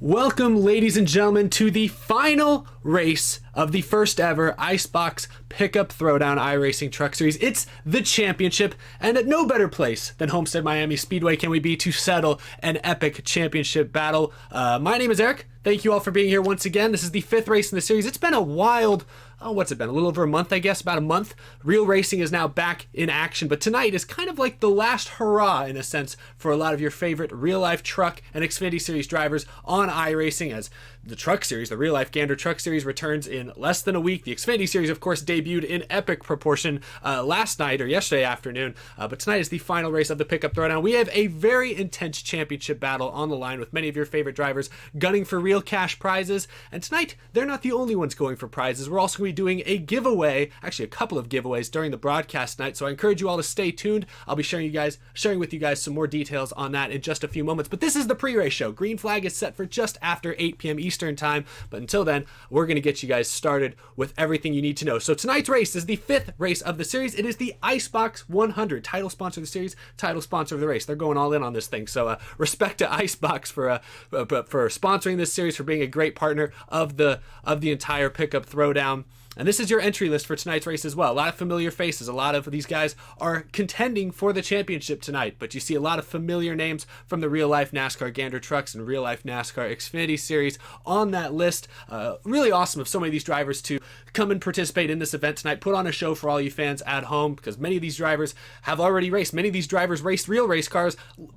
Welcome, ladies and gentlemen, to the final race of the first ever IceBox Pickup Throwdown iRacing Truck Series. It's the championship, and at no better place than Homestead-Miami Speedway can we be to settle an epic championship battle. My name is Eric. Thank you all for being here once again. This is the fifth race in the series. It's been a wild, what's it been? A little over a month, I guess, about a month. Real racing is now back in action, but tonight is kind of like the last hurrah, in a sense, for a lot of your favorite real-life truck and Xfinity Series drivers on iRacing, as the Truck Series, the real-life Gander Truck Series, returns in less than a week. The Xfinity Series, of course, debuted in epic proportion last night or yesterday afternoon, but tonight is the final race of the Pickup Throwdown. We have a very intense championship battle on the line with many of your favorite drivers gunning for real cash prizes, and tonight they're not the only ones going for prizes. We're also going to be doing a giveaway, actually a couple of giveaways during the broadcast tonight, so I encourage you all to stay tuned. I'll be sharing with you guys some more details on that in just a few moments, but this is the pre-race show. Green flag is set for just after 8 p.m. Eastern time, but until then, we're going to get you guys started with everything you need to know. So tonight's race is the fifth race of the series. It is the IceBox 100, title sponsor of the series, title sponsor of the race. They're going all in on this thing, so respect to IceBox for sponsoring this series, for being a great partner of the entire Pickup Throwdown. And this is your entry list for tonight's race as well. A lot of familiar faces. A lot of these guys are contending for the championship tonight, but you see a lot of familiar names from the real-life NASCAR Gander Trucks and real-life NASCAR Xfinity Series on that list. Really awesome of so many of these drivers to come and participate in this event tonight. Put on a show for all you fans at home, because many of these drivers have already raced. Many of these drivers raced real race cars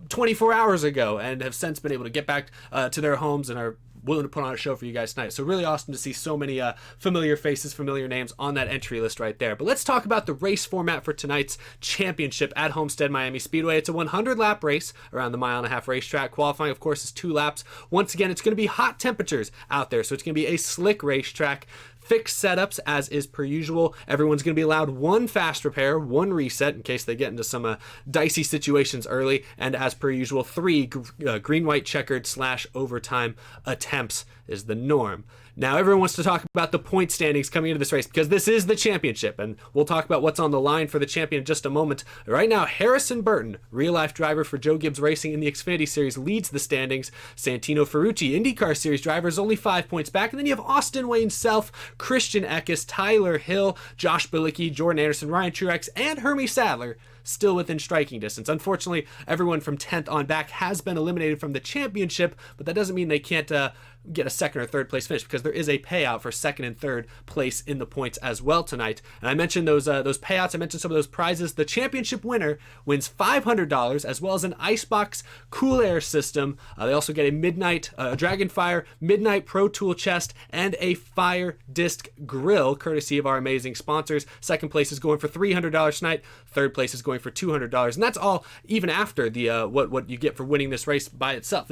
24 hours ago and have since been able to get back to their homes and are willing to put on a show for you guys tonight. So really awesome to see so many familiar faces, familiar names on that entry list right there. But let's talk about the race format for tonight's championship at Homestead-Miami Speedway. It's a 100-lap race around the mile-and-a-half racetrack. Qualifying, of course, is 2 laps. Once again, it's going to be hot temperatures out there, so it's going to be a slick racetrack. Fixed setups, as is per usual. Everyone's going to be allowed 1 fast repair, 1 reset in case they get into some dicey situations early, and as per usual, 3 green-white checkered / overtime attempts is the norm. Now, everyone wants to talk about the point standings coming into this race, because this is the championship, and we'll talk about what's on the line for the champion in just a moment. Right now, Harrison Burton, real-life driver for Joe Gibbs Racing in the Xfinity Series, leads the standings. Santino Ferucci, IndyCar Series driver, is only 5 points back, and then you have Austin Wayne Self, Christian Eckes, Tyler Hill, Josh Bilicki, Jordan Anderson, Ryan Truex, and Hermie Sadler still within striking distance. Unfortunately, everyone from 10th on back has been eliminated from the championship, but that doesn't mean they can't get a second or third place finish, because there is a payout for second and third place in the points as well tonight. And I mentioned those payouts. I mentioned some of those prizes. The championship winner wins $500, as well as an IceBox Cool Air system. They also get a Dragonfire Midnight Pro Tool chest and a Fire Disc Grill, courtesy of our amazing sponsors. Second place is going for $300 tonight. Third place is going for $200, and that's all even after the what you get for winning this race by itself.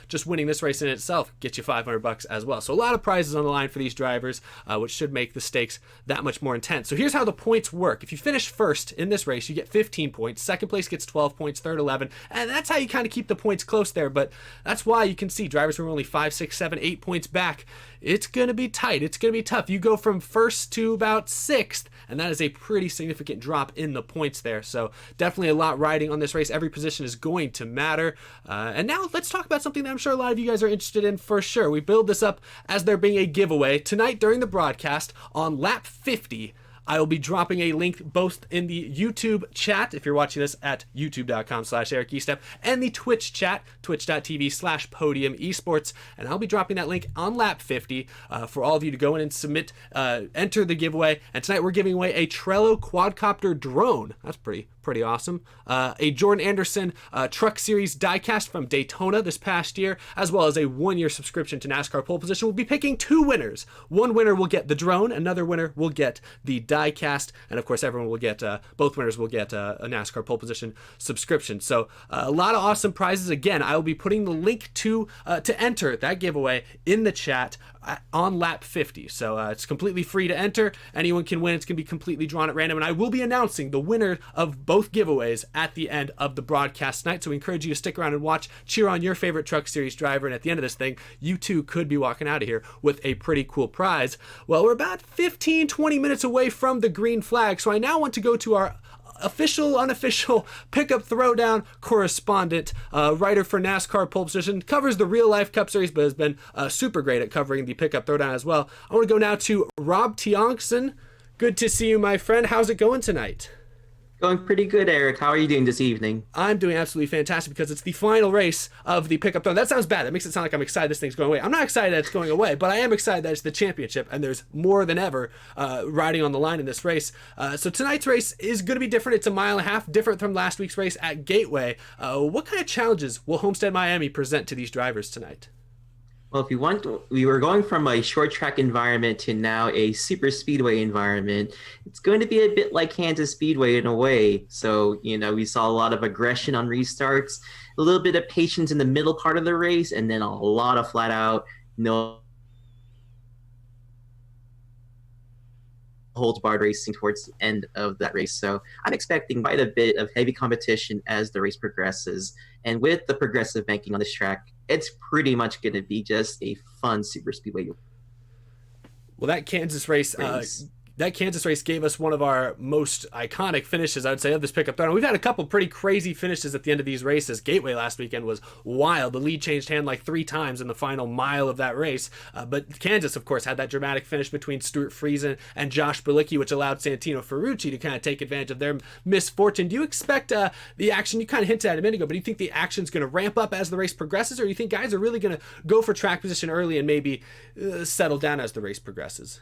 Just winning this race in itself gets you $500 as well. So a lot of prizes on the line for these drivers, which should make the stakes that much more intense. So here's how the points work. If you finish first in this race, you get 15 points. Second place gets 12 points. Third, 11. And that's how you kind of keep the points close there. But that's why you can see drivers who are only 5, 6, 7, 8 points back. It's going to be tight. It's going to be tough. You go from first to about 6th, and that is a pretty significant drop in the points there. So definitely a lot riding on this race. Every position is going to matter. And now let's talk about something that I'm sure a lot of you guys are interested in for sure. We build this up as there being a giveaway tonight during the broadcast on lap 50. I will be dropping a link both in the YouTube chat, if you're watching this at youtube.com/EricEstepp, and the Twitch chat, twitch.tv/Podium Esports. And I'll be dropping that link on lap 50 for all of you to go in and submit, enter the giveaway. And tonight we're giving away a Trello quadcopter drone. That's pretty awesome. A Jordan Anderson Truck Series diecast from Daytona this past year, as well as a 1-year subscription to NASCAR Pole Position. We'll be picking 2 winners. One winner will get the drone, another winner will get the diecast, and of course everyone will get, both winners will get a NASCAR Pole Position subscription. So a lot of awesome prizes. Again, I will be putting the link to enter that giveaway in the chat on lap 50. So it's completely free to enter. Anyone can win. It's going to be completely drawn at random, and I will be announcing the winner of both giveaways at the end of the broadcast tonight. So we encourage you to stick around and watch, cheer on your favorite Truck Series driver, and at the end of this thing, you too could be walking out of here with a pretty cool prize. Well, we're about 15-20 minutes away from the green flag, so I now want to go to our official, unofficial Pickup Throwdown correspondent, writer for NASCAR Pole Position, covers the real-life Cup Series, but has been super great at covering the Pickup Throwdown as well. I want to go now to Rob Tiongson. Good to see you, my friend. How's it going tonight? Going pretty good, Eric. How are you doing this evening? I'm doing absolutely fantastic because it's the final race of the Pickup Throwdown. That sounds bad. That makes it sound like I'm excited this thing's going away. I'm not excited that it's going away, but I am excited that it's the championship, and there's more than ever riding on the line in this race. So tonight's race is going to be different. It's a mile and a half, different from last week's race at Gateway. What kind of challenges will Homestead-Miami present to these drivers tonight? Well, we were going from a short track environment to now a super speedway environment. It's going to be a bit like Kansas Speedway in a way. So, we saw a lot of aggression on restarts, a little bit of patience in the middle part of the race, and then a lot of flat out, no holds barred racing towards the end of that race. So I'm expecting quite a bit of heavy competition as the race progresses. And with the progressive banking on this track, it's pretty much going to be just a fun super speedway. Well, that Kansas race gave us one of our most iconic finishes, I would say, of this Pickup Throwdown. We've had a couple pretty crazy finishes at the end of these races. Gateway last weekend was wild. The lead changed hand like 3 times in the final mile of that race. But Kansas, of course, had that dramatic finish between Stewart, Friesen, and Josh Bilicki, which allowed Santino, Ferucci to kind of take advantage of their misfortune. Do you expect the action, you kind of hinted at a minute ago, but do you think the action's going to ramp up as the race progresses, or do you think guys are really going to go for track position early and maybe settle down as the race progresses?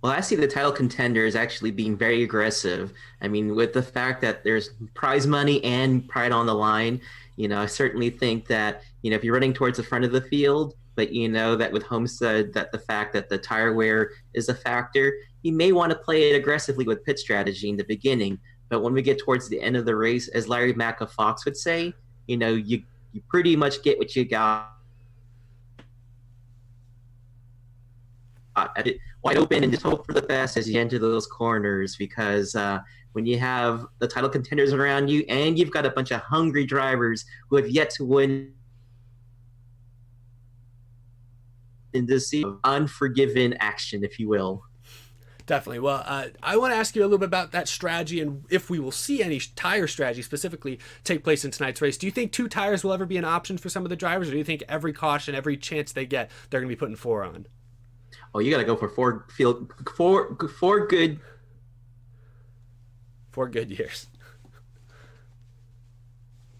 Well, I see the title contenders actually being very aggressive. I mean, with the fact that there's prize money and pride on the line, I certainly think that, if you're running towards the front of the field, but that with Homestead, that the fact that the tire wear is a factor, you may want to play it aggressively with pit strategy in the beginning. But when we get towards the end of the race, as Larry Mack of Fox would say, you pretty much get what you got. At it wide open and just hope for the best as you enter those corners, because when you have the title contenders around you and you've got a bunch of hungry drivers who have yet to win in this unforgiven action, if you will. Definitely. Well, I want to ask you a little bit about that strategy and if we will see any tire strategy specifically take place in tonight's race. Do you think 2 tires will ever be an option for some of the drivers, or do you think every caution, every chance they get, they're going to be putting 4 on? Oh, you got to go for 4 good 4 good years.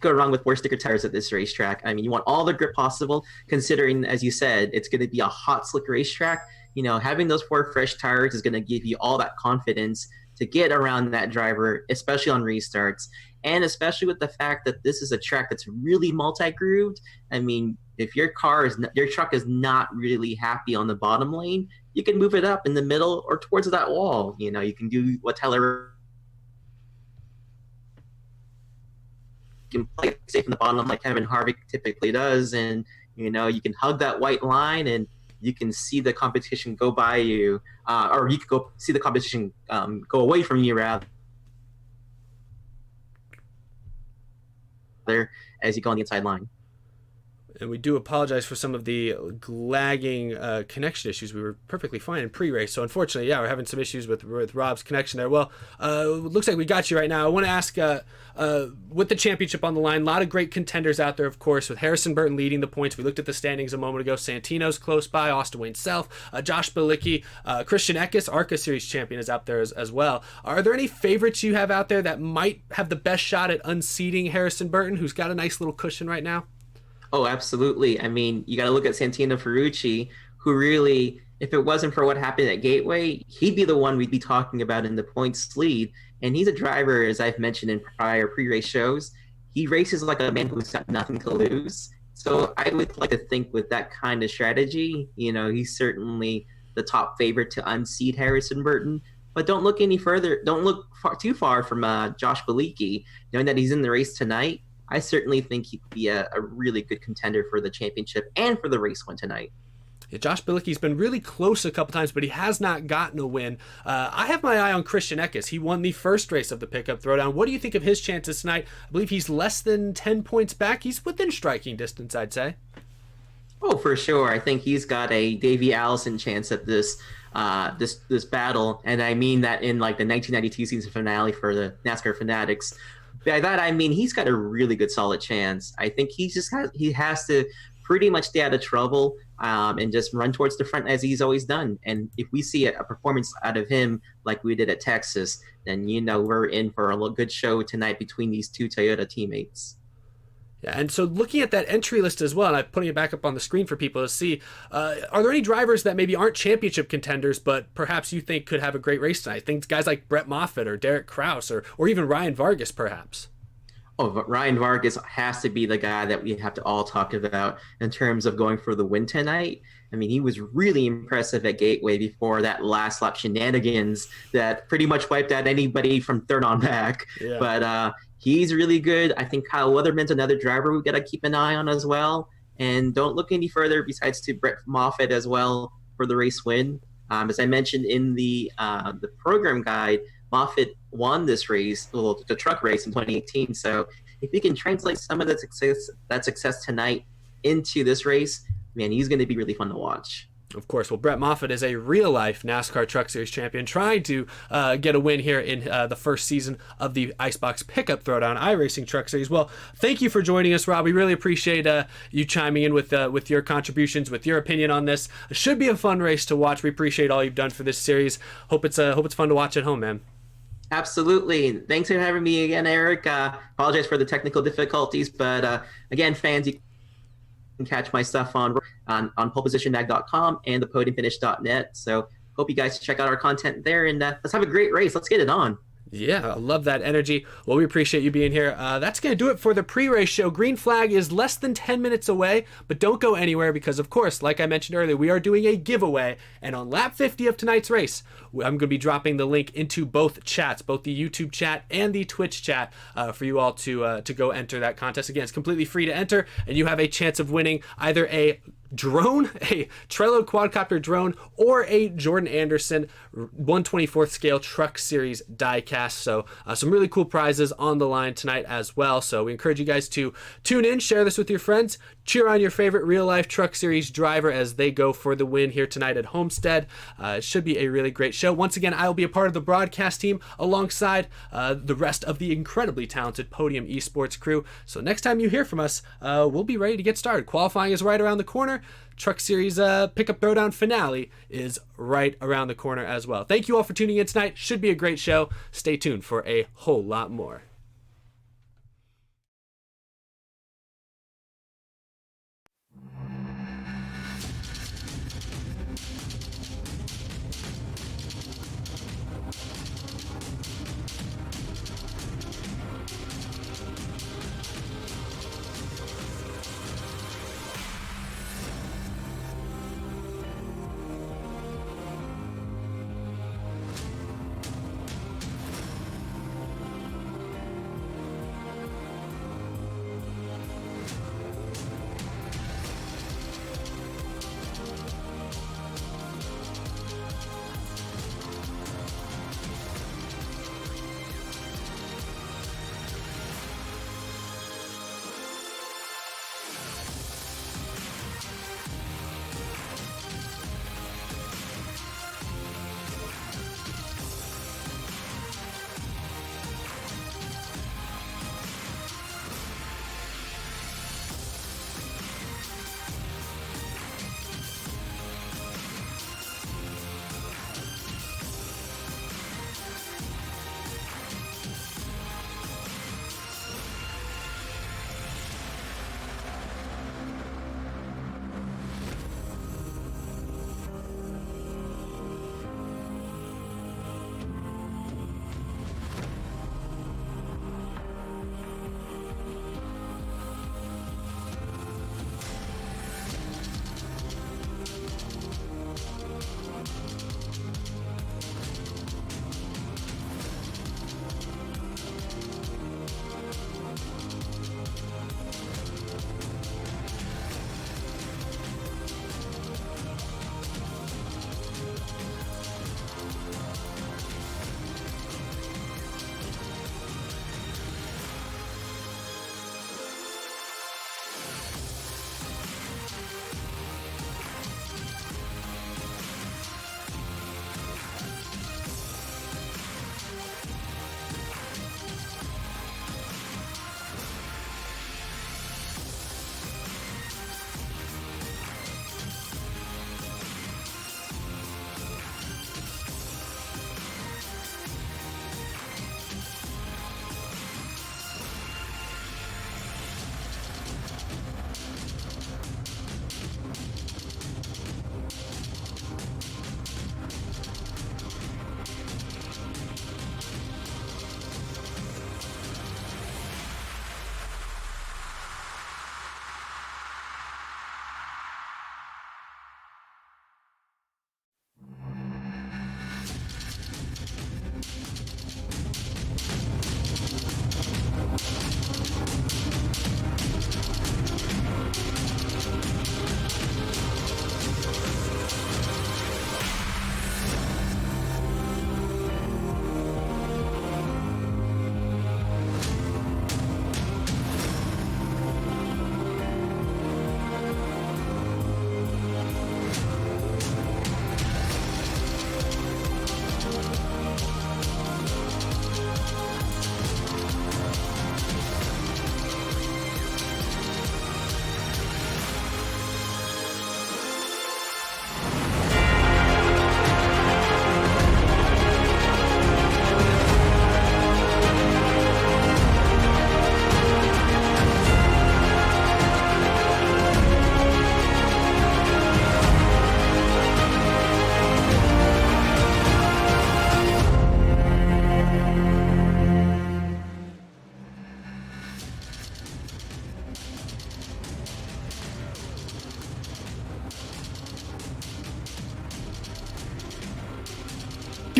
Go wrong with 4 sticker tires at this racetrack. I mean, you want all the grip possible, considering, as you said, it's going to be a hot, slick racetrack. Having those 4 fresh tires is going to give you all that confidence to get around that driver, especially on restarts, and especially with the fact that this is a track that's really multi-grooved. I mean, if your truck is not really happy on the bottom lane, you can move it up in the middle or towards that wall. You can do what Tyler can play safe in the bottom like Kevin Harvick typically does, and you can hug that white line and you can see the competition go by you, or you could go see the competition go away from you rather, as you go on the inside line. And we do apologize for some of the lagging connection issues. We were perfectly fine in pre-race. So unfortunately, we're having some issues with Rob's connection there. Well, looks like we got you right now. I want to ask, with the championship on the line, a lot of great contenders out there, of course, with Harrison Burton leading the points. We looked at the standings a moment ago. Santino's close by, Austin Wayne Self, Josh Bilicki, Christian Eckes, ARCA Series champion, is out there as well. Are there any favorites you have out there that might have the best shot at unseating Harrison Burton, who's got a nice little cushion right now? Oh, absolutely. I mean, you got to look at Santino Ferucci, who really, if it wasn't for what happened at Gateway, he'd be the one we'd be talking about in the points lead. And he's a driver, as I've mentioned in prior pre-race shows. He races like a man who's got nothing to lose. So I would like to think with that kind of strategy, he's certainly the top favorite to unseat Harrison Burton. But don't look any further. Don't look too far from Josh Bilicki, knowing that he's in the race tonight. I certainly think he could be a really good contender for the championship and for the race win tonight. Yeah, Josh Bilicki's been really close a couple times, but he has not gotten a win. I have my eye on Christian Eckes. He won the first race of the Pickup Throwdown. What do you think of his chances tonight? I believe he's less than 10 points back. He's within striking distance, I'd say. Oh, for sure. I think he's got a Davey Allison chance at this battle, and I mean that in like the 1992 season finale for the NASCAR Fanatics. By that I mean he's got a really good, solid chance. I think he has to pretty much stay out of trouble and just run towards the front as he's always done. And if we see a performance out of him like we did at Texas, then we're in for a good show tonight between these two Toyota teammates. Yeah, and so looking at that entry list as well, and I'm putting it back up on the screen for people to see, are there any drivers that maybe aren't championship contenders, but perhaps you think could have a great race tonight? Think guys like Brett Moffitt or Derek Kraus or even Ryan Vargas, perhaps. Oh, but Ryan Vargas has to be the guy that we have to all talk about in terms of going for the win tonight. I mean, he was really impressive at Gateway before that last lap shenanigans that pretty much wiped out anybody from third on back. Yeah. But he's really good. I think Kyle Weatherman's another driver we've got to keep an eye on as well. And don't look any further besides to Brett Moffitt as well for the race win. As I mentioned in the program guide, Moffitt won this race, well, the truck race in 2018. So if he can translate some of that success tonight into this race, man, he's going to be really fun to watch. Of course. Well, Brett Moffitt is a real-life NASCAR Truck Series champion trying to get a win here in the first season of the IceBox Pickup Throwdown iRacing Truck Series. Well, thank you for joining us, Rob. We really appreciate you chiming in with your contributions, with your opinion on this. It should be a fun race to watch. We appreciate all you've done for this series. Hope it's fun to watch at home, man. Absolutely. Thanks for having me again, Eric. Apologize for the technical difficulties, but again, fans, you can catch my stuff on polepositionmag.com and thepodiumfinish.net. So hope you guys check out our content there, and let's have a great race. Let's get it on. Yeah, I love that energy. Well, we appreciate you being here. That's going to do it for the pre-race show. Green flag is less than 10 minutes away, but don't go anywhere because, of course, like I mentioned earlier, we are doing a giveaway. And on lap 50 of tonight's race, I'm going to be dropping the link into both chats, both the YouTube chat and the Twitch chat, for you all to go enter that contest. Again, it's completely free to enter, and you have a chance of winning either a drone, a Trello quadcopter drone, or a Jordan Anderson 1/24th scale Truck Series diecast. So some really cool prizes on the line tonight as well. So we encourage you guys to tune in, share this with your friends, cheer on your favorite real life Truck Series driver as they go for the win here tonight at Homestead. It should be a really great show. Once again, I will be a part of the broadcast team alongside the rest of the incredibly talented Podium Esports crew. So next time you hear from us, we'll be ready to get started. Qualifying is right around the corner. Truck Series Pickup Throwdown finale is right around the corner as well. Thank you all for tuning in tonight. Should be a great show. Stay tuned for a whole lot more.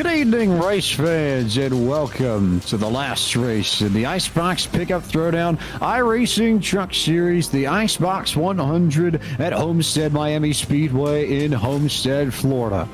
Good evening, race fans, and welcome to the last race in the IceBox Pickup Throwdown iRacing Truck Series, the IceBox 100 at Homestead-Miami Speedway in Homestead, Florida.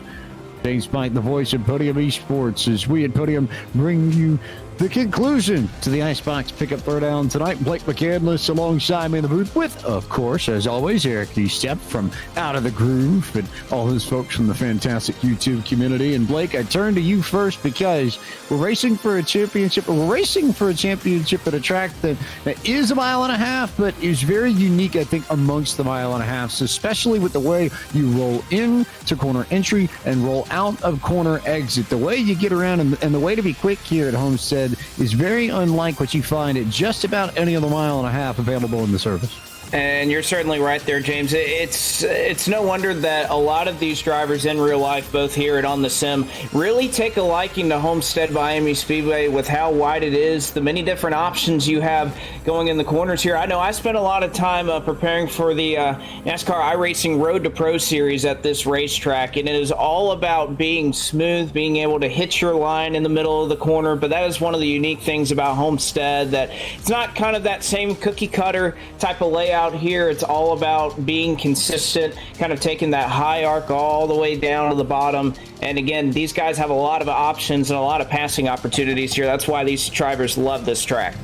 James Myatt, the voice of Podium Esports, as we at Podium bring you the conclusion to the IceBox Pickup Throwdown tonight. Blake McCandless alongside me in the booth with, of course, as always, Eckes from Out of the Groove and all his folks from the fantastic YouTube community. And Blake, I turn to you first because we're racing for a championship, but we're racing for a championship at a track that is a mile and a half, but is very unique, I think, amongst the mile and a half, especially with the way you roll in to corner entry and roll out of corner exit. The way you get around and the way to be quick here at Homestead is very unlike what you find at just about any other mile and a half available in the service. And you're certainly right there, James. It's no wonder that a lot of these drivers in real life, both here and on the sim, really take a liking to Homestead-Miami Speedway with how wide it is, the many different options you have going in the corners here. I know I spent a lot of time preparing for the NASCAR iRacing Road to Pro Series at this racetrack, and it is all about being smooth, being able to hit your line in the middle of the corner. But that is one of the unique things about Homestead, that it's not kind of that same cookie cutter type of layout here. It's all about being consistent, kind of taking that high arc all the way down to the bottom. And again, these guys have a lot of options and a lot of passing opportunities here. That's why these drivers love this track.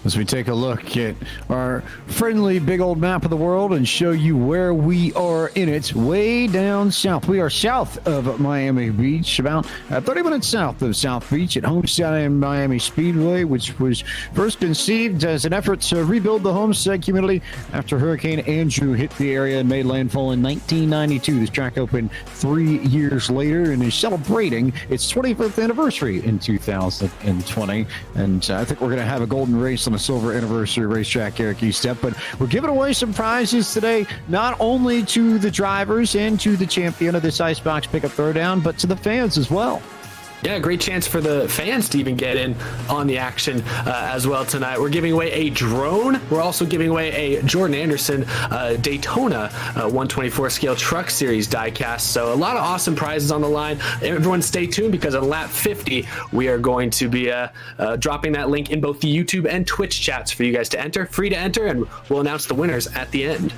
As we take a look at our friendly big old map of the world and show you where we are in it, way down south. We are south of Miami Beach, about 30 minutes south of South Beach at Homestead-Miami Speedway, which was first conceived as an effort to rebuild the Homestead community after Hurricane Andrew hit the area and made landfall in 1992. This track opened 3 years later and is celebrating its 25th anniversary in 2020. And I think we're going to have a golden race on a silver anniversary racetrack, Estepp. But we're giving away some prizes today, not only to the drivers and to the champion of this IceBox Pickup Throwdown, but to the fans as well. Yeah, great chance for the fans to even get in on the action as well tonight. We're giving away a drone. We're also giving away a Jordan Anderson Daytona 124 scale Truck Series diecast. So a lot of awesome prizes on the line. Everyone stay tuned because on lap 50, we are going to be dropping that link in both the YouTube and Twitch chats for you guys to enter. Free to enter, and we'll announce the winners at the end.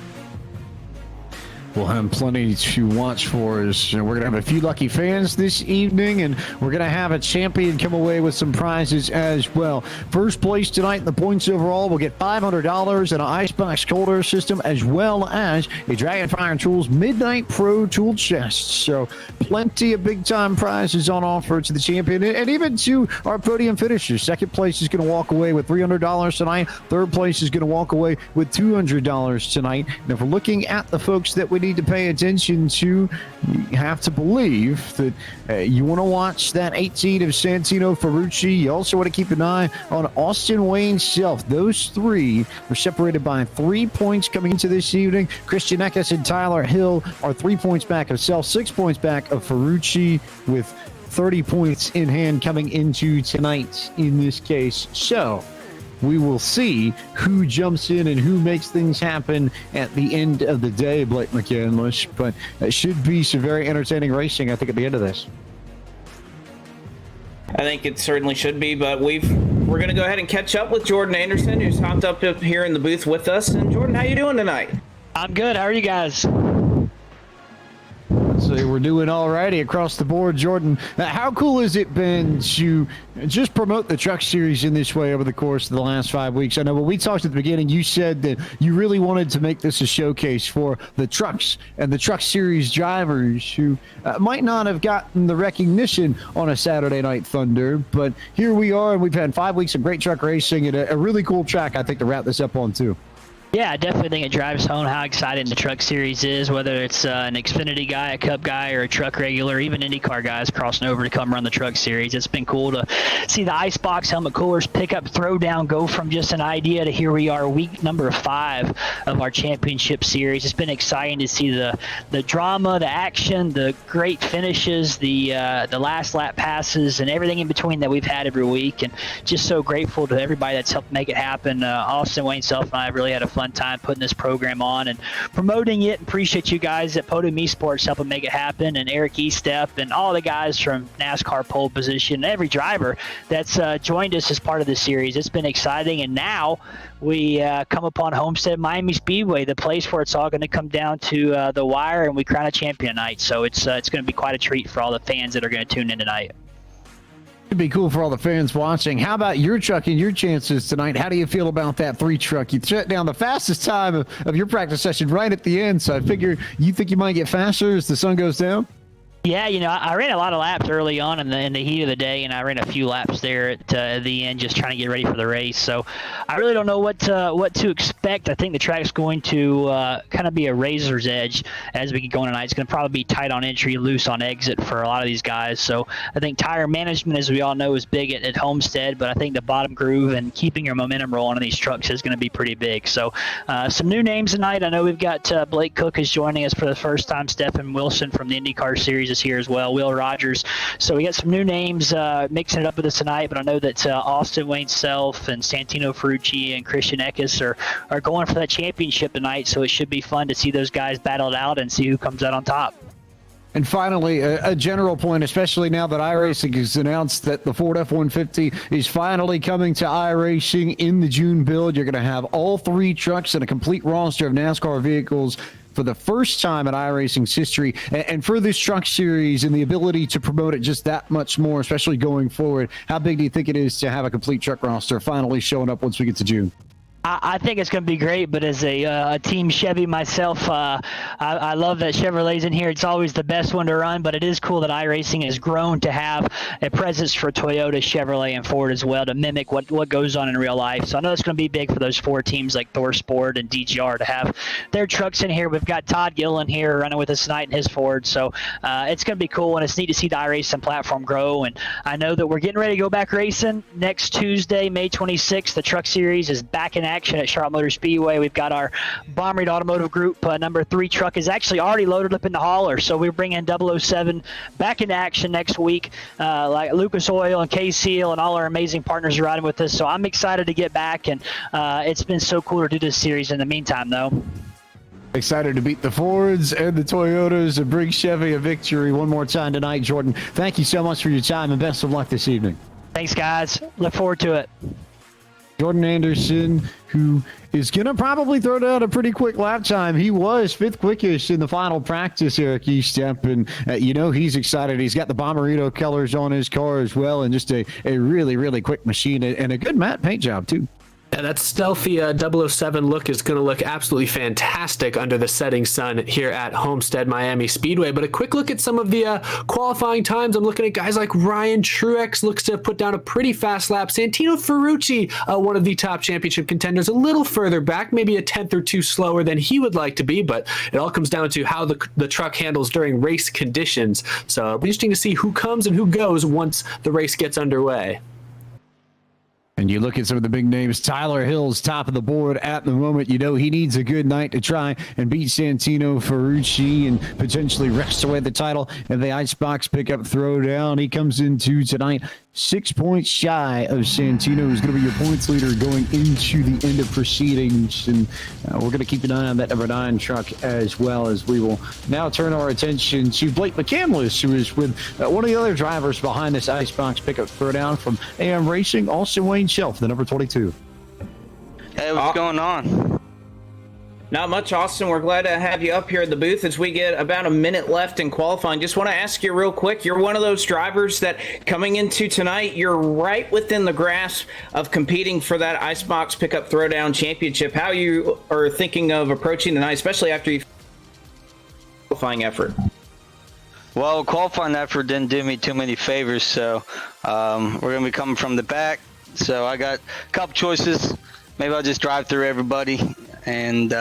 We'll have plenty to watch for us. We're going to have a few lucky fans this evening, and we're going to have a champion come away with some prizes as well. First place tonight in the points overall will get $500 and an IceBox cold air system, as well as a Dragonfire Tools Midnight Pro tool chest. So plenty of big-time prizes on offer to the champion, and even to our podium finishers. Second place is going to walk away with $300 tonight. Third place is going to walk away with $200 tonight. And if we're looking at the folks that we need to pay attention to, you have to believe that you want to watch that 18 of Santino, Ferucci. You also want to keep an eye on Austin Wayne Self. Those three are separated by 3 points coming into this evening. Christian Eckes and Tyler Hill are 3 points back of Self, 6 points back of Ferucci, with 30 points in hand coming into tonight in this case. So we will see who jumps in and who makes things happen at the end of the day, Blake McCandless. But it should be some very entertaining racing, I think, at the end of this. I think it certainly should be, but we're going to go ahead and catch up with Jordan Anderson, who's hopped up here in the booth with us. And Jordan, how you doing tonight? I'm good. How are you guys? So we're doing all righty across the board. Jordan, how cool has it been to just promote the Truck Series in this way over the course of the last 5 weeks? I know when we talked at the beginning, you said that you really wanted to make this a showcase for the trucks and the Truck Series drivers who might not have gotten the recognition on a Saturday Night Thunder, but here we are, and we've had 5 weeks of great truck racing and a really cool track, I think, to wrap this up on too. Yeah, I definitely think it drives home how exciting the Truck Series is, whether it's an Xfinity guy, a Cup guy, or a truck regular, even IndyCar guys crossing over to come run the Truck Series. It's been cool to see the IceBox Helmet Coolers Pickup Throwdown go from just an idea to here we are, week number 5 of our championship series. It's been exciting to see the drama, the action, the great finishes, the last lap passes, and everything in between that we've had every week. And just so grateful to everybody that's helped make it happen. Austin, Wayne, Self, and I have really had a fun fun time putting this program on and promoting it. Appreciate you guys at Podium Esports helping make it happen, and Eric Estepp and all the guys from NASCAR Pole Position, every driver that's joined us as part of this series. It's been exciting, and now we come upon Homestead-Miami Speedway, the place where it's all going to come down to the wire, and we crown a champion tonight. So it's going to be quite a treat for all the fans that are going to tune in tonight. It'd be cool for all the fans watching. How about your truck and your chances tonight? How do you feel about that 3 truck? You shut down the fastest time of your practice session right at the end, so I figure you think you might get faster as the sun goes down? Yeah, I ran a lot of laps early on in the heat of the day, and I ran a few laps there at the end just trying to get ready for the race. So I really don't know what to expect. I think the track's going to kind of be a razor's edge as we get going tonight. It's going to probably be tight on entry, loose on exit for a lot of these guys. So I think tire management, as we all know, is big at Homestead, but I think the bottom groove and keeping your momentum rolling on these trucks is going to be pretty big. So some new names tonight. I know we've got Blake Cook is joining us for the first time. Stephen Wilson from the IndyCar Series is here as well. Will Rogers. So we got some new names mixing it up with us tonight, but I know that Austin Wayne Self and Santino Ferucci and Christian Eckes are going for that championship tonight, so it should be fun to see those guys battle it out and see who comes out on top. And finally, a general point, especially now that iRacing has announced that the Ford F-150 is finally coming to iRacing in the June build. You're going to have all 3 trucks and a complete roster of NASCAR vehicles for the first time in iRacing's history. And for this truck series and the ability to promote it just that much more, especially going forward, how big do you think it is to have a complete truck roster finally showing up once we get to June? I think it's going to be great, but as a Team Chevy myself, I love that Chevrolet's in here. It's always the best one to run, but it is cool that iRacing has grown to have a presence for Toyota, Chevrolet, and Ford as well to mimic what goes on in real life. So I know it's going to be big for those 4 teams like Thor Sport and DGR to have their trucks in here. We've got Todd Gilliland here running with us tonight in his Ford, so it's going to be cool, and it's neat to see the iRacing platform grow. And I know that we're getting ready to go back racing next Tuesday, May 26th. The Truck Series is back in action at Charlotte Motor Speedway. We've got our Bombery Automotive Group number 3 truck is actually already loaded up in the hauler, so we're bringing 007 back into action next week, like Lucas Oil and K-Seal and all our amazing partners are riding with us. So I'm excited to get back, and it's been so cool to do this series in the meantime, though. Excited to beat the Fords and the Toyotas and bring Chevy a victory one more time tonight. Jordan, thank you so much for your time, and best of luck this evening. Thanks, guys. Look forward to it. Jordan Anderson, who is going to probably throw down a pretty quick lap time. He was 5th quickest in the final practice, Eric Estepp, and he's excited. He's got the Bomberito colors on his car as well, and just a really, really quick machine and a good matte paint job, too. Yeah, that stealthy 007 look is going to look absolutely fantastic under the setting sun here at Homestead-Miami Speedway. But a quick look at some of the qualifying times. I'm looking at guys like Ryan Truex looks to have put down a pretty fast lap. Santino Ferucci, one of the top championship contenders, a little further back, maybe a 10th or 2 slower than he would like to be. But it all comes down to how the truck handles during race conditions. So it'll be interesting to see who comes and who goes once the race gets underway. And you look at some of the big names. Tyler Hill's top of the board at the moment. He needs a good night to try and beat Santino Ferucci and potentially wrest away the title in the IceBox Pickup Throwdown. He comes into tonight 6 points shy of Santino, who's going to be your points leader going into the end of proceedings. And we're going to keep an eye on that number 9 truck as well, as we will now turn our attention to Blake McCandless, who is with one of the other drivers behind this IceBox Pickup Throwdown from AM Racing, Austin Wayne Shelf, the number 22. Hey, what's going on? Not much, Austin. We're glad to have you up here at the booth as we get about a minute left in qualifying. Just want to ask you real quick, you're one of those drivers that coming into tonight, you're right within the grasp of competing for that IceBox Pickup Throwdown Championship. How you are thinking of approaching tonight, especially after your qualifying effort? Well, qualifying effort didn't do me too many favors, so we're going to be coming from the back. So I got a couple choices. Maybe I'll just drive through everybody and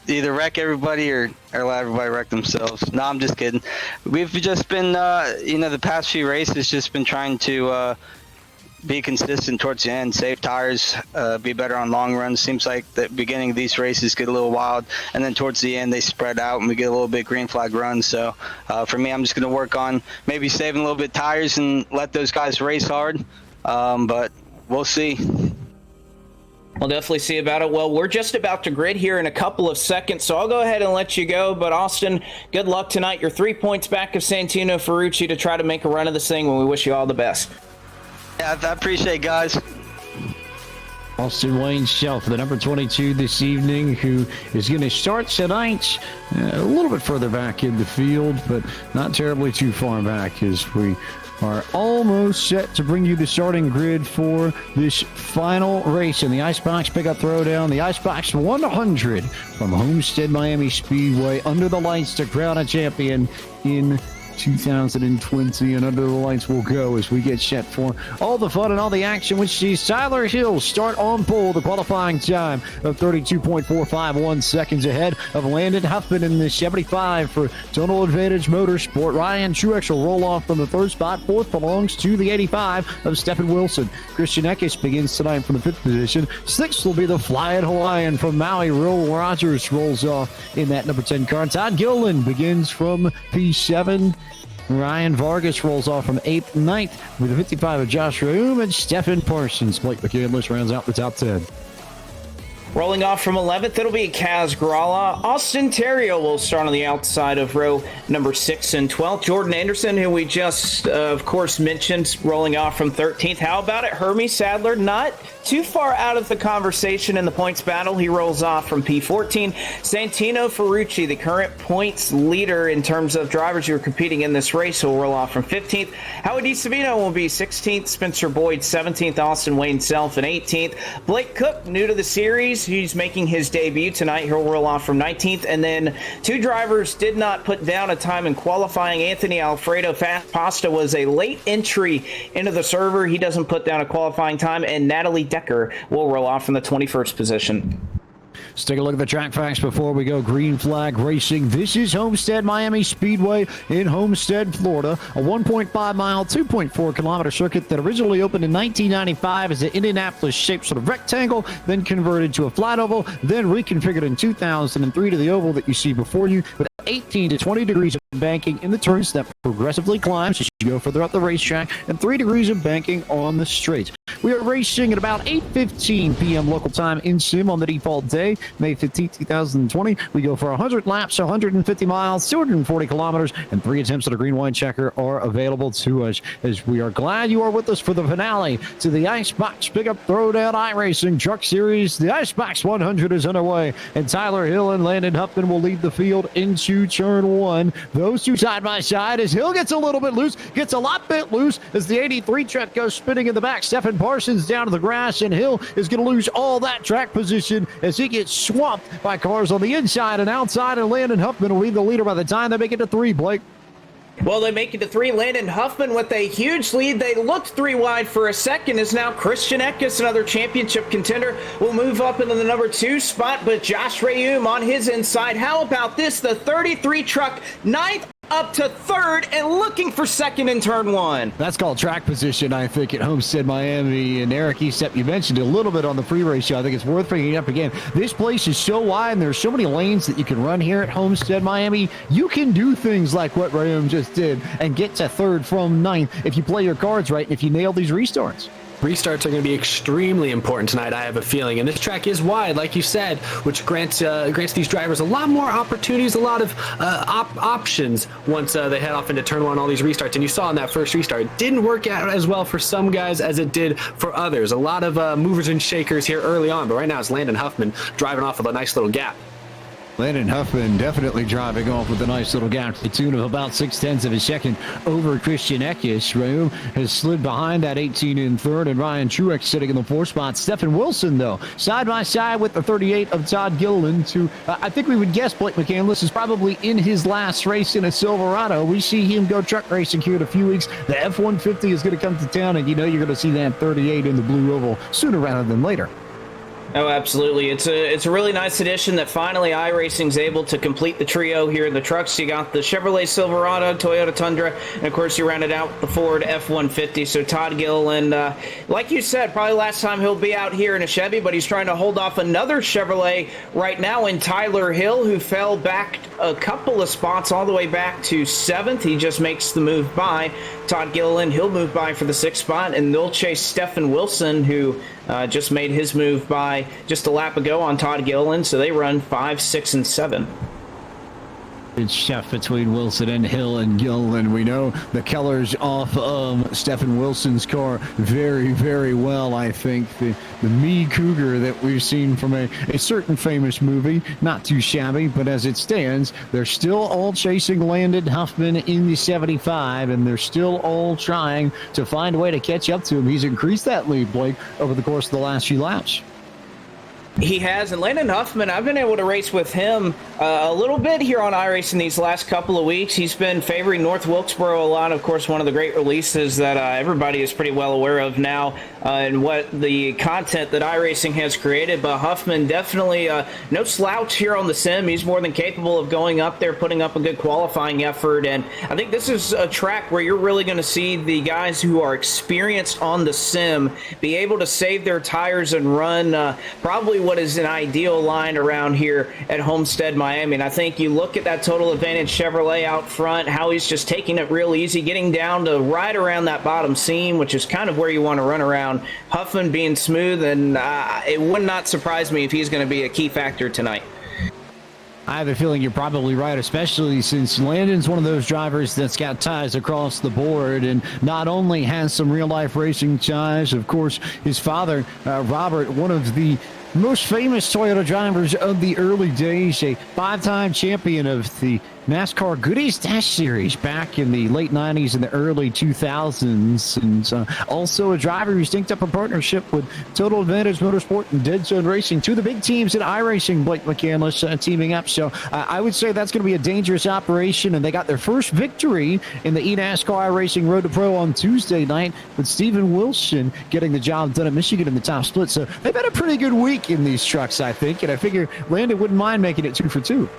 either wreck everybody or let everybody wreck themselves. No, I'm just kidding. We've just been, the past few races, just been trying to be consistent towards the end, save tires, be better on long runs. Seems like the beginning of these races get a little wild, and then towards the end they spread out and we get a little bit green flag runs. So for me, I'm just going to work on maybe saving a little bit tires and let those guys race hard, but we'll see. I'll definitely see about it. Well, we're just about to grid here in a couple of seconds, so I'll go ahead and let you go. But Austin, good luck tonight. You're 3 points back of Santino Ferucci to try to make a run of this thing, and we wish you all the best. Yeah, I appreciate it, guys. Austin Wayne Shelf, the number 22 this evening, who is going to start tonight a little bit further back in the field, but not terribly too far back, as we are almost set to bring you the starting grid for this final race in the IceBox Pickup Throwdown, the IceBox 100 from Homestead-Miami Speedway, under the lights to crown a champion in 2020, and under the lights will go as we get set for all the fun and all the action, which sees Tyler Hill start on pole, the qualifying time of 32.451 seconds ahead of Landon Huffman in the 75 for Total Advantage Motorsport. Ryan Truex will roll off from the third spot. Fourth belongs to the 85 of Stephen Wilson. Christian Eckes begins tonight from the fifth position. Sixth will be the Flying Hawaiian from Maui. Will Rogers rolls off in that number 10 car. Todd Gilliland begins from P7. Ryan Vargas rolls off from 8th and 9th with a 55 of Josh Raum, and Stephen Parsons. Blake McCandless rounds out the top 10. Rolling off from 11th, it'll be Kaz Grala. Austin Terrio will start on the outside of row number 6 and 12. Jordan Anderson, who we just, of course, mentioned, rolling off from 13th. How about it? Hermie Sadler, not too far out of the conversation in the points battle. He rolls off from P14. Santino Ferucci, the current points leader in terms of drivers who are competing in this race, will roll off from 15th. Howard DeSavino will be 16th. Spencer Boyd, 17th. Austin Wayne Self, in 18th. Blake Cook, new to the series. He's making his debut tonight. He'll roll off from 19th. And then two drivers did not put down a time in qualifying. Anthony Alfredo Fast Pasta was a late entry into the server. He doesn't put down a qualifying time. And Natalie Decker will roll off from the 21st position. Let's take a look at the track facts before we go. Green flag racing. This is Homestead-Miami Speedway in Homestead, Florida. A 1.5 mile, 2.4 kilometer circuit that originally opened in 1995 as an Indianapolis-shaped sort of rectangle, then converted to a flat oval, then reconfigured in 2003 to the oval that you see before you, with 18 to 20 degrees of banking in the turns that progressively climbs as you go further up the racetrack, and 3 degrees of banking on the straight. We are racing at about 8:15 p.m. local time in sim on the default day, May 15, 2020. We go for 100 laps, 150 miles, 240 kilometers, and 3 attempts at a green white checker are available to us, as we are glad you are with us for the finale to the IceBox Pickup Throwdown iRacing Truck Series. The IceBox 100 is underway, and Tyler Hill and Landon Huffman will lead the field into turn 1. Those two side by side as Hill gets a little bit loose, gets a lot bit loose as the 83 truck goes spinning in the back. Stephen Parsons down to the grass, and Hill is going to lose all that track position as he gets swamped by cars on the inside and outside, and Landon Huffman will be the leader by the time they make it to 3, Blake. Well, they make it to 3. Landon Huffman with a huge lead. They looked 3 wide for a second. Is now Christian Eckes, another championship contender, will move up into the number 2 spot, but Josh Raum on his inside. How about this? The 33 truck, 9th up to 3rd and looking for 2nd in turn 1. That's called track position, I think, at Homestead-Miami. And Eric Estepp, you mentioned it a little bit on the pre-race show. I think it's worth bringing up again. This place is so wide, and there's so many lanes that you can run here at Homestead-Miami. You can do things like what Raum just did and get to 3rd from 9th if you play your cards right and if you nail these restarts. Restarts are going to be extremely important tonight, I have a feeling. And this track is wide, like you said, which grants these drivers a lot more opportunities, a lot of options once they head off into turn 1, all these restarts. And you saw in that first restart, it didn't work out as well for some guys as it did for others. A lot of movers and shakers here early on, but right now it's Landon Huffman driving off with a nice little gap. Landon Huffman definitely driving off with a nice little gap to the tune of about 0.6 of a second over Christian Eckes. Raum has slid behind that 18 in 3rd, and Ryan Truex sitting in the 4th spot. Stephen Wilson, though, side by side with the 38 of Todd Gilliland, who I think we would guess Blake McCandless is probably in his last race in a Silverado. We see him go truck racing here in a few weeks. The F-150 is going to come to town, and you know you're going to see that 38 in the blue oval sooner rather than later. Oh, absolutely. It's a really nice addition that finally iRacing's able to complete the trio here in the trucks. You got the Chevrolet Silverado, Toyota Tundra, and of course you rounded out the Ford F-150. So Todd Gilliland, like you said, probably last time he'll be out here in a Chevy, but he's trying to hold off another Chevrolet right now in Tyler Hill, who fell back a couple of spots all the way back to 7th. He just makes the move by. Todd Gilliland, he'll move by for the 6th spot, and they'll chase Stephen Wilson, who just made his move by by just a lap ago on Todd Gilliland, so they run 5, 6, and 7. It's chef between Wilson and Hill and Gilliland. We know the colors off of Stephen Wilson's car very, very well. I think the Me Cougar that we've seen from a certain famous movie, not too shabby, but as it stands, they're still all chasing Landon Huffman in the 75, and they're still all trying to find a way to catch up to him. He's increased that lead, Blake, over the course of the last few laps. He has, and Landon Huffman, I've been able to race with him a little bit here on iRacing these last couple of weeks. He's been favoring North Wilkesboro a lot. Of course, one of the great releases that everybody is pretty well aware of now, and what the content that iRacing has created. But Huffman definitely no slouch here on the sim. He's more than capable of going up there, putting up a good qualifying effort. And I think this is a track where you're really going to see the guys who are experienced on the sim be able to save their tires and run probably what is an ideal line around here at Homestead-Miami. And I think you look at that Total Advantage Chevrolet out front, how he's just taking it real easy, getting down to right around that bottom seam, which is kind of where you want to run around. Huffman being smooth, and it would not surprise me if he's going to be a key factor tonight. I have a feeling you're probably right, especially since Landon's one of those drivers that's got ties across the board and not only has some real-life racing ties, of course, his father, Robert, one of the most famous Toyota drivers of the early days, a 5-time champion of the NASCAR Goodies Dash Series back in the late 90s and the early 2000s, and also a driver who synced up a partnership with Total Advantage Motorsport and Dead Zone Racing, two of the big teams in iRacing, Blake McCandless teaming up. So I would say that's going to be a dangerous operation, and they got their first victory in the eNASCAR iRacing Road to Pro on Tuesday night with Stephen Wilson getting the job done at Michigan in the top split. So they've had a pretty good week in these trucks, I think, and I figure Landon wouldn't mind making it 2 for 2.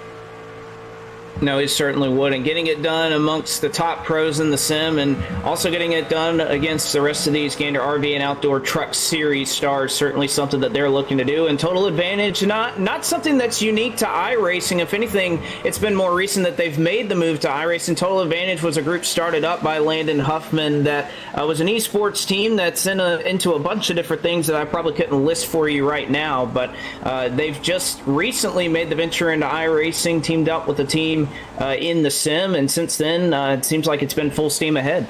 No, he certainly would. And getting it done amongst the top pros in the sim, and also getting it done against the rest of these Gander RV and Outdoor Truck Series stars, certainly something that they're looking to do. And Total Advantage, not something that's unique to iRacing. If anything, it's been more recent that they've made the move to iRacing. Total Advantage was a group started up by Landon Huffman that was an esports team that's into a bunch of different things that I probably couldn't list for you right now. But they've just recently made the venture into iRacing, teamed up with a team in the sim, and since then it seems like it's been full steam ahead.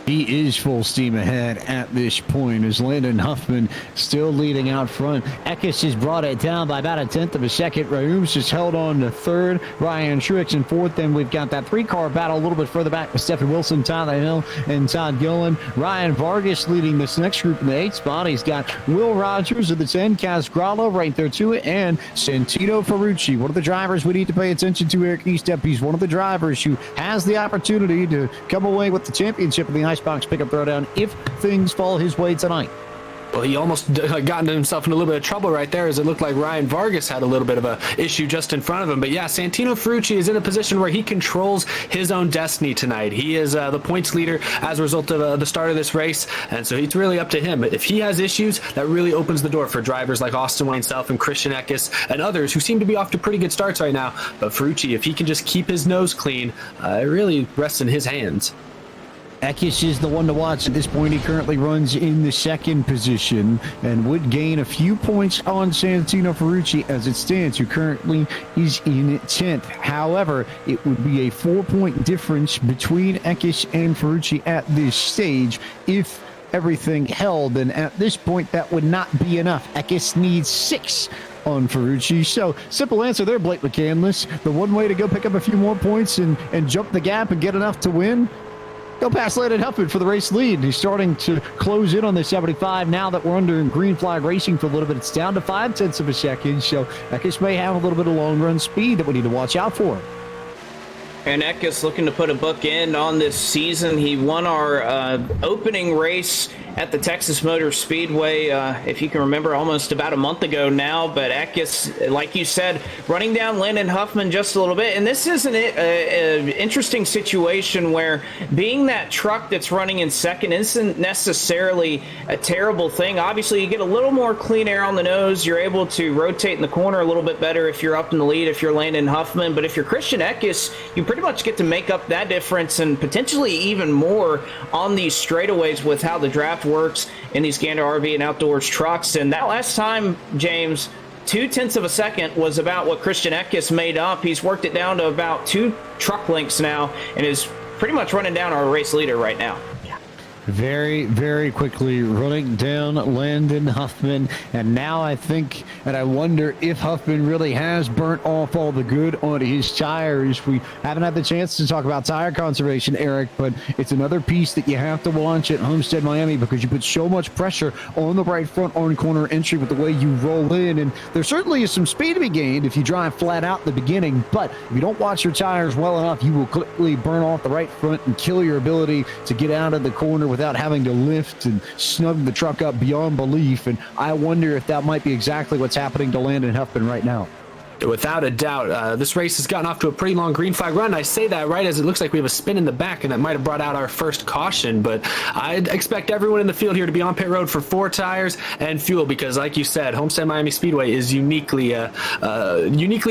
He is full steam ahead at this point as Landon Huffman still leading out front. Eckes has brought it down by about 1/10 of a second. Raooms has held on to third. Ryan Truex in fourth. Then we've got that 3-car battle a little bit further back with Stephen Wilson, Tyler Hill, and Todd Gilliland. Ryan Vargas leading this next group in the 8th spot. He's got Will Rogers of the 10, Kaz Gralo right there to it, and Santino Ferucci, one of the drivers we need to pay attention to, Eric Estepp. He's one of the drivers who has the opportunity to come away with the championship in the IceBox Pickup Throwdown if things fall his way tonight. Well, he almost got himself in a little bit of trouble right there, as it looked like Ryan Vargas had a little bit of a issue just in front of him. But yeah, Santino Ferucci is in a position where he controls his own destiny tonight. He is the points leader as a result of the start of this race, and so it's really up to him. If he has issues, that really opens the door for drivers like Austin Wayne Self and Christian Eckes and others who seem to be off to pretty good starts right now. But Ferucci, if he can just keep his nose clean, it really rests in his hands. Eckes is the one to watch at this point. He currently runs in the 2nd position and would gain a few points on Santino Ferucci as it stands, who currently is in 10th. However, it would be a 4-point difference between Eckes and Ferucci at this stage if everything held, and at this point that would not be enough. Eckes needs 6 on Ferucci. So simple answer there, Blake McCandless. The one way to go pick up a few more points and jump the gap and get enough to win, go past Landon Huffman for the race lead. He's starting to close in on the 75 now that we're under green flag racing for a little bit. It's down to 0.5 of a second, so Eckes may have a little bit of long run speed that we need to watch out for. And Eckes looking to put a bookend on this season. He won our opening race at the Texas Motor Speedway, if you can remember, almost about a month ago now. But Eckes, like you said, running down Landon Huffman just a little bit. And this is an interesting situation where being that truck that's running in second isn't necessarily a terrible thing. Obviously, you get a little more clean air on the nose. You're able to rotate in the corner a little bit better if you're up in the lead, if you're Landon Huffman. But if you're Christian Eckes, you pretty much get to make up that difference and potentially even more on these straightaways with how the draft works in these Gander RV and Outdoors trucks. And that last time, James, 0.2 of a second was about what Christian Eckes made up. He's worked it down to about 2 truck lengths now and is pretty much running down our race leader right now. Very, very quickly running down Landon Huffman. And now I think, and I wonder if Huffman really has burnt off all the good on his tires. We haven't had the chance to talk about tire conservation, Eric, but it's another piece that you have to watch at Homestead-Miami because you put so much pressure on the right front on corner entry with the way you roll in. And there certainly is some speed to be gained if you drive flat out at the beginning, but if you don't watch your tires well enough, you will quickly burn off the right front and kill your ability to get out of the corner without having to lift and snug the truck up beyond belief. And I wonder if that might be exactly what's happening to Landon Huffman right now. Without a doubt, this race has gotten off to a pretty long green flag run. I say that right as it looks like we have a spin in the back, and that might have brought out our first caution. But I'd expect everyone in the field here to be on pit road for 4 tires and fuel because, like you said, Homestead-Miami Speedway is uniquely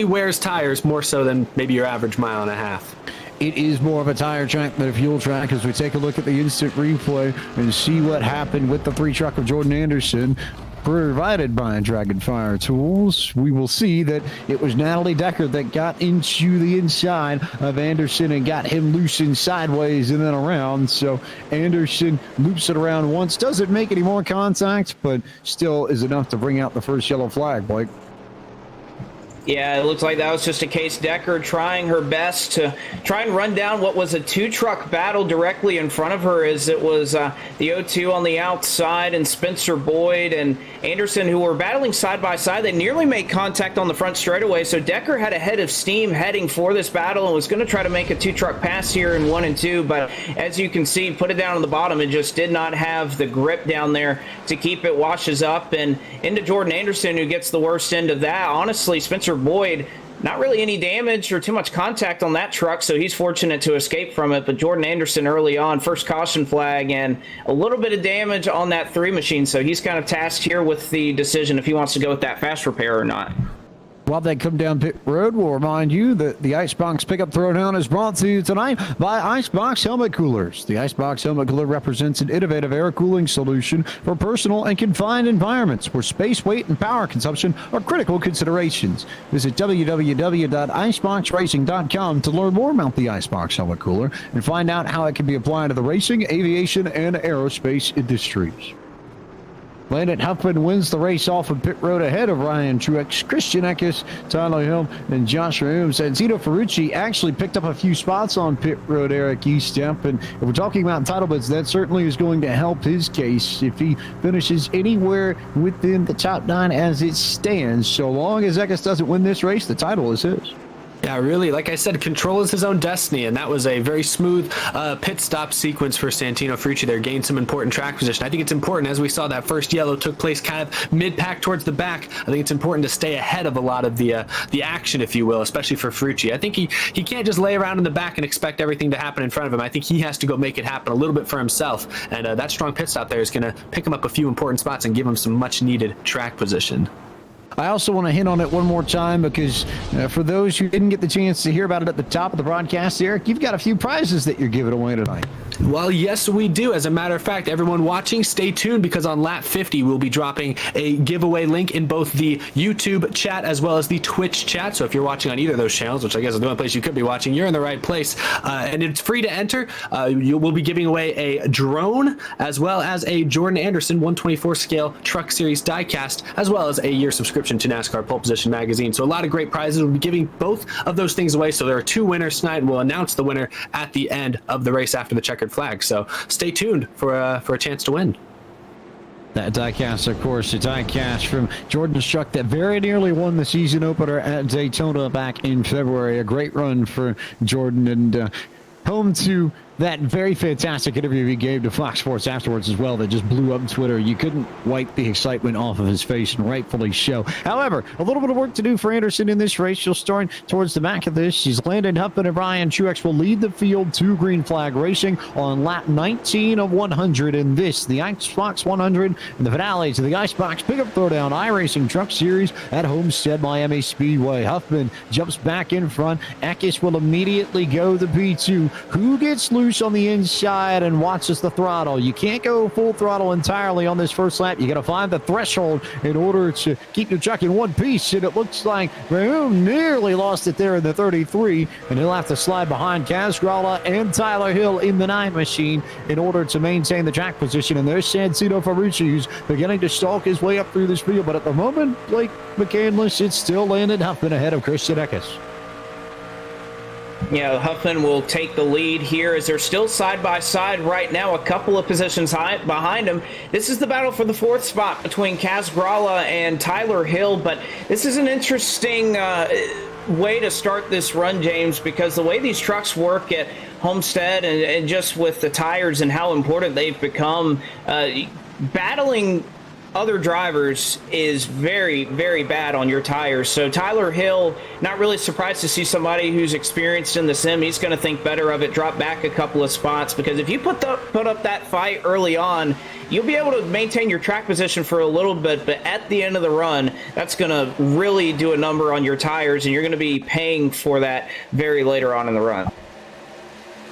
wears tires more so than maybe your average mile and a half. It is more of a tire track than a fuel track as we take a look at the instant replay and see what happened with the 3 truck of Jordan Anderson. Provided by Dragonfire Tools, we will see that it was Natalie Decker that got into the inside of Anderson and got him loosened sideways and then around. So Anderson loops it around once, doesn't make any more contact, but still is enough to bring out the first yellow flag, Blake. Yeah, it looks like that was just a case Decker trying her best to try and run down what was a 2-truck battle directly in front of her, as it was the O2 on the outside and Spencer Boyd and Anderson, who were battling side by side. They nearly made contact on the front straightaway, so Decker had a head of steam heading for this battle and was going to try to make a 2-truck pass here in 1 and 2, but as you can see, put it down on the bottom and just did not have the grip down there to keep it. Washes up and into Jordan Anderson, who gets the worst end of that. Honestly, Spencer Boyd, not really any damage or too much contact on that truck, so he's fortunate to escape from it. But Jordan Anderson early on, first caution flag, and a little bit of damage on that 3 machine, so he's kind of tasked here with the decision if he wants to go with that fast repair or not. While they come down pit road, we'll remind you that the IceBox Pickup Throwdown is brought to you tonight by IceBox Helmet Coolers. The IceBox Helmet Cooler represents an innovative air cooling solution for personal and confined environments where space, weight, and power consumption are critical considerations. Visit www.iceboxracing.com to learn more about the IceBox Helmet Cooler and find out how it can be applied to the racing, aviation, and aerospace industries. Landon Huffman wins the race off of pit road ahead of Ryan Truex, Christian Eckes, Tyler Hill, and Josh Rooms. And Santino Ferucci actually picked up a few spots on pit road, Eric Estepp. And if we're talking about entitlements, that certainly is going to help his case if he finishes anywhere within the top 9 as it stands. So long as Eckes doesn't win this race, the title is his. Yeah, really, like I said, control is his own destiny, and that was a very smooth pit stop sequence for Santino Ferucci there, gained some important track position. I think it's important, as we saw that first yellow took place kind of mid-pack towards the back, I think it's important to stay ahead of a lot of the action, if you will, especially for Ferucci. I think he can't just lay around in the back and expect everything to happen in front of him. I think he has to go make it happen a little bit for himself, and that strong pit stop there is going to pick him up a few important spots and give him some much-needed track position. I also want to hit on it one more time because for those who didn't get the chance to hear about it at the top of the broadcast, Eric, you've got a few prizes that you're giving away tonight. Well, yes, we do. As a matter of fact, everyone watching, stay tuned because on lap 50, we'll be dropping a giveaway link in both the YouTube chat as well as the Twitch chat. So if you're watching on either of those channels, which I guess is the only place you could be watching, you're in the right place. And it's free to enter. We'll be giving away a drone as well as a Jordan Anderson 124 scale Truck Series diecast, as well as a year subscription to NASCAR Pole Position magazine. So a lot of great prizes. We'll be giving both of those things away. So there are 2 winners tonight, and we'll announce the winner at the end of the race after the checkered flag. So stay tuned for a chance to win. That diecast, of course, a diecast from Jordan's truck that very nearly won the season opener at Daytona back in February. A great run for Jordan, and home to that very fantastic interview he gave to Fox Sports afterwards as well that just blew up Twitter. You couldn't wipe the excitement off of his face, and rightfully so. However, a little bit of work to do for Anderson in this race. She'll start towards the back of this. She's Landon Huffman and Ryan Truex will lead the field to green flag racing on lap 19 of 100 in this, the IceBox 100, and the finale to the IceBox Pickup Throwdown iRacing Truck Series at Homestead-Miami Speedway. Huffman jumps back in front. Eckes will immediately go the P2. Who gets loose on the inside and watches the throttle? You can't go full throttle entirely on this first lap. You got to find the threshold in order to keep your truck in one piece, and it looks like Boom nearly lost it there in the 33, and he'll have to slide behind Kaz Gralla and Tyler Hill in the 9 machine in order to maintain the track position. And there's Santino Ferucci, who's beginning to stalk his way up through this field, but at the moment, like McCandless, it's still Landon Huffman ahead of Christian Eckes. Yeah, Huffman will take the lead here as they're still side by side right now, a couple of positions behind him. This is the battle for the 4th spot between Kaz Gralla and Tyler Hill, but this is an interesting way to start this run, James, because the way these trucks work at Homestead and just with the tires and how important they've become, battling other drivers is very, very bad on your tires. So Tyler Hill, not really surprised to see somebody who's experienced in the sim. He's going to think better of it, drop back a couple of spots, because if you put up that fight early on, you'll be able to maintain your track position for a little bit, but at the end of the run, that's going to really do a number on your tires, and you're going to be paying for that very later on in the run.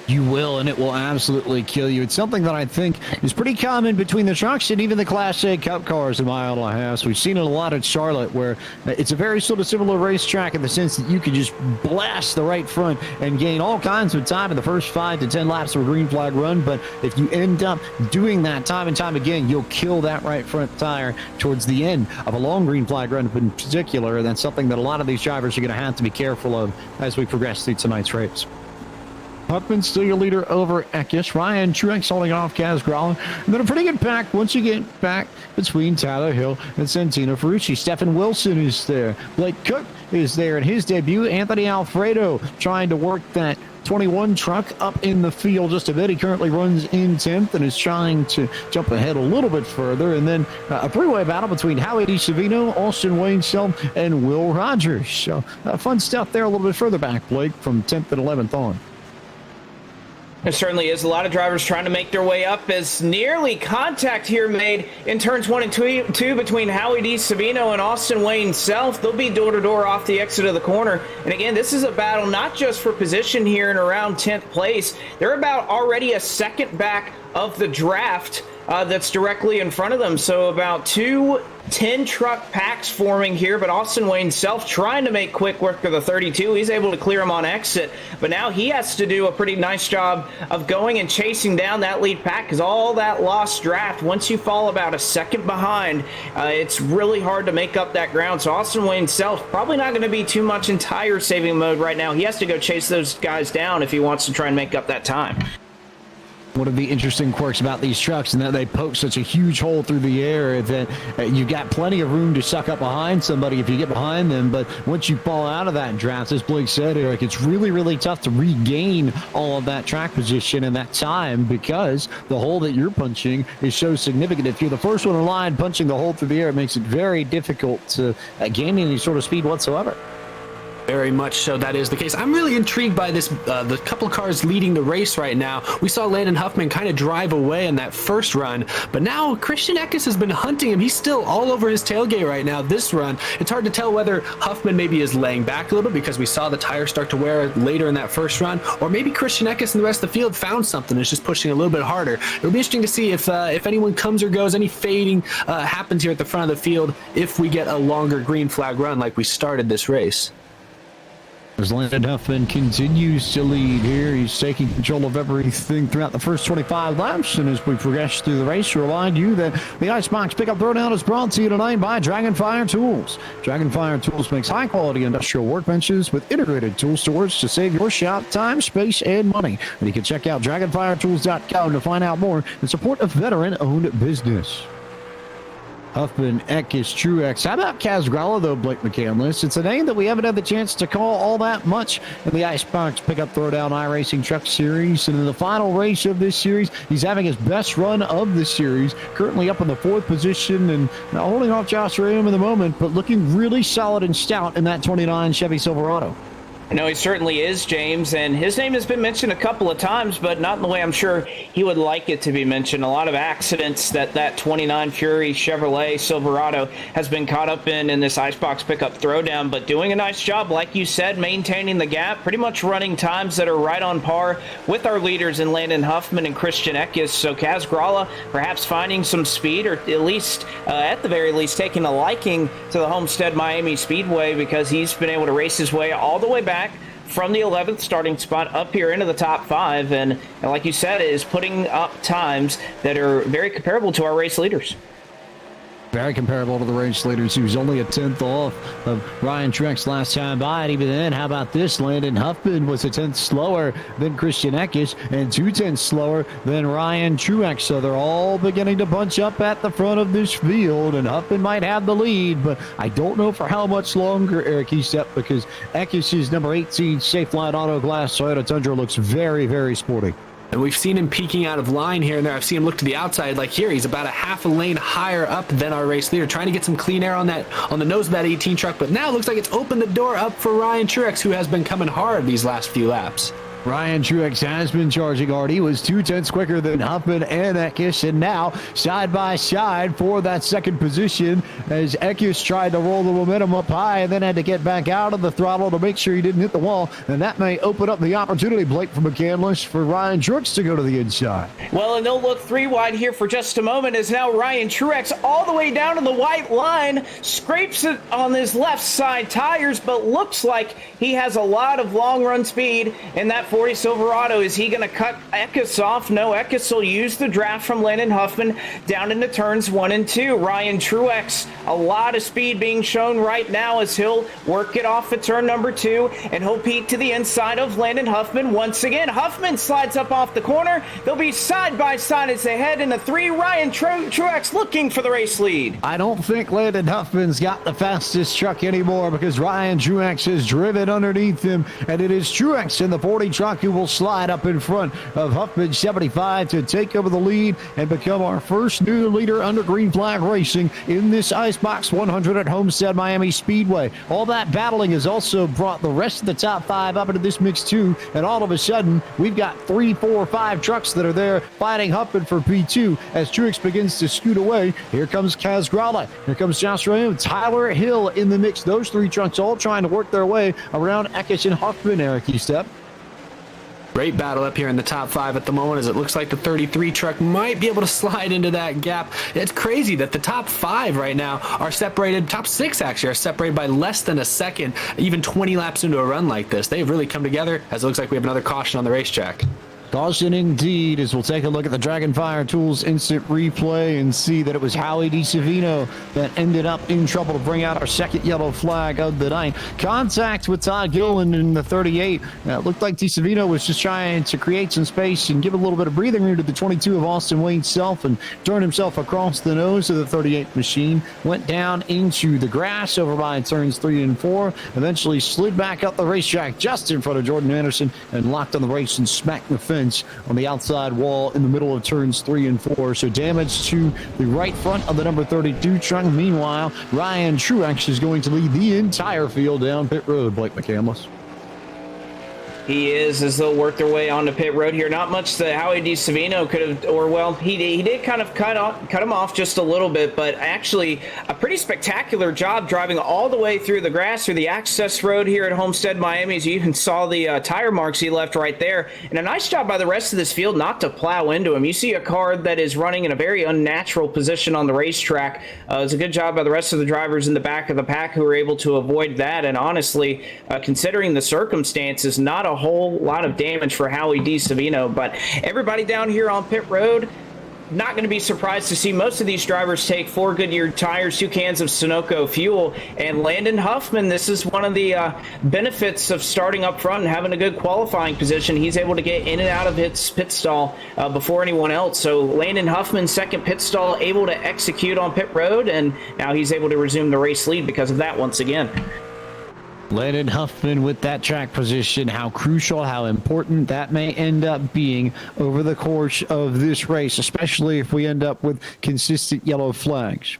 You will, and it will absolutely kill you. It's something that I think is pretty common between the trucks and even the Class A Cup cars in my own house. We've seen it a lot at Charlotte, where it's a very sort of similar racetrack in the sense that you can just blast the right front and gain all kinds of time in the first 5 to 10 laps of a green flag run. But if you end up doing that time and time again, you'll kill that right front tire towards the end of a long green flag run in particular. And that's something that a lot of these drivers are going to have to be careful of as we progress through tonight's race. Huffman still your leader over Eckes. Ryan Truex holding off Kaz Gralla. And then a pretty good pack once you get back between Tyler Hill and Santino Ferucci. Stephen Wilson is there. Blake Cook is there in his debut. Anthony Alfredo trying to work that 21 truck up in the field just a bit. He currently runs in 10th and is trying to jump ahead a little bit further. And then a three-way battle between Howie DiSavino, Austin Wayne Self, and Will Rogers. So fun stuff there a little bit further back, Blake, from 10th and 11th on. There certainly is a lot of drivers trying to make their way up as nearly contact here made in turns 1 and 2 between Howie DiSavino and Austin Wayne Self. They'll be door-to-door off the exit of the corner. And again, this is a battle not just for position here and around 10th place. They're about already a second back of the draft that's directly in front of them. So about 2 10-truck packs forming here, but Austin Wayne Self trying to make quick work of the 32. He's able to clear him on exit, but now he has to do a pretty nice job of going and chasing down that lead pack, because all that lost draft, once you fall about a second behind, it's really hard to make up that ground. So Austin Wayne Self probably not going to be too much in tire saving mode right now. He has to go chase those guys down if he wants to try and make up that time. One of the interesting quirks about these trucks and that they poke such a huge hole through the air that you've got plenty of room to suck up behind somebody if you get behind them. But once you fall out of that draft, as Blake said, Eric, it's really, really tough to regain all of that track position and that time, because the hole that you're punching is so significant. If you're the first one in line punching the hole through the air, it makes it very difficult to gain any sort of speed whatsoever. Very much so, that is the case. I'm really intrigued by this, the couple cars leading the race right now. We saw Landon Huffman kind of drive away in that first run, but now Christian Eckes has been hunting him. He's still all over his tailgate right now this run. It's hard to tell whether Huffman maybe is laying back a little bit because we saw the tires start to wear later in that first run, or maybe Christian Eckes and the rest of the field found something and is just pushing a little bit harder. It'll be interesting to see if anyone comes or goes, any fading happens here at the front of the field if we get a longer green flag run like we started this race. As Landon Huffman continues to lead here, he's taking control of everything throughout the first 25 laps. And as we progress through the race, to remind you that the IceBox Pickup Throwdown is brought to you tonight by Dragonfire Tools. Dragonfire Tools makes high-quality industrial workbenches with integrated tool storage to save your shop time, space, and money. And you can check out dragonfiretools.com to find out more and support a veteran-owned business. Huffman, Eckes, Truex. How about Casgralla, though, Blake McCandless? It's a name that we haven't had the chance to call all that much in the IceBox Pickup Throwdown iRacing Truck Series. And in the final race of this series, he's having his best run of the series, currently up in the 4th position and holding off Josh Ram in the moment, but looking really solid and stout in that 29 Chevy Silverado. No, he certainly is, James, and his name has been mentioned a couple of times, but not in the way I'm sure he would like it to be mentioned. A lot of accidents that 29 Fury Chevrolet Silverado has been caught up in this IceBox Pickup Throwdown, but doing a nice job, like you said, maintaining the gap, pretty much running times that are right on par with our leaders in Landon Huffman and Christian Eckes. So Casgralla perhaps finding some speed, or at least, at the very least, taking a liking to the Homestead-Miami Speedway, because he's been able to race his way all the way back from the 11th starting spot up here into the top 5, and like you said, is putting up times that are very comparable to our race leaders. Very comparable to the race leaders. He was only a 10th off of Ryan Truex last time by. And even then, how about this? Landon Huffman was a 10th slower than Christian Eckes and 2/10 slower than Ryan Truex. So they're all beginning to bunch up at the front of this field. And Huffman might have the lead, but I don't know for how much longer, Eric Estepp, because Eckes' number 18 Safe Line Auto Glass Toyota Tundra looks very, very sporty. And we've seen him peeking out of line here and there. I've seen him look to the outside. Like here, he's about a half a lane higher up than our race leader, trying to get some clean air on the nose of that 18 truck. But now it looks like it's opened the door up for Ryan Truex, who has been coming hard these last few laps. Ryan Truex has been charging hard. He was 2/10 quicker than Huffman and Eckes, and now side by side for that second position as Eckes tried to roll the momentum up high and then had to get back out of the throttle to make sure he didn't hit the wall. And that may open up the opportunity, Blake, from McCandless, for Ryan Truex to go to the inside. Well, and they'll look 3 wide here for just a moment as now Ryan Truex all the way down to the white line, scrapes it on his left side tires, but looks like he has a lot of long run speed in that 40 Silverado. Is he going to cut Eckes off? No, Eckes will use the draft from Landon Huffman down into turns 1 and 2. Ryan Truex, a lot of speed being shown right now as he'll work it off at turn number 2, and he'll peek to the inside of Landon Huffman once again. Huffman slides up off the corner. They'll be side by side as they head into 3. Ryan Truex looking for the race lead. I don't think Landon Huffman's got the fastest truck anymore, because Ryan Truex has driven underneath him, and it is Truex in the 40 truck who will slide up in front of Huffman 75 to take over the lead and become our first new leader under green flag racing in this IceBox 100 at Homestead-Miami Speedway. All that battling has also brought the rest of the top 5 up into this mix too, and all of a sudden we've got 3, 4, 5 trucks that are there fighting Huffman for P2 as Truex begins to scoot away. Here comes Casgralla, here comes Josh Ram, Tyler Hill in the mix. Those 3 trucks all trying to work their way around Eckes and Huffman. Eric Estepp. Great battle up here in the top 5 at the moment, as it looks like the 33 truck might be able to slide into that gap. It's crazy that the top 5 right now are separated, top 6 actually, are separated by less than a second, even 20 laps into a run like this. They've really come together, as it looks like we have another caution on the racetrack. Caution indeed, as we'll take a look at the Dragonfire Tools instant replay and see that it was Howie DiSavino that ended up in trouble to bring out our second yellow flag of the night. Contact with Todd Gilliland in the 38. It looked like DiSavino was just trying to create some space and give a little bit of breathing room to the 22 of Austin Wayne Self, and turned himself across the nose of the 38 machine, went down into the grass over by turns 3 and 4, eventually slid back up the racetrack just in front of Jordan Anderson and locked on the race and smacked the fence on the outside wall in the middle of turns 3 and 4. So damage to the right front of the number 32 truck. Meanwhile, Ryan Truex is going to lead the entire field down pit road, Blake McCandless. He is, as they'll work their way onto pit road here. Not much that Howie DiSavino could have, or well, he did kind of cut him off just a little bit, but actually a pretty spectacular job driving all the way through the grass, through the access road here at Homestead-Miami. As you even saw the tire marks he left right there. And a nice job by the rest of this field not to plow into him. You see a car that is running in a very unnatural position on the racetrack. It's a good job by the rest of the drivers in the back of the pack who were able to avoid that. And honestly, considering the circumstances, not a whole lot of damage for Howie DiSavino, but everybody down here on pit road not going to be surprised to see most of these drivers take 4 Goodyear tires, 2 cans of Sunoco fuel, and Landon Huffman, this is one of the benefits of starting up front and having a good qualifying position. He's able to get in and out of his pit stall before anyone else. So Landon Huffman's second pit stall, able to execute on pit road, and now he's able to resume the race lead because of that once again. Landon Huffman with that track position, how crucial, how important that may end up being over the course of this race, especially if we end up with consistent yellow flags.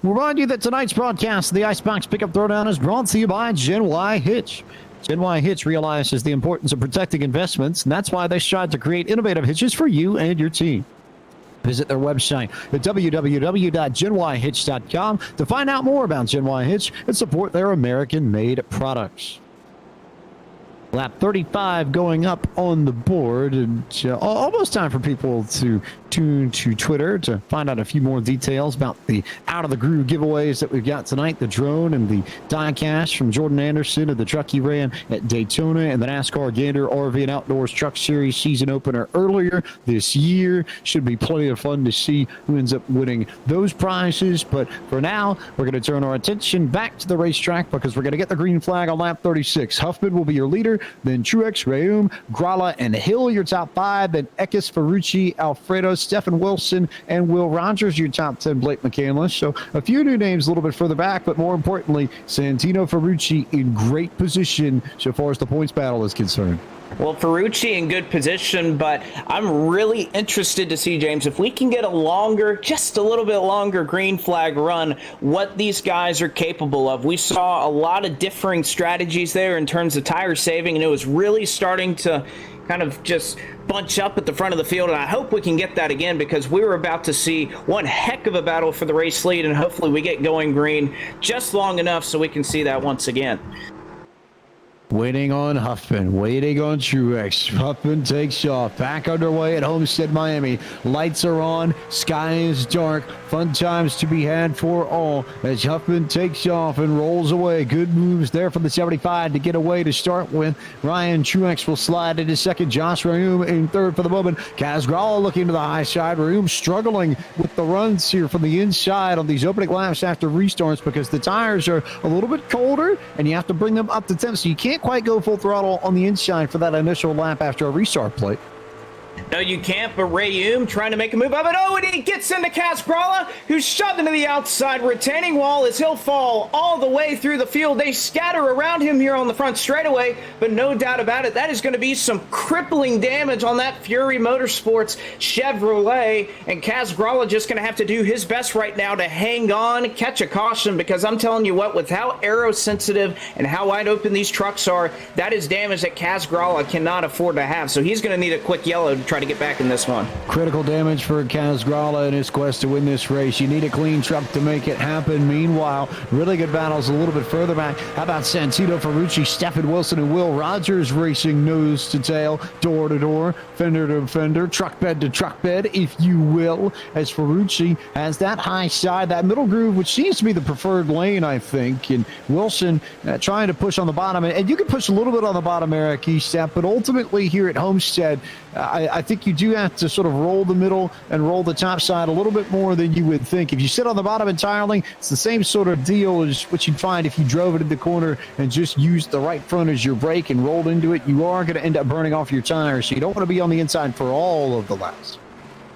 We'll remind you that tonight's broadcast of the IceBox Pickup Throwdown is brought to you by Gen Y Hitch. Gen Y Hitch realizes the importance of protecting investments, and that's why they strive to create innovative hitches for you and your team. Visit their website at www.genyhitch.com to find out more about Gen Y Hitch and support their American-made products. Lap 35 going up on the board, and almost time for people to tune to Twitter to find out a few more details about the Out of the Groove giveaways that we've got tonight, the drone and the diecast from Jordan Anderson of the truck he ran at Daytona and the NASCAR Gator RV and Outdoors Truck Series season opener earlier this year. Should be plenty of fun to see who ends up winning those prizes, but for now, we're going to turn our attention back to the racetrack because we're going to get the green flag on lap 36. Huffman will be your leader, then Truex, Reaume, Gralla, and Hill, your top 5, then Eckes, Ferucci, Alfredo, Stephen Wilson, and Will Rogers, your top 10, Blake McCandless. So a few new names a little bit further back, but more importantly, Santino, Ferucci in great position so far as the points battle is concerned. Well, Ferucci in good position, but I'm really interested to see, James, if we can get a longer, just a little bit longer green flag run, what these guys are capable of. We saw a lot of differing strategies there in terms of tire saving, and it was really starting to kind of just bunch up at the front of the field, and I hope we can get that again because we were about to see one heck of a battle for the race lead, and hopefully we get going green just long enough so we can see that once again. Waiting on Huffman, waiting on Truex. Huffman takes off. Back underway at Homestead-Miami. Lights are on. Sky is dark. Fun times to be had for all as Huffman takes off and rolls away. Good moves there from the 75 to get away to start with. Ryan Truex will slide into second. Josh Reaume in third for the moment. Kaz Gralla looking to the high side. Reaume struggling with the runs here from the inside on these opening laps after restarts because the tires are a little bit colder and you have to bring them up to temp, so you can't quite go full throttle on the inside for that initial lap after a restart plate. No, you can't, but Reaume trying to make a move of it. Oh, and he gets into Kaz Gralla, who's shoved into the outside retaining wall as he'll fall all the way through the field. They scatter around him here on the front straightaway, but no doubt about it, that is going to be some crippling damage on that Fury Motorsports Chevrolet, and Kaz Gralla just going to have to do his best right now to hang on, catch a caution, because I'm telling you what, with how aero-sensitive and how wide open these trucks are, that is damage that Kaz Gralla cannot afford to have, so he's going to need a quick yellow to try to get back in this one. Critical damage for Kaz Gralla in his quest to win this race. You need a clean truck to make it happen. Meanwhile, really good battles a little bit further back. How about Santino, Ferucci, Stephen Wilson, and Will Rogers racing nose to tail, door to door, fender to fender, truck bed to truck bed, if you will, as Ferucci has that high side, that middle groove, which seems to be the preferred lane, I think, and Wilson trying to push on the bottom, and you can push a little bit on the bottom, Eric Estepp, but ultimately here at Homestead, I think you do have to sort of roll the middle and roll the top side a little bit more than you would think. If you sit on the bottom entirely, it's the same sort of deal as what you'd find if you drove it in the corner and just used the right front as your brake and rolled into it. You are going to end up burning off your tires, so you don't want to be on the inside for all of the laps.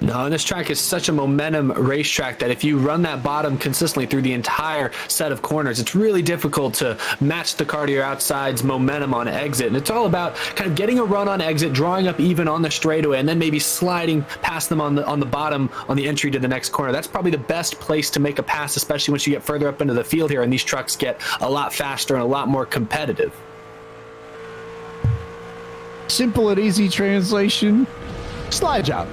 No, and this track is such a momentum racetrack that if you run that bottom consistently through the entire set of corners, it's really difficult to match the car to your outside's momentum on exit. And it's all about kind of getting a run on exit, drawing up even on the straightaway, and then maybe sliding past them on the bottom on the entry to the next corner. That's probably the best place to make a pass, especially once you get further up into the field here, and these trucks get a lot faster and a lot more competitive. Simple and easy translation, slide job.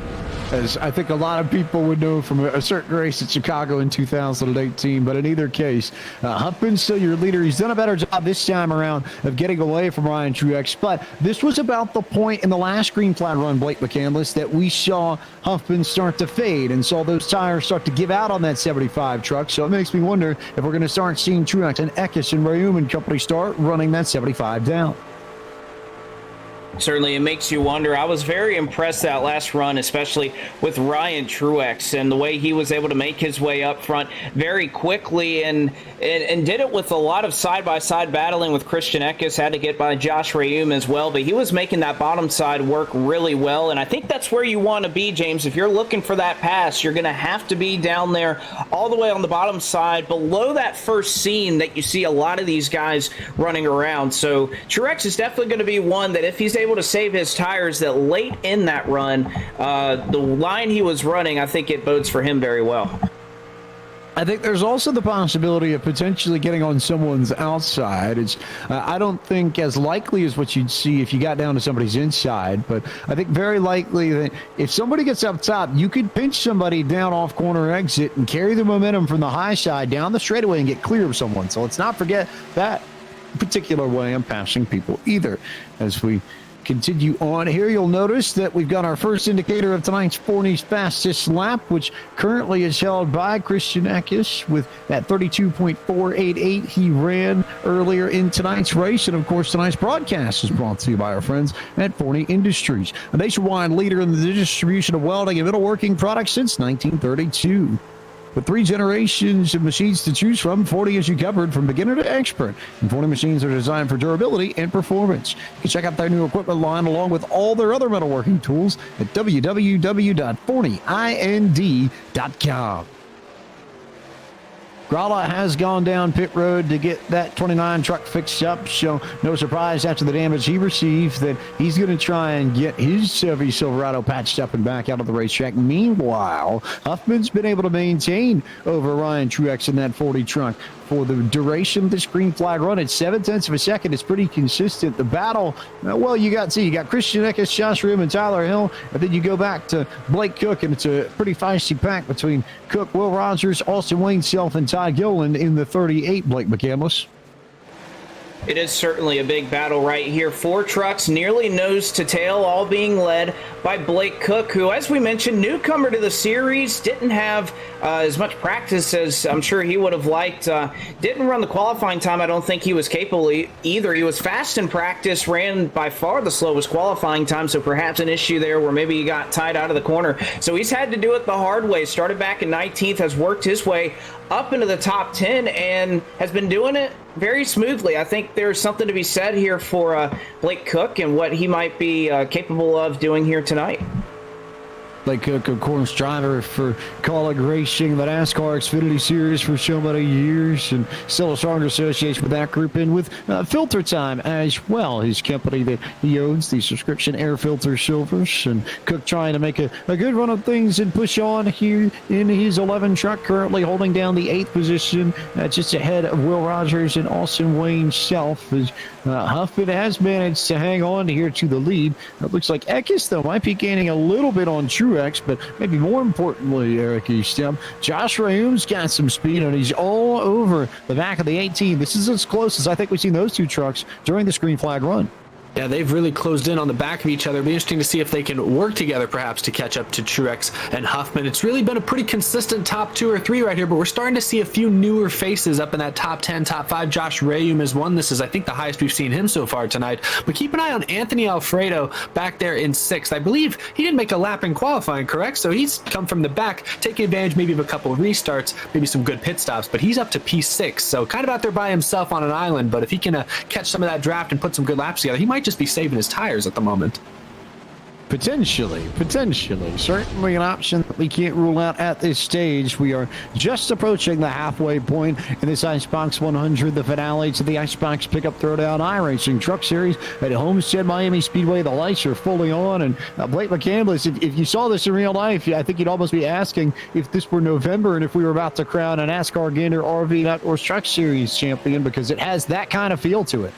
As I think a lot of people would know from a certain race at Chicago in 2018. But in either case, Huffman's still your leader. He's done a better job this time around of getting away from Ryan Truex. But this was about the point in the last green flag run, Blake McCandless, that we saw Huffman start to fade and saw those tires start to give out on that 75 truck. So it makes me wonder if we're going to start seeing Truex and Eckes and Reaume and company start running that 75 down. Certainly, it makes you wonder. I was very impressed that last run, especially with Ryan Truex and the way he was able to make his way up front very quickly and did it with a lot of side-by-side battling with Christian Eckes. Had to get by Josh Reaume as well, but he was making that bottom side work really well, and I think that's where you want to be, James. If you're looking for that pass, you're going to have to be down there all the way on the bottom side below that first seam that you see a lot of these guys running around. So Truex is definitely going to be one that if he's able to save his tires that late in that run, the line he was running, I think it bodes for him very well. I think there's also the possibility of potentially getting on someone's outside. It's I don't think as likely as what you'd see if you got down to somebody's inside, but I think very likely that if somebody gets up top, you could pinch somebody down off corner exit and carry the momentum from the high side down the straightaway and get clear of someone. So let's not forget that particular way of passing people either. As we continue on here, you'll notice that we've got our first indicator of tonight's Forney's fastest lap, which currently is held by Christian Eckes with that 32.488 he ran earlier in tonight's race. And of course, tonight's broadcast is brought to you by our friends at Forney Industries, a nationwide leader in the distribution of welding and metalworking products since 1932. With 3 generations of machines to choose from, Forney has you covered from beginner to expert. And Forney machines are designed for durability and performance. You can check out their new equipment line along with all their other metalworking tools at www.forneyind.com. Gralla has gone down pit road to get that 29 truck fixed up, so no surprise after the damage he received that he's going to try and get his Chevy Silverado patched up and back out of the racetrack. Meanwhile, Huffman's been able to maintain over Ryan Truex in that 40 truck for the duration of this green flag run at 0.7 of a second. It's pretty consistent. The battle, well, you got Christian Eckes, Josh Reaume, and Tyler Hill, and then you go back to Blake Cook, and it's a pretty feisty pack between Cook, Will Rogers, Austin Wayne, Self, and Todd Gilliland in the 38, Blake McCandless. It is certainly a big battle right here. 4 trucks, nearly nose to tail, all being led by Blake Cook, who, as we mentioned, newcomer to the series, didn't have as much practice as I'm sure he would have liked. Didn't run the qualifying time. I don't think he was capable either. He was fast in practice, ran by far the slowest qualifying time, so perhaps an issue there where maybe he got tied out of the corner. So he's had to do it the hard way. Started back in 19th, has worked his way up into the top 10 and has been doing it very smoothly. I think there's something to be said here for Blake Cook and what he might be capable of doing here tonight. Blake Cook, of course, driver for Colleague Racing, the NASCAR Xfinity Series for so many years, and still a strong association with that group and with Filter Time as well, his company that he owns, the subscription air filter silvers. And Cook trying to make a good run of things and push on here in his 11 truck, currently holding down the 8th position, just ahead of Will Rogers and Austin Wayne Self. As Huffman has managed to hang on here to the lead. It looks like Eckes, though, might be gaining a little bit on Truex, but maybe more importantly, Eric Estepp, Josh Reaume's got some speed, and he's all over the back of the 18. This is as close as I think we've seen those 2 trucks during this green flag run. Yeah, they've really closed in on the back of each other. It'll be interesting to see if they can work together perhaps to catch up to Truex and Huffman. It's really been a pretty consistent top 2 or 3 right here, but we're starting to see a few newer faces up in that top 10, top 5. Josh Reaume is one. This is, I think, the highest we've seen him so far tonight. But keep an eye on Anthony Alfredo back there in 6th. I believe he didn't make a lap in qualifying, correct? So he's come from the back, taking advantage maybe of a couple of restarts, maybe some good pit stops, but he's up to P6. So kind of out there by himself on an island, but if he can catch some of that draft and put some good laps together, he might just be saving his tires at the moment. Potentially. Certainly an option that we can't rule out at this stage. We are just approaching the halfway point in this IceBox 100, the finale to the IceBox Pickup Throwdown iRacing Truck Series at Homestead-Miami Speedway. The lights are fully on, and Blake McCandless, if you saw this in real life, I think you'd almost be asking if this were November and if we were about to crown a NASCAR Gander RV Outdoors Truck Series champion, because it has that kind of feel to it.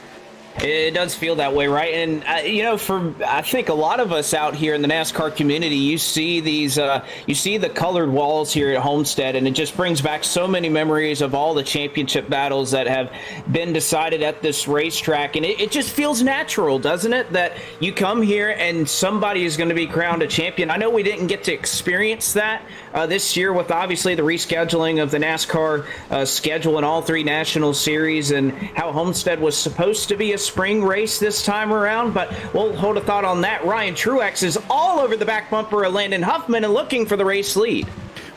It does feel that way, right? And, I think a lot of us out here in the NASCAR community, you see the colored walls here at Homestead, and it just brings back so many memories of all the championship battles that have been decided at this racetrack. And it just feels natural, doesn't it, that you come here and somebody is going to be crowned a champion. I know we didn't get to experience that this year with obviously the rescheduling of the NASCAR schedule and all 3 national series and how Homestead was supposed to be a spring race this time around, but we'll hold a thought on that. Ryan Truex is all over the back bumper of Landon Huffman and looking for the race lead.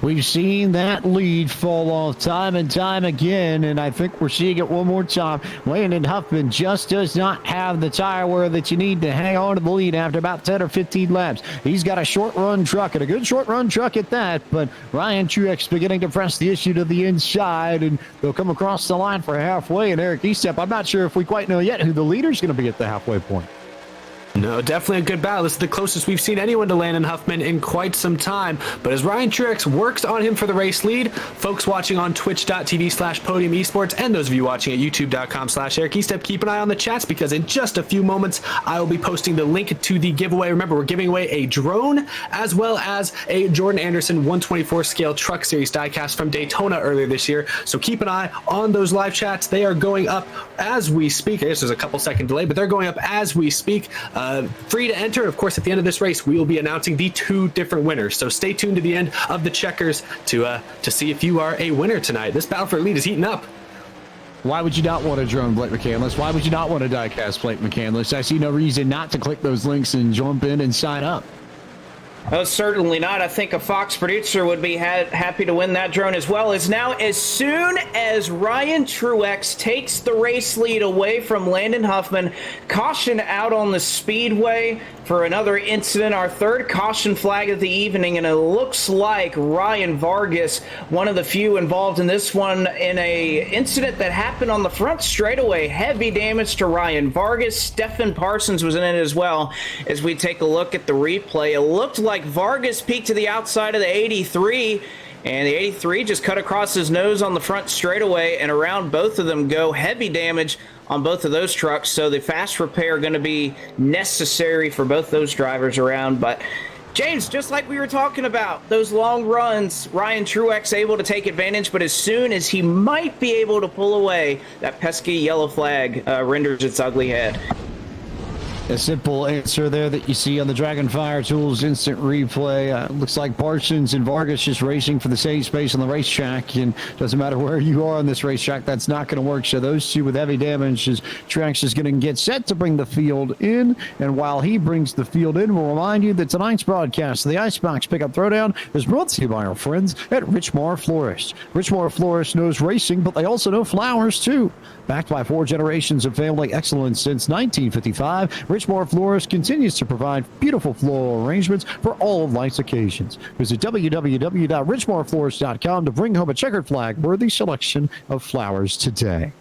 We've seen that lead fall off time and time again, and I think we're seeing it one more time. Landon Huffman just does not have the tire wear that you need to hang on to the lead after about 10 or 15 laps. He's got a short-run truck, and a good short-run truck at that, but Ryan Truex beginning to press the issue to the inside, and they'll come across the line for halfway, and Eric Estepp, I'm not sure if we quite know yet who the leader's going to be at the halfway point. No, definitely a good battle. This is the closest we've seen anyone to Landon Huffman in quite some time. But as Ryan Truex works on him for the race lead, folks watching on twitch.tv/podium esports and those of you watching at youtube.com/Eric Estepp, keep an eye on the chats because in just a few moments, I will be posting the link to the giveaway. Remember, we're giving away a drone as well as a Jordan Anderson 124 scale Truck Series diecast from Daytona earlier this year. So keep an eye on those live chats. They are going up as we speak. I guess there's a couple second delay, but they're going up as we speak. Free to enter. Of course, at the end of this race, we will be announcing the 2 different winners. So stay tuned to the end of the checkers to see if you are a winner tonight. This battle for lead is heating up. Why would you not want a drone, Blake McCandless? Why would you not want a diecast, Blake McCandless? I see no reason not to click those links and jump in and sign up. Certainly not. I think a Fox producer would be happy to win that drone as well. As now, as soon as Ryan Truex takes the race lead away from Landon Huffman, caution out on the Speedway for another incident, our third caution flag of the evening, and it looks like Ryan Vargas, one of the few involved in this one, in a incident that happened on the front straightaway. Heavy damage to Ryan Vargas. Stephen Parsons was in it as well. As we take a look at the replay, it looked like Vargas peeked to the outside of the 83, and the 83 just cut across his nose on the front straightaway, and around both of them go. Heavy damage on both of those trucks, so the fast repair going to be necessary for both those drivers around. But James, just like we were talking about, those long runs, Ryan Truex able to take advantage, but as soon as he might be able to pull away, that pesky yellow flag renders its ugly head. A simple answer there that you see on the Dragonfire Tools instant replay. Looks like Parsons and Vargas just racing for the same space on the racetrack, and doesn't matter where you are on this racetrack, that's not going to work. So those two with heavy damage, as Truex is going to get set to bring the field in, and while he brings the field in, we'll remind you that tonight's broadcast of the IceBox Pickup Throwdown is brought to you by our friends at Richmar Florist. Richmar Florist knows racing, but they also know flowers too. Backed by 4 generations of family excellence since 1955, Richmar Florist continues to provide beautiful floral arrangements for all of life's occasions. Visit www.richmarflorist.com to bring home a checkered flag-worthy selection of flowers today.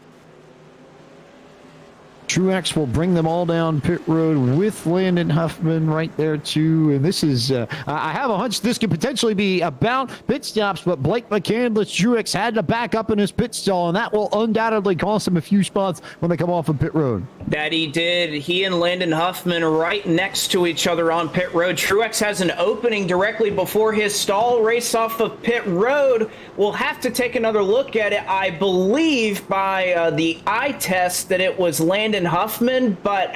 Truex will bring them all down pit road with Landon Huffman right there too. And this is, I have a hunch this could potentially be about pit stops, but Blake McCandless, Truex had to back up in his pit stall, and that will undoubtedly cost him a few spots when they come off of pit road. That he did. He and Landon Huffman right next to each other on pit road. Truex has an opening directly before his stall. Race off of pit road. We'll have to take another look at it. I believe by the eye test that it was Landon Huffman, but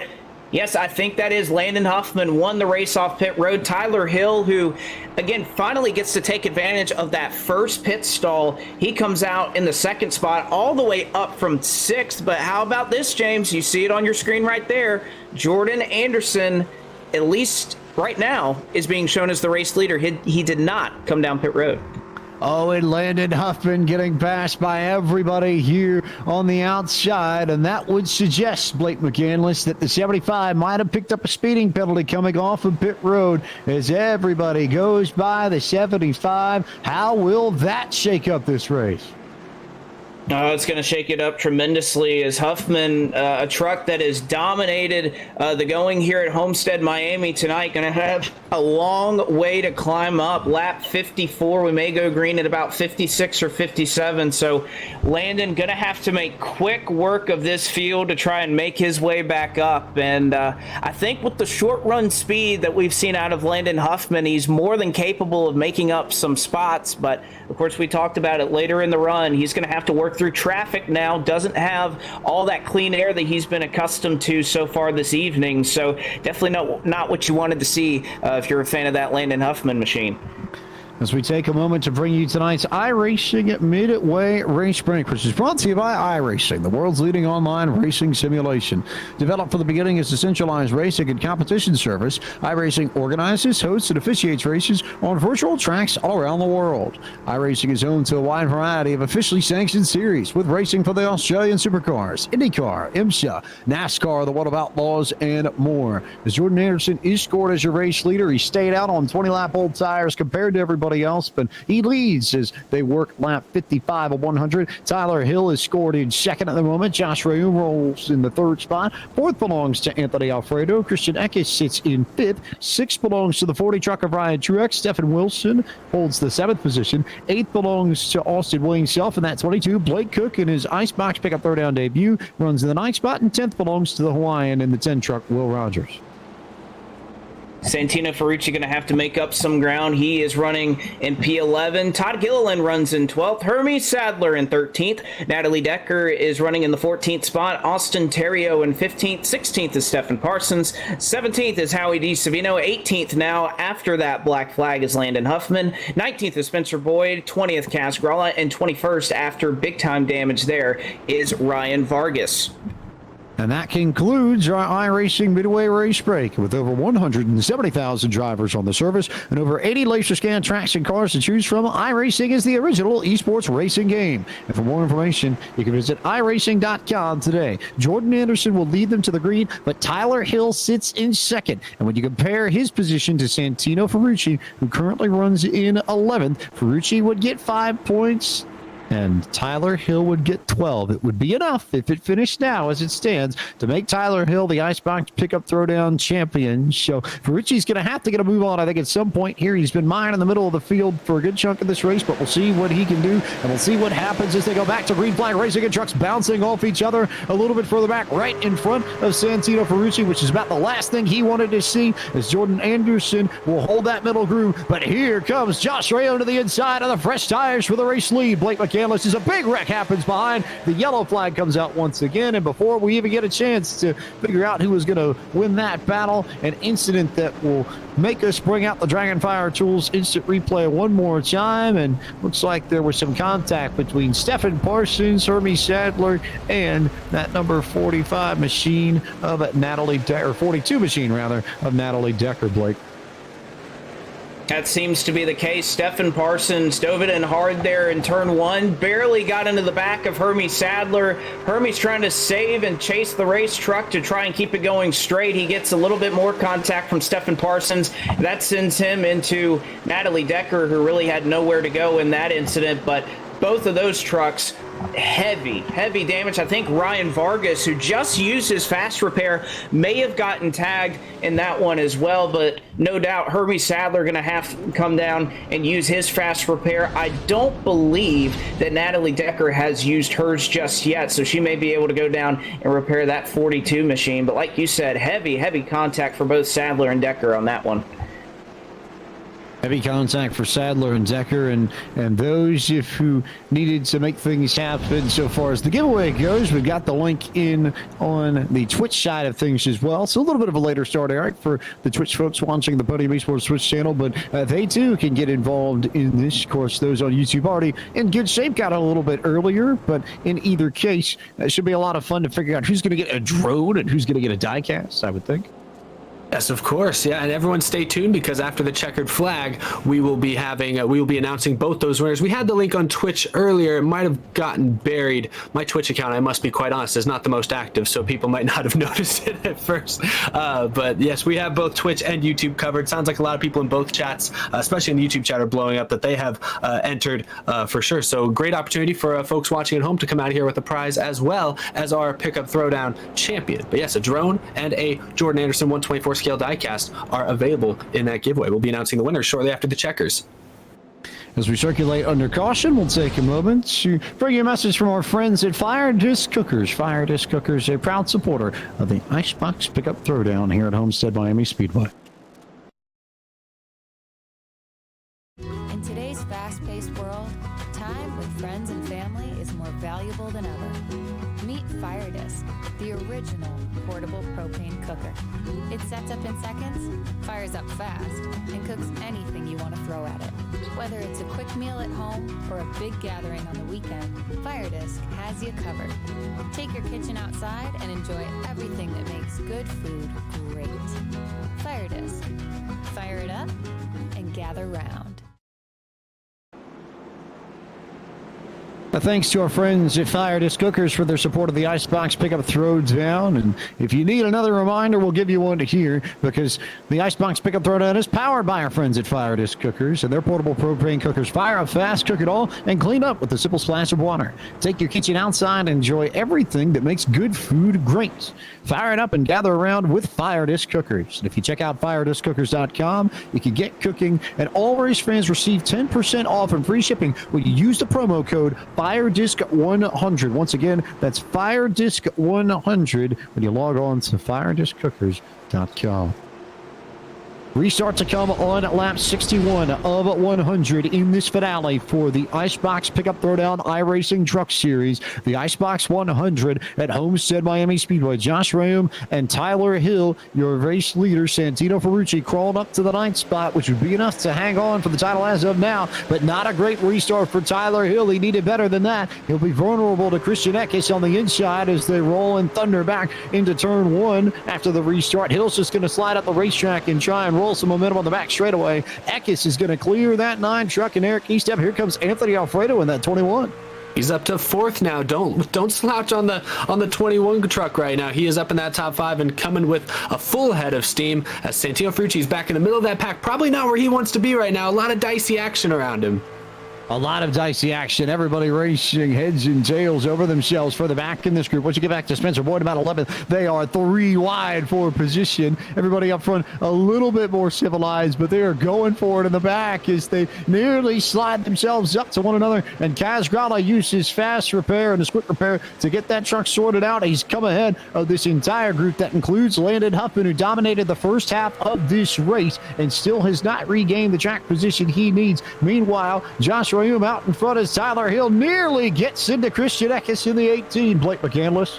yes, I think that is Landon Huffman won the race off pit road. Tyler Hill, who again finally gets to take advantage of that first pit stall, he comes out in the second spot all the way up from 6th. But how about this, James? You see it on your screen right there. Jordan Anderson, at least right now, is being shown as the race leader. He did not come down pit road. Oh, and Landon Huffman getting passed by everybody here on the outside, and that would suggest, Blake McCandless, that the 75 might have picked up a speeding penalty coming off of pit road as everybody goes by the 75. How will that shake up this race? Oh, it's going to shake it up tremendously as Huffman, a truck that has dominated the going here at Homestead-Miami tonight, going to have a long way to climb up. Lap 54, we may go green at about 56 or 57. So Landon going to have to make quick work of this field to try and make his way back up. And I think with the short run speed that we've seen out of Landon Huffman, he's more than capable of making up some spots. But of course, we talked about it later in the run. He's going to have to work through traffic now, doesn't have all that clean air that he's been accustomed to so far this evening. So definitely not what you wanted to see if you're a fan of that Landon Huffman machine. as we take a moment to bring you tonight's iRacing Midway Race Break, which is brought to you by iRacing, the world's leading online racing simulation. Developed from the beginning as a centralized racing and competition service, iRacing organizes, hosts, and officiates races on virtual tracks all around the world. iRacing is home to a wide variety of officially sanctioned series, with racing for the Australian Supercars, IndyCar, IMSA, NASCAR, the World of Outlaws, and more. As Jordan Anderson is scored as your race leader, he stayed out on 20-lap old tires compared to everybody else, but he leads as they work lap 55 of 100. Tyler Hill is scored in second at the moment. Josh Rayu rolls in the third spot. Fourth belongs to Anthony Alfredo. Christian Eckes sits in fifth. Sixth belongs to the 40 truck of Ryan Truex. Stephen Wilson holds the seventh position. Eighth belongs to Austin Williams self in that 22. Blake Cook in his IceBox Pickup Throwdown debut runs in the ninth spot, and 10th belongs to the Hawaiian in the 10 truck, Will Rogers. Santino Ferucci going to have to make up some ground. He is running in P11. Todd Gilliland runs in 12th. Hermes Sadler in 13th. Natalie Decker is running in the 14th spot. Austin Terrio in 15th. 16th is Stephen Parsons. 17th is Howie DiSavino. 18th now, after that black flag, is Landon Huffman. 19th is Spencer Boyd. 20th, Cass Gralla. And 21st, after big time damage there, is Ryan Vargas. And that concludes our iRacing Midway Race Break. With over 170,000 drivers on the service and over 80 laser scan tracks and cars to choose from, iRacing is the original esports racing game. And for more information, you can visit iRacing.com today. Jordan Anderson will lead them to the green, but Tyler Hill sits in second. And when you compare his position to Santino Ferucci, who currently runs in 11th, Ferucci would get 5 points, and Tyler Hill would get 12. It would be enough, if it finished now as it stands, to make Tyler Hill the IceBox Pickup Throwdown champion. So Ferucci's going to have to get a move on, I think, at some point here. He's been mine in the middle of the field for a good chunk of this race, but we'll see what he can do, and we'll see what happens as they go back to green flag racing and trucks bouncing off each other a little bit further back, right in front of Santino Ferucci, which is about the last thing he wanted to see, as Jordan Anderson will hold that middle groove. But here comes Josh Rayo to the inside of the fresh tires for the race lead. Blake McCandless, as a big wreck happens behind. The yellow flag comes out once again, and before we even get a chance to figure out who was going to win that battle, an incident that will make us bring out the Dragonfire Tools instant replay one more time, and looks like there was some contact between Stephen Parsons, Hermes Sadler, and that number 45 machine of Natalie Decker, or 42 machine rather, of Natalie Decker, Blake. That seems to be the case. Stephen Parsons dove it in hard there in turn one. Barely got into the back of Hermes Sadler. Hermes trying to save and chase the race truck to try and keep it going straight. He gets a little bit more contact from Stephen Parsons. That sends him into Natalie Decker, who really had nowhere to go in that incident. But both of those trucks, heavy damage. I think Ryan Vargas, who just used his fast repair, may have gotten tagged in that one as well, but no doubt Hermes Sadler going to have to come down and use his fast repair. I don't believe that Natalie Decker has used hers just yet, so she may be able to go down and repair that 42 machine. But like you said, heavy contact for both Sadler and Decker on that one. Heavy contact for Sadler and Decker, and those who needed to make things happen. So far as the giveaway goes, we've got the link in on the Twitch side of things as well. So a little bit of a later start, Eric, for the Twitch folks watching the Podium Esports Twitch channel, but they too can get involved in this. Of course, those on YouTube already in good shape got a little bit earlier, but in either case, it should be a lot of fun to figure out who's going to get a drone and who's going to get a diecast, I would think. Yes, of course. Yeah, and everyone stay tuned, because after the checkered flag, we will be announcing both those winners. We had the link on Twitch earlier. It might have gotten buried. My Twitch account, I must be quite honest, is not the most active, so people might not have noticed it at first. But yes, we have both Twitch and YouTube covered. Sounds like a lot of people in both chats, especially in the YouTube chat, are blowing up that they have entered for sure. So great opportunity for folks watching at home to come out here with a prize, as well as our Pickup Throwdown champion. But yes, a drone and a Jordan Anderson 124 scale diecast are available in that giveaway. We'll be announcing the winners shortly after the checkers. As we circulate under caution, we'll take a moment to bring you a message from our friends at Fire Disc Cookers. Fire Disc Cookers, a proud supporter of the IceBox Pickup Throwdown here at Homestead-Miami Speedway. In today's fast-paced world, time with friends and family is more valuable valuable than ever. Meet Fire Disc, the original portable propane cooker. It sets up in seconds, fires up fast, and cooks anything you want to throw at it. Whether it's a quick meal at home or a big gathering on the weekend, Fire Disc has you covered. Take your kitchen outside and enjoy everything that makes good food great. Fire Disc. Fire it up and gather round. Thanks to our friends at Fire Disc Cookers for their support of the IceBox Pickup Throwdown. And if you need another reminder, we'll give you one here, because the IceBox Pickup Throwdown is powered by our friends at Fire Disc Cookers, and their portable propane cookers fire up fast, cook it all, and clean up with a simple splash of water. Take your kitchen outside and enjoy everything that makes good food great. Fire it up and gather around with Fire Disc Cookers. And if you check out firedisccookers.com, you can get cooking, and all race fans receive 10% off and free shipping when you use the promo code FireDisc100. Once again, that's FireDisc100 when you log on to firedisccookers.com. Restart to come on lap 61 of 100 in this finale for the IceBox Pickup Throwdown iRacing Truck Series. The IceBox 100 at Homestead-Miami Speedway. Josh Rome and Tyler Hill, your race leader. Santino Ferucci crawled up to the 9th spot, which would be enough to hang on for the title as of now, but not a great restart for Tyler Hill. He needed better than that. He'll be vulnerable to Christian Eckes on the inside as they roll and thunder back into turn 1 after the restart. Hill's just going to slide up the racetrack and try and roll some momentum on the back straightaway. Eckes is going to clear that 9 truck, and Eric Estepp. Here comes Anthony Alfredo in that 21. He's up to 4th now. Don't slouch on the 21 truck right now. He is up in that top 5 and coming with a full head of steam as Santino Ferucci is back in the middle of that pack. Probably not where he wants to be right now. A lot of dicey action around him. A lot of dicey action. Everybody racing heads and tails over themselves further back in this group. Once you get back to Spencer Boyd, about 11th, they are 3 wide for position. Everybody up front a little bit more civilized, but they are going for it in the back as they nearly slide themselves up to one another. And Kaz Grala uses fast repair and his quick repair to get that truck sorted out. He's come ahead of this entire group. That includes Landon Huffman, who dominated the first half of this race and still has not regained the track position he needs. Meanwhile, Josh Rome out in front as Tyler Hill nearly gets into Christian Eckes in the 18. Blake McCandless.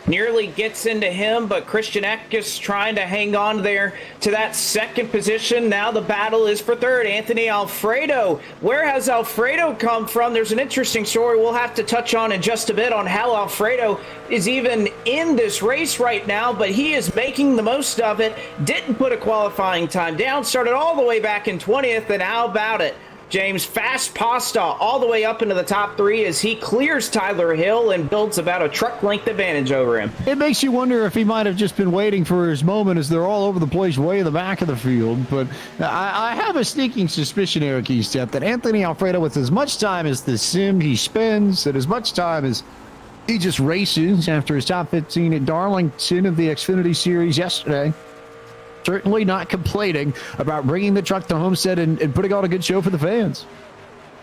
Nearly gets into him, but Christian Eckes trying to hang on there to that 2nd position. Now the battle is for 3rd. Anthony Alfredo. Where has Alfredo come from? There's an interesting story we'll have to touch on in just a bit on how Alfredo is even in this race right now, but he is making the most of it. Didn't put a qualifying time down. Started all the way back in 20th, and how about it? James, fast pasta all the way up into the top 3 as he clears Tyler Hill and builds about a truck length advantage over him. It makes you wonder if he might have just been waiting for his moment, as they're all over the place way in the back of the field. But I have a sneaking suspicion, Eric Estepp, that Anthony Alfredo, with as much time as the sim he spends, and as much time as he just races after his top 15 at Darlington of the Xfinity Series yesterday, certainly not complaining about bringing the truck to Homestead and putting on a good show for the fans.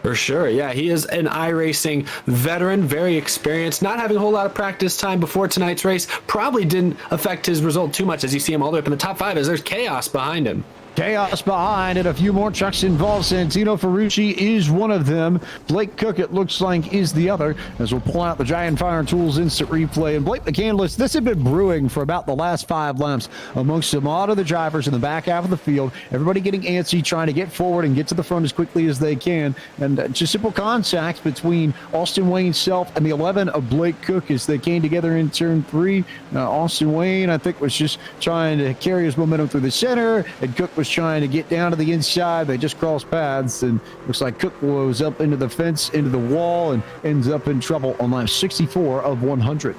For sure, yeah. He is an iRacing veteran, very experienced, not having a whole lot of practice time before tonight's race. Probably didn't affect his result too much as you see him all the way up in the top 5 as there's chaos behind him. Chaos behind and a few more trucks involved. Santino Ferucci is one of them. Blake Cook, it looks like, is the other, as we'll pull out the Giant Fire Tools instant replay. And Blake McCandless, this had been brewing for about the last 5 laps amongst a lot of the drivers in the back half of the field. Everybody getting antsy, trying to get forward and get to the front as quickly as they can. And just simple contact between Austin Wayne Self and the 11 of Blake Cook as they came together in turn 3. Austin Wayne, I think, was just trying to carry his momentum through the center, and Cook was trying to get down to the inside. They just crossed paths, and looks like Cook blows up into the fence, into the wall, and ends up in trouble on lap 64 of 100.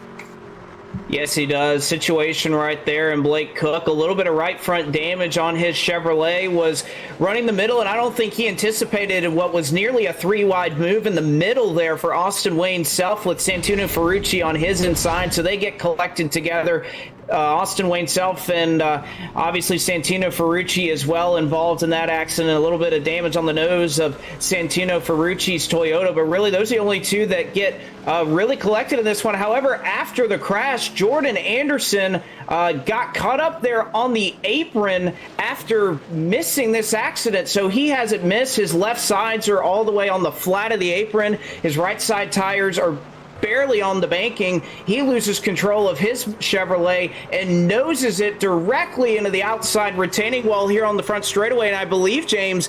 Yes, he does. Situation right there. And Blake Cook, a little bit of right front damage on his Chevrolet, was running the middle, and I don't think he anticipated what was nearly a 3-wide move in the middle there for Austin Wayne Self with Santino Ferucci on his inside. So they get collected together. Austin Wayne Self and obviously Santino Ferucci as well involved in that accident. A little bit of damage on the nose of Santino Ferucci's Toyota, but really those are the only two that get really collected in this one. However, after the crash, Jordan Anderson got caught up there on the apron after missing this accident. So he hasn't missed. His left sides are all the way on the flat of the apron. His right side tires are barely on the banking. He loses control of his Chevrolet and noses it directly into the outside retaining wall here on the front straightaway. And I believe, James,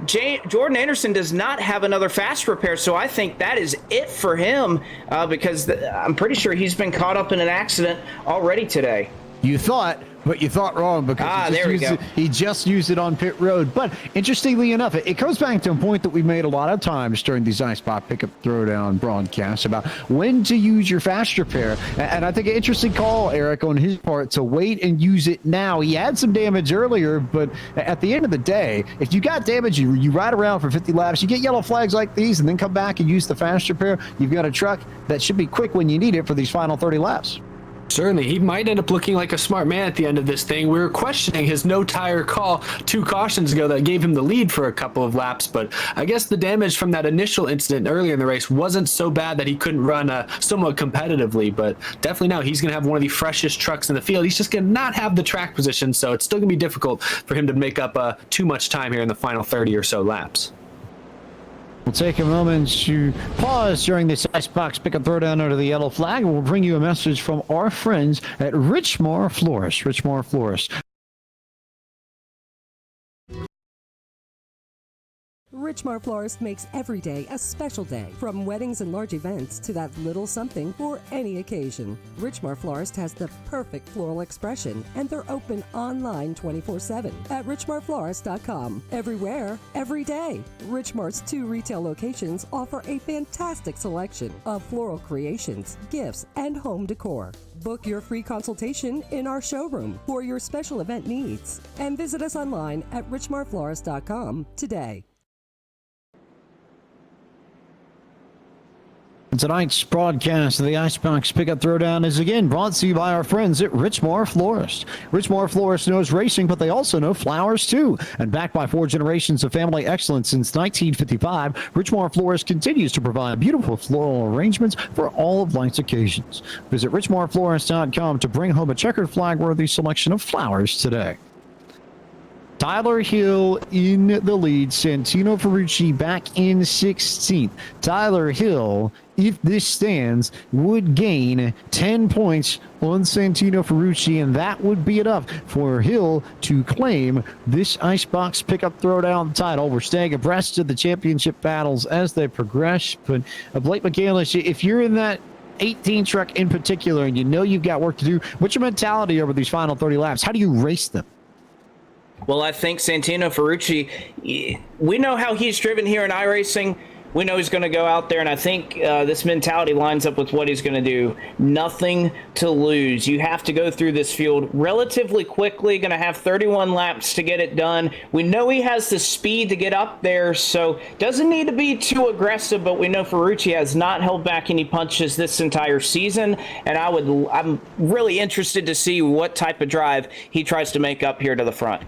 Jordan Anderson does not have another fast repair, so I think that is it for him because I'm pretty sure he's been caught up in an accident already today. You thought, but you thought wrong because he just used it on pit road. But interestingly enough, it goes back to a point that we made a lot of times during these IceBox Pickup Throwdown broadcasts about when to use your fast repair. And I think an interesting call, Eric, on his part to wait and use it now. He had some damage earlier, but at the end of the day, if you got damage, you ride around for 50 laps, you get yellow flags like these, and then come back and use the fast repair, you've got a truck that should be quick when you need it for these final 30 laps. Certainly, he might end up looking like a smart man at the end of this thing. We were questioning his no-tire call 2 cautions ago that gave him the lead for a couple of laps, but I guess the damage from that initial incident earlier in the race wasn't so bad that he couldn't run somewhat competitively, but definitely now he's going to have one of the freshest trucks in the field. He's just going to not have the track position, so it's still going to be difficult for him to make up too much time here in the final 30 or so laps. We'll take a moment to pause during this IceBox Pickup Throwdown under the yellow flag, and we'll bring you a message from our friends at Richmar Florist. Richmar Florist. Richmar Florist makes every day a special day, from weddings and large events to that little something for any occasion. Richmar Florist has the perfect floral expression, and they're open online 24/7 at richmarflorist.com. Everywhere, every day. Richmar's 2 retail locations offer a fantastic selection of floral creations, gifts, and home decor. Book your free consultation in our showroom for your special event needs, and visit us online at richmarflorist.com today. Tonight's broadcast of the IceBox Pickup Throwdown is again brought to you by our friends at Richmar Florist. Richmar Florist knows racing, but they also know flowers too. And backed by 4 generations of family excellence since 1955, Richmar Florist continues to provide beautiful floral arrangements for all of life's occasions. Visit richmarflorist.com to bring home a checkered flag-worthy selection of flowers today. Tyler Hill in the lead. Santino Ferucci back in 16th. Tyler Hill, if this stands, would gain 10 points on Santino Ferucci, and that would be enough for Hill to claim this IceBox Pickup Throwdown title. We're staying abreast of the championship battles as they progress, but Blake McCandless, if you're in that 18 truck in particular and you know you've got work to do, what's your mentality over these final 30 laps? How do you race them? Well, I think Santino Ferucci, we know how he's driven here in iRacing. We know he's going to go out there, and I think this mentality lines up with what he's going to do. Nothing to lose. You have to go through this field relatively quickly, going to have 31 laps to get it done. We know he has the speed to get up there, so doesn't need to be too aggressive, but we know Ferucci has not held back any punches this entire season, and I'm really interested to see what type of drive he tries to make up here to the front.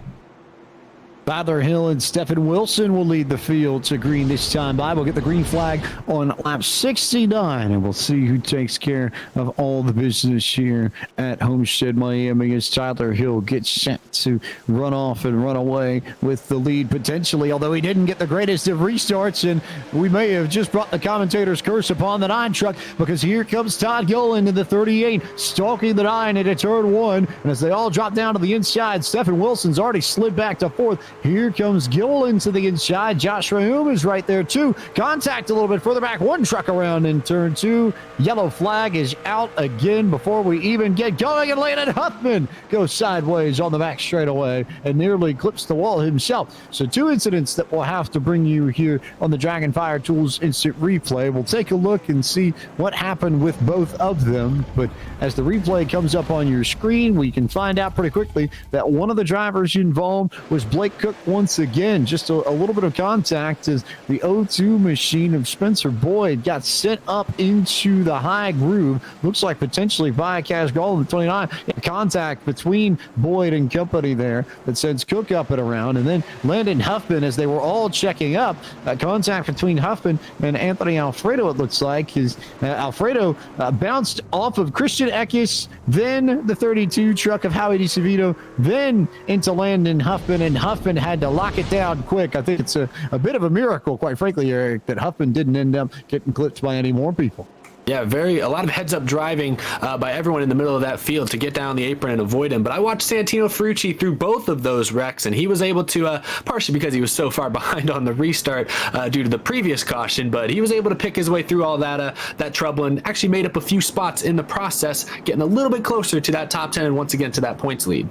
Tyler Hill and Stephen Wilson will lead the field to green this time by. We'll get the green flag on lap 69, and we'll see who takes care of all the business here at Homestead-Miami as Tyler Hill gets set to run off and run away with the lead potentially, although he didn't get the greatest of restarts, and we may have just brought the commentator's curse upon the 9 truck, because here comes Todd Gilliland in the 38, stalking the 9 into turn 1, and as they all drop down to the inside, Stephen Wilson's already slid back to 4th. Here comes Gilliland to the inside. Josh Rahum is right there too. Contact a little bit further back. 1 truck around in turn 2. Yellow flag is out again before we even get going. And Landon Huffman goes sideways on the back straightaway and nearly clips the wall himself. So 2 incidents that we'll have to bring you here on the Dragonfire Tools Instant Replay. We'll take a look and see what happened with both of them. But as the replay comes up on your screen, we can find out pretty quickly that one of the drivers involved was Blake Cook once again. Just a little bit of contact as the O2 machine of Spencer Boyd got sent up into the high groove. Looks like potentially diecast goal in the 29. Contact between Boyd and company there that sends Cook up and around. And then Landon Huffman, as they were all checking up, contact between Huffman and Anthony Alfredo, it looks like. His Alfredo bounced off of Christian Eckes, then the 32 truck of Howie DeSavito, then into Landon Huffman, and Huffman had to lock it down quick. I think it's a bit of a miracle, quite frankly, Eric, that Huffman didn't end up getting clipped by any more people. Yeah, a lot of heads-up driving by everyone in the middle of that field to get down the apron and avoid him. But I watched Santino Ferucci through both of those wrecks, and he was able to, partially because he was so far behind on the restart due to the previous caution, but he was able to pick his way through all that trouble and actually made up a few spots in the process, getting a little bit closer to that top 10 and once again to that points lead.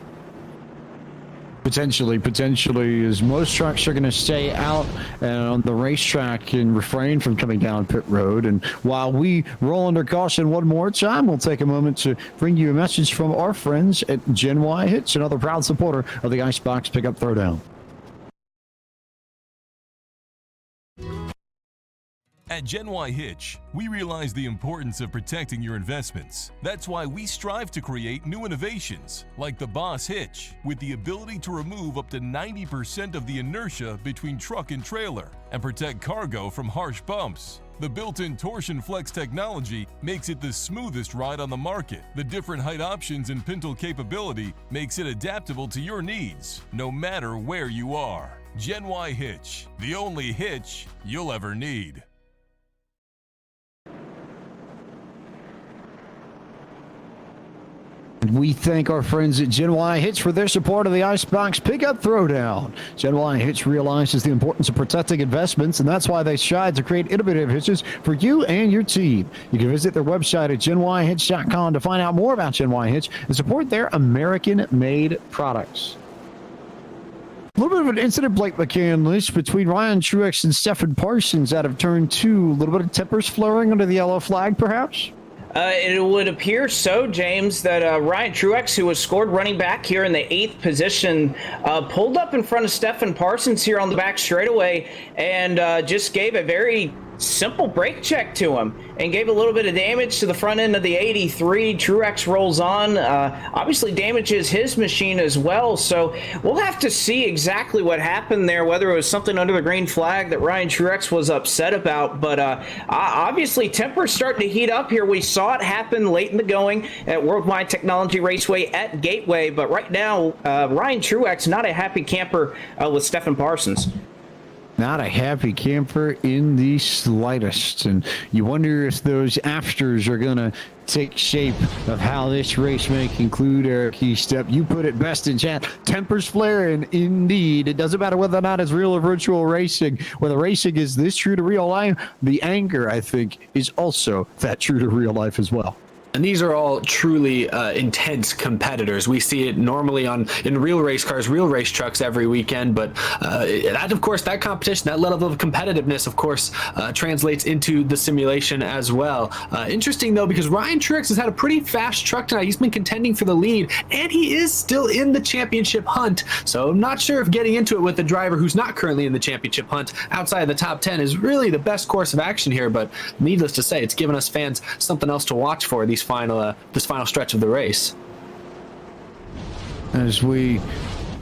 Potentially, as most trucks are going to stay out on the racetrack and refrain from coming down pit road. And while we roll under caution one more time, we'll take a moment to bring you a message from our friends at Gen Y Hitch, another proud supporter of the IceBox Pickup Throwdown. At Gen Y Hitch, we realize the importance of protecting your investments. That's why we strive to create new innovations, like the Boss Hitch, with the ability to remove up to 90% of the inertia between truck and trailer and protect cargo from harsh bumps. The built-in torsion flex technology makes it the smoothest ride on the market. The different height options and pintle capability makes it adaptable to your needs, no matter where you are. Gen Y Hitch, the only hitch you'll ever need. We thank our friends at Gen Y Hitch for their support of the IceBox Pickup Throwdown. Gen Y Hitch realizes the importance of protecting investments, and that's why they strive to create innovative hitches for you and your team. You can visit their website at genyhitch.com to find out more about Gen Y Hitch and support their American-made products. A little bit of an incident, Blake McCann, between Ryan Truex and Stephen Parsons out of turn 2. A little bit of tempers flaring under the yellow flag, perhaps? It would appear so, James, that Ryan Truex, who was scored running back here in the 8th position, pulled up in front of Stephen Parsons here on the back straightaway and just gave a very simple brake check to him and gave a little bit of damage to the front end of the 83. Truex rolls on, obviously damages his machine as well. So we'll have to see exactly what happened there, whether it was something under the green flag that Ryan Truex was upset about. But obviously tempers starting to heat up here. We saw it happen late in the going at Worldwide Technology Raceway at Gateway. But right now, Ryan Truex not a happy camper with Stephen Parsons. Not a happy camper in the slightest. And you wonder if those afters are going to take shape of how this race may conclude. Eric Estepp, you put it best in chat. Tempers flaring, indeed. It doesn't matter whether or not it's real or virtual racing. Whether racing is this true to real life, the anger, I think, is also that true to real life as well. And these are all truly intense competitors. We see it normally in real race cars, real race trucks every weekend. But that, of course, that competition, that level of competitiveness, of course, translates into the simulation as well. Interesting, though, because Ryan Truex has had a pretty fast truck tonight. He's been contending for the lead, and he is still in the championship hunt. So I'm not sure if getting into it with a driver who's not currently in the championship hunt outside of the top 10 is really the best course of action here. But needless to say, it's given us fans something else to watch for this final stretch of the race. As we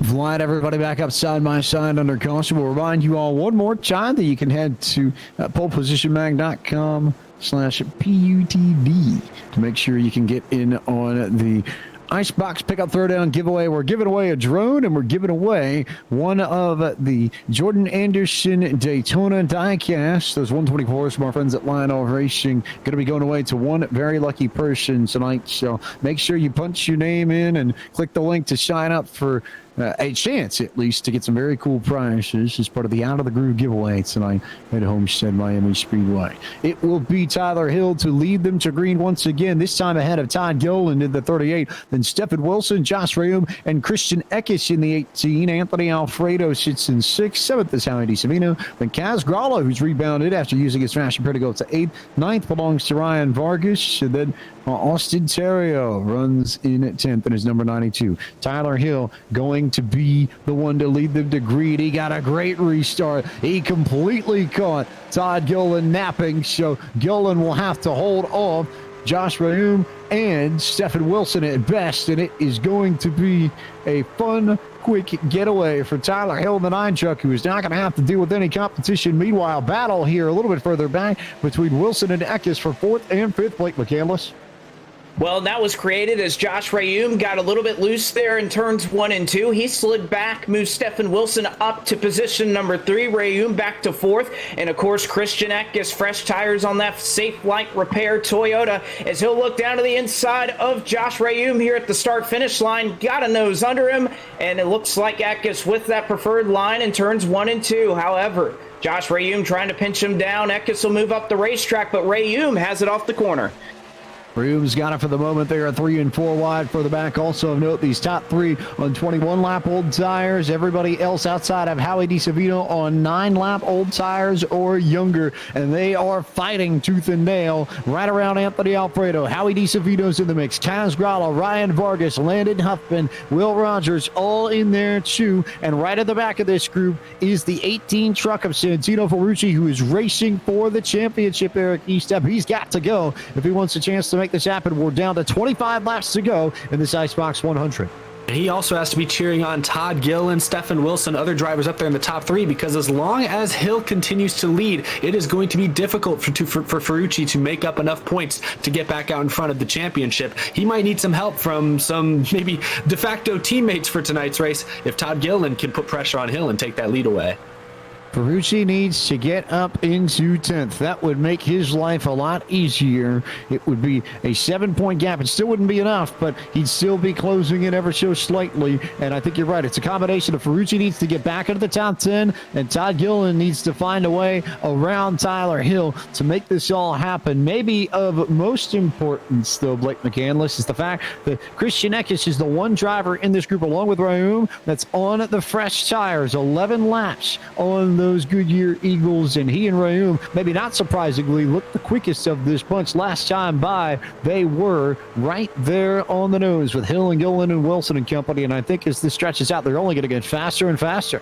glide everybody back up side by side under caution, we'll remind you all one more time that you can head to polepositionmag.com/PUTD to make sure you can get in on the IceBox Pickup Throwdown giveaway. We're giving away a drone, and we're giving away one of the Jordan Anderson Daytona diecast. Those 124s from our friends at Lionel Racing going to be going away to one very lucky person tonight. So make sure you punch your name in and click the link to sign up for a chance, at least, to get some very cool prizes as part of the Out of the Groove giveaway tonight at Homestead-Miami Speedway. It will be Tyler Hill to lead them to green once again, this time ahead of Todd Gilliland in the 38, then Stephen Wilson, Josh Rayum, and Christian Eckes in the 18. Anthony Alfredo sits in 6th. 7th is Howie DeSavino. Then Kaz Gralla, who's rebounded after using his fashion pair to go to 8th. 9th belongs to Ryan Vargas, and then Austin Terrio runs in at 10th and is number 92. Tyler Hill going to be the one to lead them to green. He got a great restart. He completely caught Todd Gilliland napping, so Gilliland will have to hold off Josh Rayum and Stephen Wilson at best, and it is going to be a fun, quick getaway for Tyler Hill, the 9 truck, who is not going to have to deal with any competition. Meanwhile, battle here a little bit further back between Wilson and Eckes for 4th and 5th. Blake McCandless. Well, that was created as Josh Rayum got a little bit loose there in turns 1 and 2. He slid back, moved Stephen Wilson up to position number 3, Rayum back to 4th, and of course Christian Eckes fresh tires on that Safe Light Repair Toyota as he'll look down to the inside of Josh Rayum here at the start-finish line. Got a nose under him, and it looks like Eckes with that preferred line in turns 1 and 2. However, Josh Rayum trying to pinch him down. Eckes will move up the racetrack, but Rayum has it off the corner. Rayum's got it for the moment. They are 3 and 4 wide for the back. Also of note, these top 3 on 21-lap old tires. Everybody else outside of Howie DiSavino on 9-lap old tires or younger. And they are fighting tooth and nail right around Anthony Alfredo. Howie DiSavino's in the mix. Kaz Gralla, Ryan Vargas, Landon Huffman, Will Rogers, all in there too. And right at the back of this group is the 18 truck of Santino Ferucci, who is racing for the championship, Eric Estepp. He's got to go if he wants a chance to make this happen. We're down to 25 laps to go in this IceBox 100. And he also has to be cheering on Todd, Gilliland, Stephen Wilson, other drivers up there in the top 3, because as long as Hill continues to lead, it is going to be difficult for Ferucci to make up enough points to get back out in front of the championship. He might need some help from some maybe de facto teammates for tonight's race if Todd Gilliland can put pressure on Hill and take that lead away. Ferucci needs to get up into 10th. That would make his life a lot easier. It would be a 7-point gap. It still wouldn't be enough, but he'd still be closing it ever so slightly. And I think you're right. It's a combination of Ferucci needs to get back into the top 10, and Todd Gilliland needs to find a way around Tyler Hill to make this all happen. Maybe of most importance, though, Blake McCandless, is the fact that Christian Eckes is the one driver in this group, along with Rayum, that's on the fresh tires. 11 laps on those Goodyear Eagles, and he and Rayum, maybe not surprisingly, looked the quickest of this bunch last time by. They were right there on the nose with Hill and Gilliland and Wilson and company, and I think as this stretches out, they're only going to get faster and faster.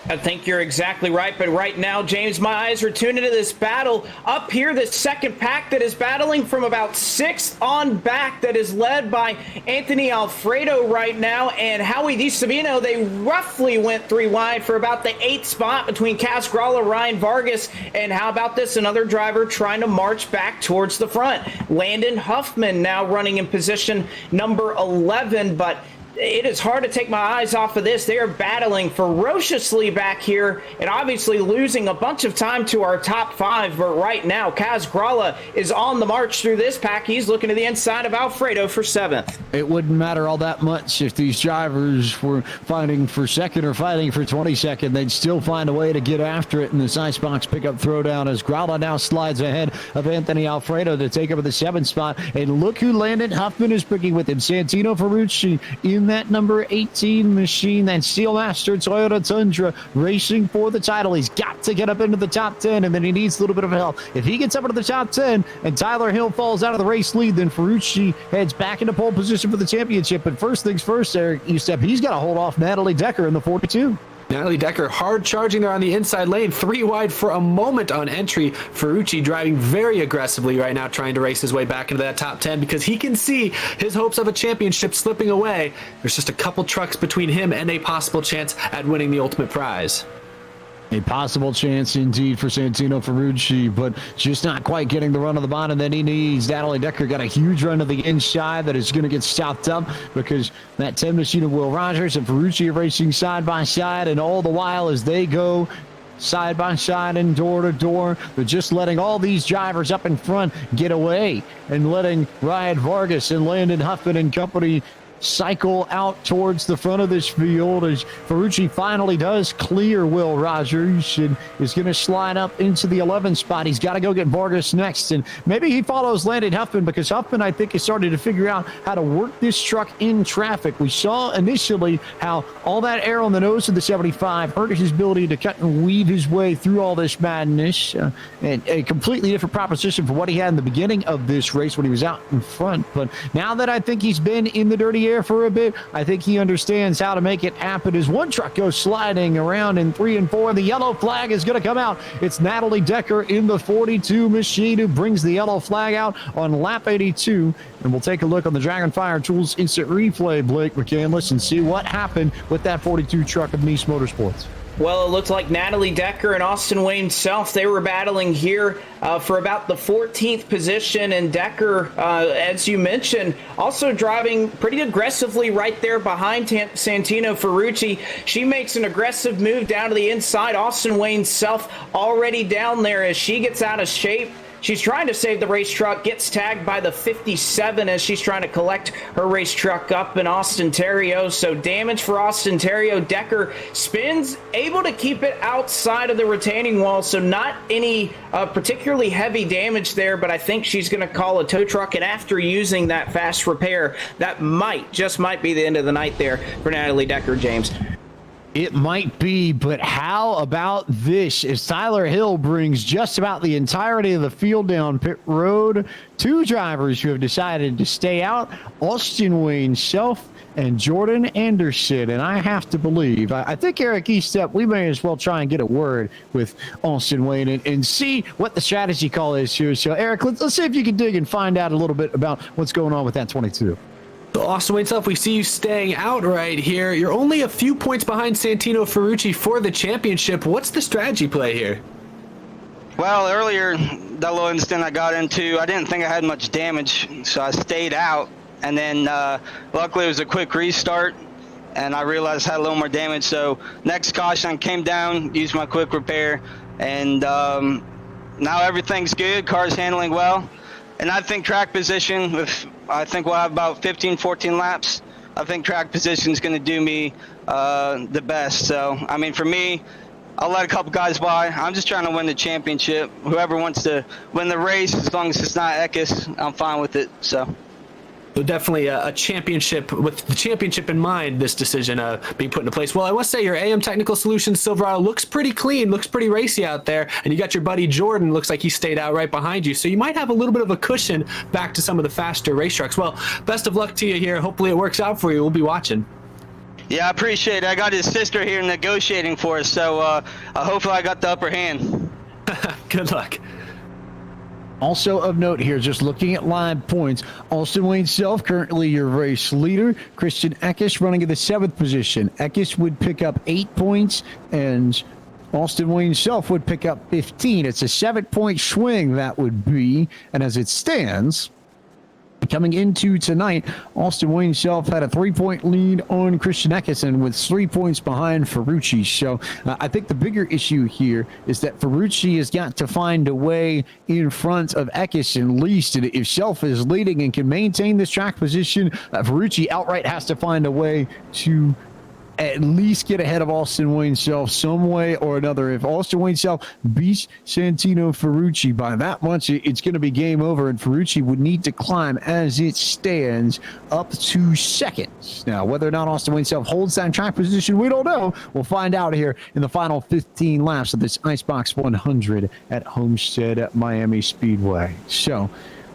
I think you're exactly right, but right now, James, my eyes are tuned into this battle. Up here, the second pack that is battling from about 6th on back, that is led by Anthony Alfredo right now, and Howie DiSavino. They roughly went 3 wide for about the 8th spot between Kaz Gralla, Ryan Vargas, and how about this, another driver trying to march back towards the front. Landon Huffman now running in position number 11, but it is hard to take my eyes off of this. They are battling ferociously back here and obviously losing a bunch of time to our top 5. But right now, Kaz Gralla is on the march through this pack. He's looking to the inside of Alfredo for 7th. It wouldn't matter all that much if these drivers were fighting for 2nd or fighting for 22nd. They'd still find a way to get after it in this IceBox Pickup Throwdown as Gralla now slides ahead of Anthony Alfredo to take over the 7th spot. And look who Landon Huffman is picking with him. Santino Ferucci in that number 18 machine, that Steelmaster Toyota Tundra, racing for the title. He's got to get up into the top 10, and then he needs a little bit of help. If he gets up into the top 10 and Tyler Hill falls out of the race lead, then Ferucci heads back into pole position for the championship. But first things first, Eric Estepp, he's got to hold off Natalie Decker in the 42. Natalie Decker hard charging there on the inside lane, 3 wide for a moment on entry. Ferucci driving very aggressively right now, trying to race his way back into that top 10 because he can see his hopes of a championship slipping away. There's just a couple trucks between him and a possible chance at winning the ultimate prize. A possible chance indeed for Santino Ferucci, but just not quite getting the run of the bottom that he needs. Natalie Decker got a huge run to the inside that is going to get stopped up because that 10 machine of Will Rogers and Ferucci are racing side by side, and all the while as they go side by side and door to door, they're just letting all these drivers up in front get away and letting Ryan Vargas and Landon Huffman and company cycle out towards the front of this field as Ferucci finally does clear Will Rogers and is going to slide up into the 11th spot. He's got to go get Vargas next, and maybe he follows Landon Huffman because Huffman, I think, is starting to figure out how to work this truck in traffic. We saw initially how all that air on the nose of the 75 hurt his ability to cut and weave his way through all this madness, and a completely different proposition for what he had in the beginning of this race when he was out in front. But now that I think he's been in the dirty air for a bit, I think he understands how to make it happen as one truck goes sliding around in 3 and 4. The yellow flag is going to come out. It's Natalie Decker in the 42 machine who brings the yellow flag out on lap 82. And we'll take a look on the Dragonfire Tools instant replay, Blake McCandless, and see what happened with that 42 truck of Nice Motorsports. Well, it looked like Natalie Decker and Austin Wayne Self, they were battling here for about the 14th position. And Decker, as you mentioned, also driving pretty aggressively right there behind Santino Ferucci. She makes an aggressive move down to the inside. Austin Wayne Self already down there as she gets out of shape. She's trying to save the race truck, gets tagged by the 57 as she's trying to collect her race truck up in Austin Terrio. So damage for Austin Terrio. Decker spins, able to keep it outside of the retaining wall. So not any particularly heavy damage there, but I think she's going to call a tow truck. And after using that fast repair, that just might be the end of the night there for Natalie Decker, James. It might be, but how about this? As Tyler Hill brings just about the entirety of the field down pit road, two drivers who have decided to stay out, Austin Wayne Self and Jordan Anderson. And I have to believe, I think Eric Estepp, we may as well try and get a word with Austin Wayne and see what the strategy call is here. So, Eric, let's see if you can dig and find out a little bit about what's going on with that 22. So Austin Wayne Self, we see you staying out right here. You're only a few points behind Santino Ferucci for the championship. What's the strategy play here? Well, earlier, that little incident I got into, I didn't think I had much damage, so I stayed out. And then luckily it was a quick restart, and I realized I had a little more damage. So next caution, I came down, used my quick repair, and now everything's good. Car's handling well. And I think track position, I think we'll have about 15, 14 laps. I think track position is going to do me the best. So, I mean, for me, I'll let a couple guys by. I'm just trying to win the championship. Whoever wants to win the race, as long as it's not Eckes, I'm fine with it. So definitely a championship, with the championship in mind, this decision being put into place. Well, I must say your AM Technical Solutions Silverado looks pretty clean, looks pretty racy out there, and you got your buddy Jordan, looks like he stayed out right behind you, so you might have a little bit of a cushion back to some of the faster race trucks. Well, best of luck to you here. Hopefully it works out for you. We'll be watching. yeah, I appreciate it. I got his sister here negotiating for us, so hopefully I got the upper hand. Good luck. Also of note here, just looking at live points, Austin Wayne Self, currently your race leader. Christian Eckes running in the 7th position. Eckes would pick up 8 points, and Austin Wayne Self would pick up 15. It's a 7-point swing, that would be. And as it stands, coming into tonight, Austin Wayne Self had a 3-point lead on Christian Eckes and with 3 points behind Ferucci. So I think the bigger issue here is that Ferucci has got to find a way in front of Eckes at least. And if Self is leading and can maintain this track position, Ferucci outright has to find a way to at least get ahead of Austin Wayne Self some way or another. If Austin Wayne Self beats Santino Ferucci by that much, it's going to be game over, and Ferucci would need to climb, as it stands, up to second. Now, whether or not Austin Wayne Self holds that track position, we don't know. We'll find out here in the final 15 laps of this IceBox 100 at Homestead-Miami Speedway. So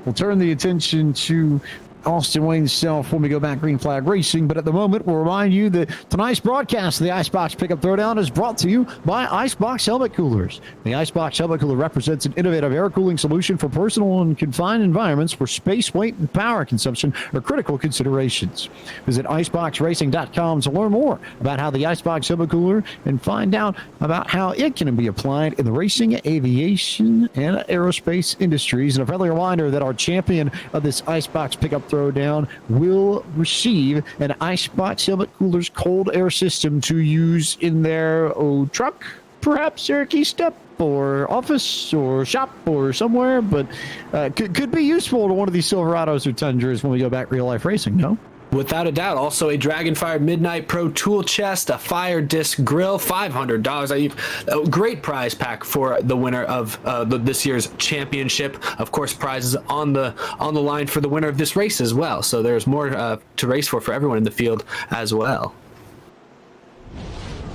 we'll turn the attention to Austin Wayne Self when we go back green flag racing. But at the moment, we'll remind you that tonight's broadcast of the IceBox Pickup Throwdown is brought to you by IceBox Helmet Coolers. The IceBox Helmet Cooler represents an innovative air cooling solution for personal and confined environments where space, weight, and power consumption are critical considerations. Visit iceboxracing.com to learn more about how the IceBox Helmet Cooler and find out about how it can be applied in the racing, aviation, and aerospace industries. And a friendly reminder that our champion of this IceBox Pickup Throwdown will receive an IceBox Helmet Cooler's cold air system to use in their truck, perhaps Eric Estepp, or office or shop or somewhere, but could be useful to one of these Silverados or Tundras when we go back real life racing, no? Without a doubt. Also a Dragonfire Midnight Pro tool chest, a fire disc grill, $500. A great prize pack for the winner of this year's championship. Of course, prizes on the line for the winner of this race as well. So there's more to race for everyone in the field as well.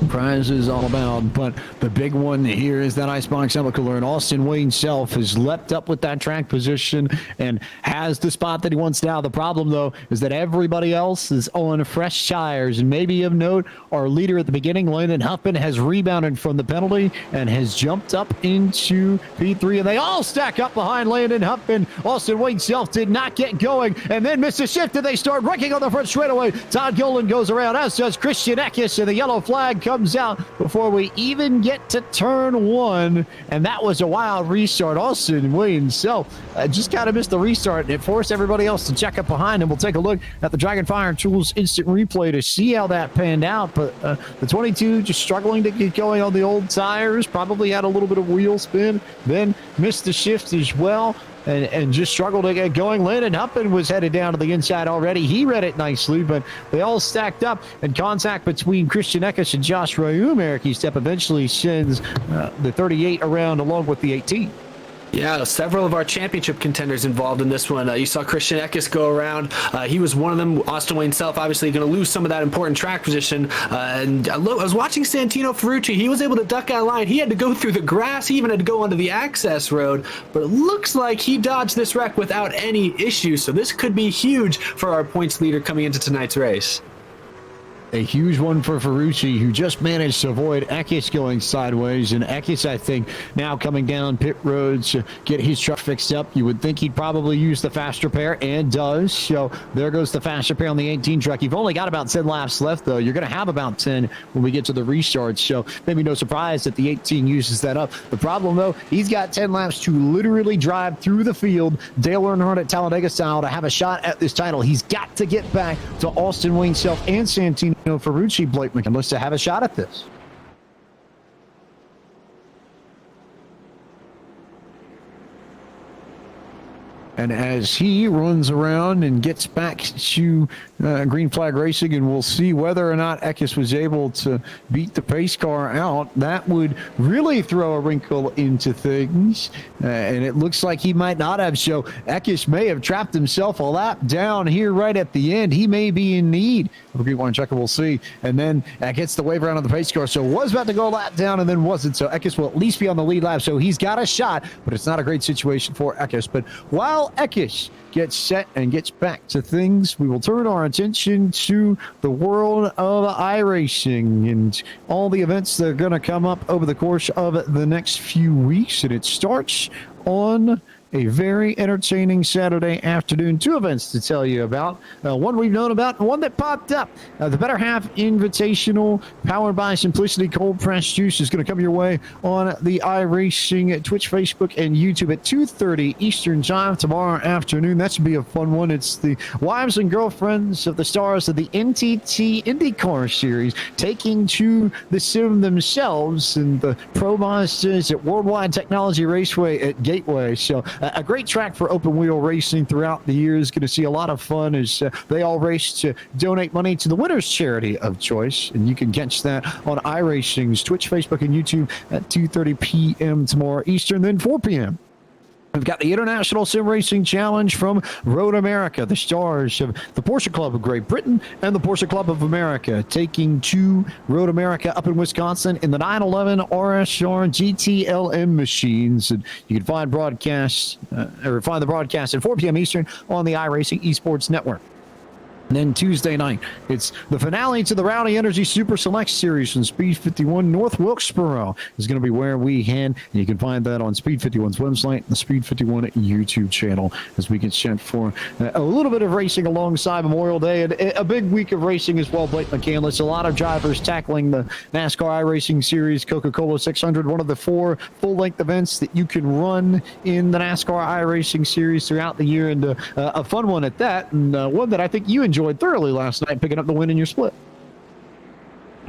Prizes all about, but the big one here is that IceBox Helmet Cooler, and Austin Wayne Self has leapt up with that track position and has the spot that he wants now. The problem, though, is that everybody else is on fresh tires, and maybe of note, our leader at the beginning, Landon Huffman, has rebounded from the penalty and has jumped up into P3, and they all stack up behind Landon Huffman. Austin Wayne Self did not get going and then missed a shift, and they start wrecking on the front straightaway. Todd Gilliland goes around, as does Christian Eckes, and the yellow flag comes comes out before we even get to turn one, and that was a wild restart. Austin Williams just kind of missed the restart, and it forced everybody else to check up behind him. We'll take a look at the Dragonfire Tools instant replay to see how that panned out, but the 22 just struggling to get going on the old tires, probably had a little bit of wheel spin, then missed the shift as well. And just struggled to get going. Landon Huppin was headed down to the inside already. He read it nicely, but they all stacked up, and contact between Christian Eckes and Josh Rayum. Eric Estepp eventually sends the 38 around along with the 18. Yeah, several of our championship contenders involved in this one. You saw Christian Eckes go around. He was one of them. Austin Wayne Self obviously going to lose some of that important track position. And I was watching Santino Ferucci. He was able to duck out of line. He had to go through the grass. He even had to go onto the access road. But it looks like he dodged this wreck without any issues. So this could be huge for our points leader coming into tonight's race. A huge one for Ferucci, who just managed to avoid Eckes going sideways. And Eckes, I think, now coming down pit roads to get his truck fixed up. You would think he'd probably use the faster pair, and does. So there goes the faster pair on the 18 truck. You've only got about 10 laps left, though. You're going to have about 10 when we get to the restart. So maybe no surprise that the 18 uses that up. The problem, though, he's got 10 laps to literally drive through the field, Dale Earnhardt at Talladega style, to have a shot at this title. He's got to get back to Austin Wayne Self and Santino Ferucci, Blake McCandless, to have a shot at this. And as he runs around and gets back to Green Flag Racing, and we'll see whether or not Eckes was able to beat the pace car out, that would really throw a wrinkle into things. And it looks like he might not have. So Eckes may have trapped himself a lap down here right at the end. He may be in need of a green line checker. We'll see. And then gets the wave around on the pace car. So was about to go a lap down and then wasn't. So Eckes will at least be on the lead lap. So he's got a shot, but it's not a great situation for Eckes. But while Eckes gets set and gets back to things, we will turn our attention to the world of iRacing and all the events that are going to come up over the course of the next few weeks. And it starts on a very entertaining Saturday afternoon. Two events to tell you about. One we've known about, and one that popped up. The Better Half Invitational, powered by Simplicity Cold Pressed Juice, is going to come your way on the iRacing Twitch, Facebook, and YouTube at 2:30 Eastern Time tomorrow afternoon. That should be a fun one. It's the wives and girlfriends of the stars of the NTT IndyCar Series taking to the sim themselves and the Pro Masters at Worldwide Technology Raceway at Gateway. So a great track for open wheel racing throughout the year. Is going to see a lot of fun as they all race to donate money to the winner's charity of choice. And you can catch that on iRacing's Twitch, Facebook, and YouTube at 2:30 p.m. tomorrow Eastern, then 4 p.m. We've got the International Sim Racing Challenge from Road America. The stars of the Porsche Club of Great Britain and the Porsche Club of America taking to Road America up in Wisconsin in the 911 RSR GTLM machines. And you can find the broadcast at 4 p.m. Eastern on the iRacing Esports Network. And then Tuesday night, it's the finale to the Rowdy Energy Super Select Series from Speed 51 North Wilkesboro is going to be where we head. And you can find that on Speed 51's website and the Speed 51 YouTube channel as we get set for a little bit of racing alongside Memorial Day. And a big week of racing as well, Blake McCandless. A lot of drivers tackling the NASCAR iRacing Series, Coca-Cola 600, one of the 4 full-length events that you can run in the NASCAR iRacing Series throughout the year. And a fun one at that, and one that I think you enjoyed thoroughly last night, picking up the win in your split.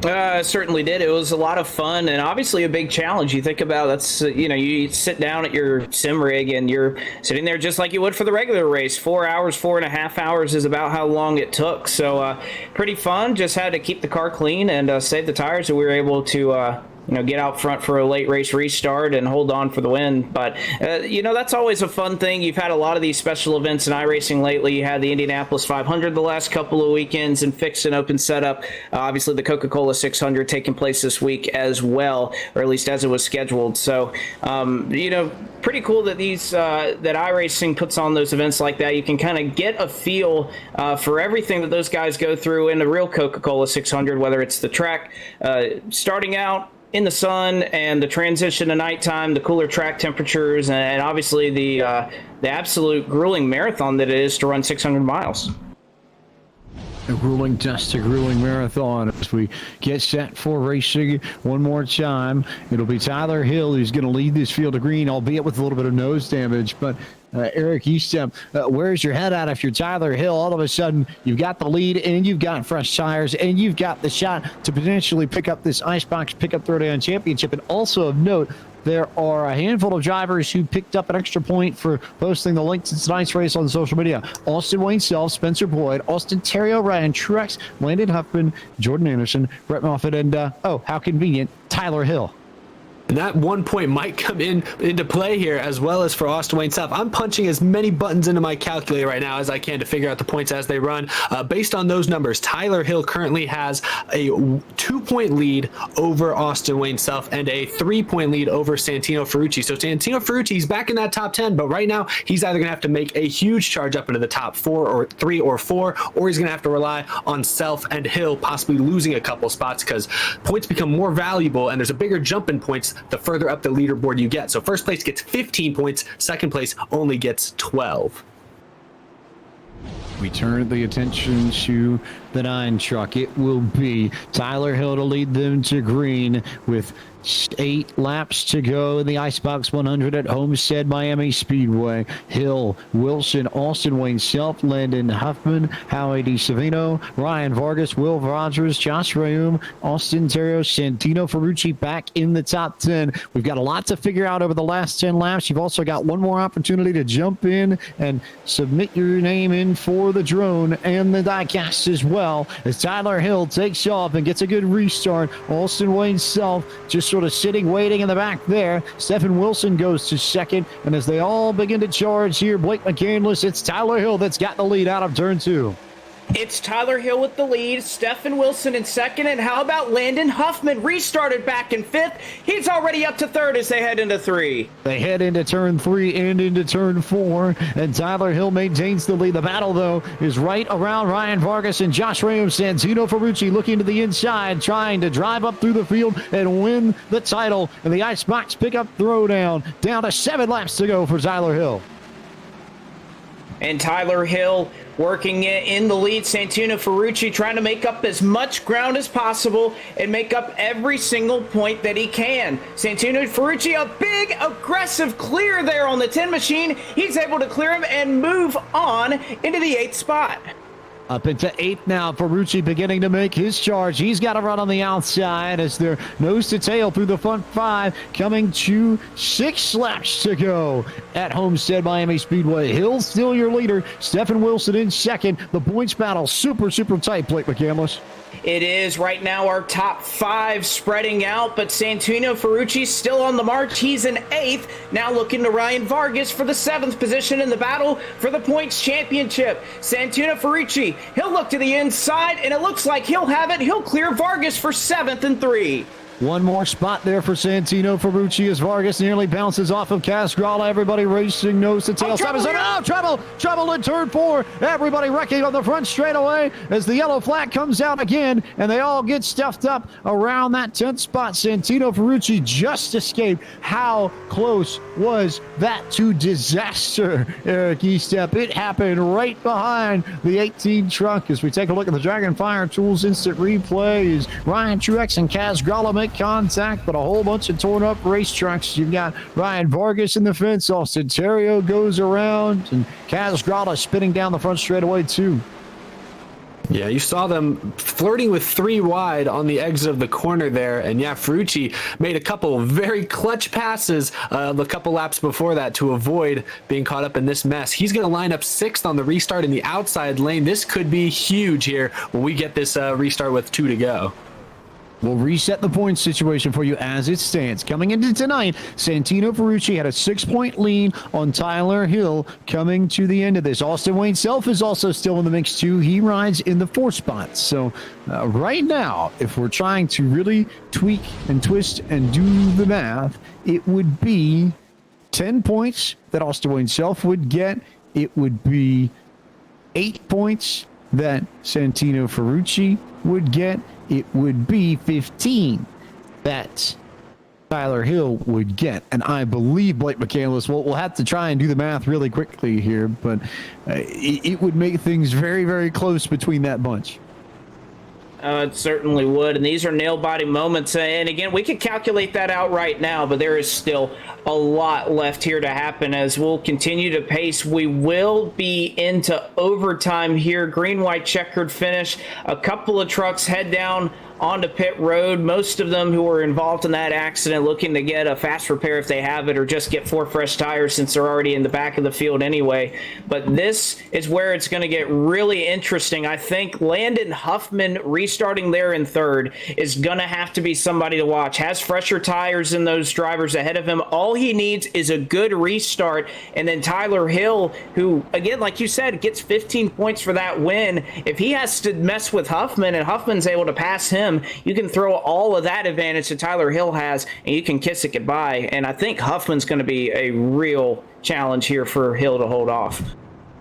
Certainly did. It was a lot of fun and obviously a big challenge. You think about that's, you sit down at your sim rig and you're sitting there just like you would for the regular race. 4 hours, 4.5 hours is about how long it took. So pretty fun. Just had to keep the car clean and save the tires, so we were able to get out front for a late race restart and hold on for the win. But, that's always a fun thing. You've had a lot of these special events in iRacing lately. You had the Indianapolis 500 the last couple of weekends and fixed and open setup. Obviously, the Coca-Cola 600 taking place this week as well, or at least as it was scheduled. So, pretty cool that that iRacing puts on those events like that. You can kind of get a feel for everything that those guys go through in the real Coca-Cola 600, whether it's the track starting out in the sun and the transition to nighttime, the cooler track temperatures, and obviously the absolute grueling marathon that it is to run 600 miles. A grueling test, a grueling marathon as we get set for racing one more time. It'll be Tyler Hill who's going to lead this field of green, albeit with a little bit of nose damage. But Eric Estepp, where's your head at if you're Tyler Hill? All of a sudden, you've got the lead and you've got fresh tires and you've got the shot to potentially pick up this IceBox Pickup Throwdown Championship. And also of note, there are a handful of drivers who picked up an extra point for posting the link to tonight's race on social media. Austin Wayne Self, Spencer Boyd, Austin Terrio, Ryan Truex, Landon Huffman, Jordan Anderson, Brett Moffitt, and, how convenient, Tyler Hill. And that 1 point might come into play here, as well as for Austin Wayne Self. I'm punching as many buttons into my calculator right now as I can to figure out the points as they run. Based on those numbers, Tyler Hill currently has a 2 point lead over Austin Wayne Self and a 3 point lead over Santino Ferucci. So Santino Ferucci, he's back in that top 10, but right now he's either going to have to make a huge charge up into the top 4 or 3 or 4, or he's going to have to rely on Self and Hill possibly losing a couple spots, because points become more valuable and there's a bigger jump in points the further up the leaderboard you get. So first place gets 15 points, second place only gets 12. We turn the attention to the 9 truck. It will be Tyler Hill to lead them to green with 8 laps to go in the IceBox 100 at Homestead-Miami Speedway. Hill, Wilson, Austin Wayne Self, Landon Huffman, Howie DiSavino, Ryan Vargas, Will Rogers, Josh Rayum, Austin Terrio, Santino Ferucci back in the top 10. We've got a lot to figure out over the last 10 laps. You've also got one more opportunity to jump in and submit your name in for the drone and the diecast as well, as Tyler Hill takes off and gets a good restart. Austin Wayne Self just sort of sitting, waiting in the back there. Stephen Wilson goes to second, and as they all begin to charge here, Blake McCandless, it's Tyler Hill that's got the lead out of turn 2. It's Tyler Hill with the lead, Stephen Wilson in second, and how about Landon Huffman restarted back in 5th? He's already up to 3rd as they head into 3. They head into turn 3 and into turn 4, and Tyler Hill maintains the lead. The battle, though, is right around Ryan Vargas and Josh Ramos. Santino Ferucci looking to the inside, trying to drive up through the field and win the title in the IceBox Pickup Throwdown. Down to 7 laps to go for Tyler Hill. And Tyler Hill working in the lead. Santino Ferucci trying to make up as much ground as possible and make up every single point that he can. Santino Ferucci, a big aggressive clear there on the 10 machine. He's able to clear him and move on into the 8th spot. Up into 8th now. Ferucci beginning to make his charge. He's got to run on the outside as they're nose to tail through the front 5, coming to 6 laps to go at Homestead-Miami Speedway. Hill still your leader. Stephen Wilson in second. The points battle super tight, Blake McCandless. It is right now our top 5 spreading out, but Santino Ferucci still on the march. He's in 8th. Now looking to Ryan Vargas for the 7th position in the battle for the points championship. Santino Ferucci, he'll look to the inside, and it looks like he'll have it. He'll clear Vargas for 7th and 3. One more spot there for Santino Ferucci as Vargas nearly bounces off of Casgrala. Everybody racing nose to tail. Trouble in turn 4. Everybody wrecking on the front straightaway as the yellow flag comes out again, and they all get stuffed up around that 10th spot. Santino Ferucci just escaped. How close was that to disaster, Eric Estepp? It happened right behind the 18 truck. As we take a look at the Dragon Fire Tools instant replays, Ryan Truex and Casgrala make contact, but a whole bunch of torn up race trucks. You've got Ryan Vargas in the fence. Austin Terrio goes around, and Casgrala spinning down the front straightaway too. Yeah, you saw them flirting with 3 wide on the exit of the corner there. And yeah, Ferucci made a couple very clutch passes the couple laps before that to avoid being caught up in this mess. He's going to line up 6th on the restart in the outside lane. This could be huge here when we get this restart with 2 to go. We'll reset the points situation for you as it stands. Coming into tonight, Santino Ferucci had a 6-point lead on Tyler Hill coming to the end of this. Austin Wayne Self is also still in the mix too. He rides in the 4th spot. So right now, if we're trying to really tweak and twist and do the math, it would be 10 points that Austin Wayne Self would get. It would be 8 points that Santino Ferucci would get. It would be 15 that Tyler Hill would get. And I believe Blake McCandless, we'll have to try and do the math really quickly here, but it would make things very, very close between that bunch. It certainly would, and these are nail-biting moments. And again, we could calculate that out right now, but there is still a lot left here to happen as we'll continue to pace. We will be into overtime here. Green-white checkered finish. A couple of trucks head down onto pit road. Most of them who were involved in that accident looking to get a fast repair if they have it, or just get 4 fresh tires since they're already in the back of the field anyway. But this is where it's going to get really interesting. I think Landon Huffman restarting there in third is going to have to be somebody to watch. Has fresher tires than those drivers ahead of him. All he needs is a good restart. And then Tyler Hill, who, again, like you said, gets 15 points for that win. If he has to mess with Huffman and Huffman's able to pass him, you can throw all of that advantage that Tyler Hill has, and you can kiss it goodbye. And I think Huffman's going to be a real challenge here for Hill to hold off.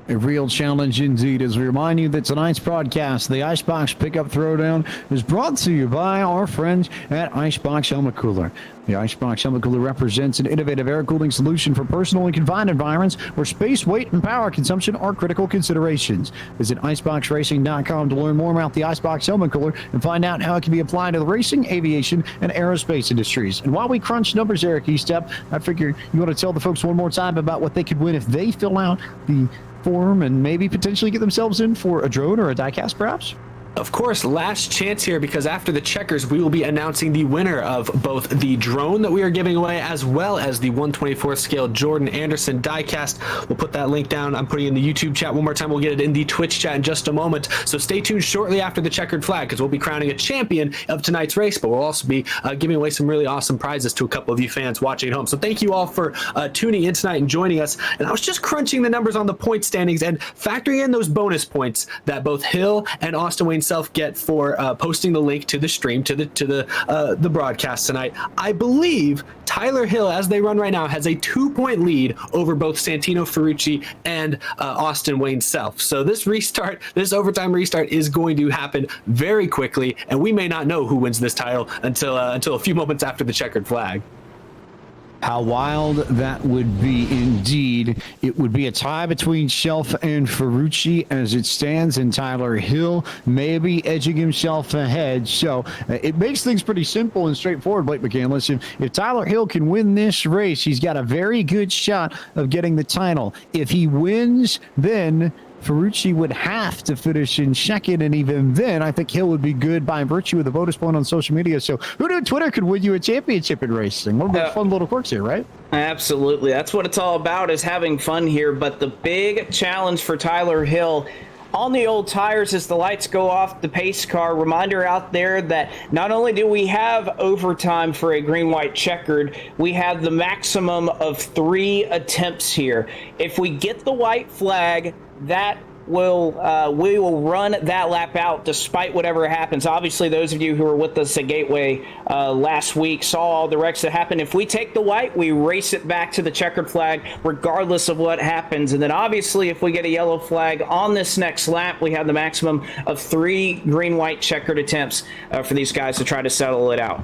A real challenge indeed. As we remind you that tonight's broadcast, the IceBox Pickup Throwdown, is brought to you by our friends at IceBox Helmet Cooler. The IceBox Helmet Cooler represents an innovative air cooling solution for personal and confined environments where space, weight, and power consumption are critical considerations. Visit iceboxracing.com to learn more about the IceBox Helmet Cooler and find out how it can be applied to the racing, aviation, and aerospace industries. And while we crunch numbers, Eric Estepp, I figure you want to tell the folks one more time about what they could win if they fill out the form and maybe potentially get themselves in for a drone or a diecast, perhaps? Of course, last chance here, because after the checkers, we will be announcing the winner of both the drone that we are giving away as well as the 1/24th scale Jordan Anderson diecast. We'll put that link down. I'm putting it in the YouTube chat one more time. We'll get it in the Twitch chat in just a moment. So stay tuned shortly after the checkered flag, because we'll be crowning a champion of tonight's race, but we'll also be giving away some really awesome prizes to a couple of you fans watching at home. So thank you all for tuning in tonight and joining us. And I was just crunching the numbers on the point standings and factoring in those bonus points that both Hill and Austin Wayne Self get for posting the link to the stream to the broadcast tonight. I believe Tyler Hill, as they run right now, has a 2-point lead over both Santino, Ferucci, and Austin Wayne Self. So this overtime restart is going to happen very quickly, and we may not know who wins this title until a few moments after the checkered flag. How wild that would be indeed. It would be a tie between Shelf and Ferucci as it stands, and Tyler Hill maybe edging himself ahead. So it makes things pretty simple and straightforward, Blake McCandless. If Tyler Hill can win this race, he's got a very good shot of getting the title. If he wins, then Ferucci would have to finish in second, and even then, I think Hill would be good by virtue of the bonus point on social media. So who knew Twitter could win you a championship in racing? One of the fun little quirks here, right? Absolutely. That's what it's all about, is having fun here. But the big challenge for Tyler Hill on the old tires as the lights go off the pace car. Reminder out there that not only do we have overtime for a green-white checkered, we have the maximum of 3 attempts here. If we get the white flag, that will we will run that lap out despite whatever happens. Obviously, those of you who were with us at Gateway last week saw all the wrecks that happened. If we take the white, we race it back to the checkered flag regardless of what happens. And then obviously, if we get a yellow flag on this next lap, we have the maximum of 3 green-white checkered attempts for these guys to try to settle it out.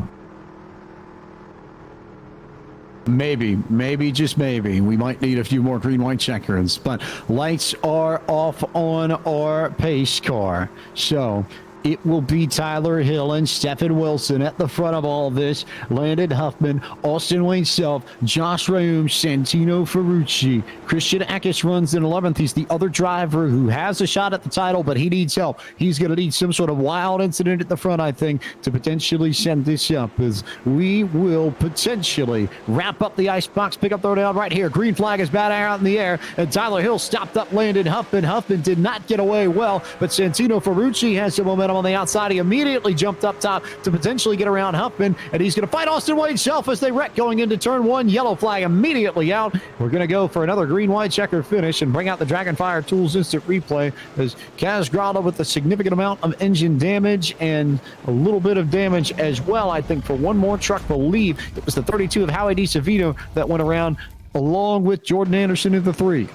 Maybe, just maybe. We might need a few more green-white checkers, but lights are off on our pace car. So it will be Tyler Hill and Stephen Wilson at the front of all this. Landon Huffman, Austin Wayne Self, Josh Raum, Santino Ferucci. Christian Eckes runs in 11th. He's the other driver who has a shot at the title, but he needs help. He's going to need some sort of wild incident at the front, I think, to potentially send this up, as we will potentially wrap up the IceBox Pickup Throwdown right here. Green flag is bad air out in the air, and Tyler Hill stopped up Landon Huffman. Huffman did not get away well, but Santino Ferucci has some momentum on the outside. He immediately jumped up top to potentially get around Huffman, and he's going to fight Austin Wayne Self as they wreck going into turn 1. Yellow flag immediately out. We're going to go for another green-white checker finish and bring out the Dragonfire Tools instant replay as Kaz Grada with a significant amount of engine damage and a little bit of damage as well, I think, for one more truck. Believe it was the 32 of Howie DeSavino that went around along with Jordan Anderson in the 3.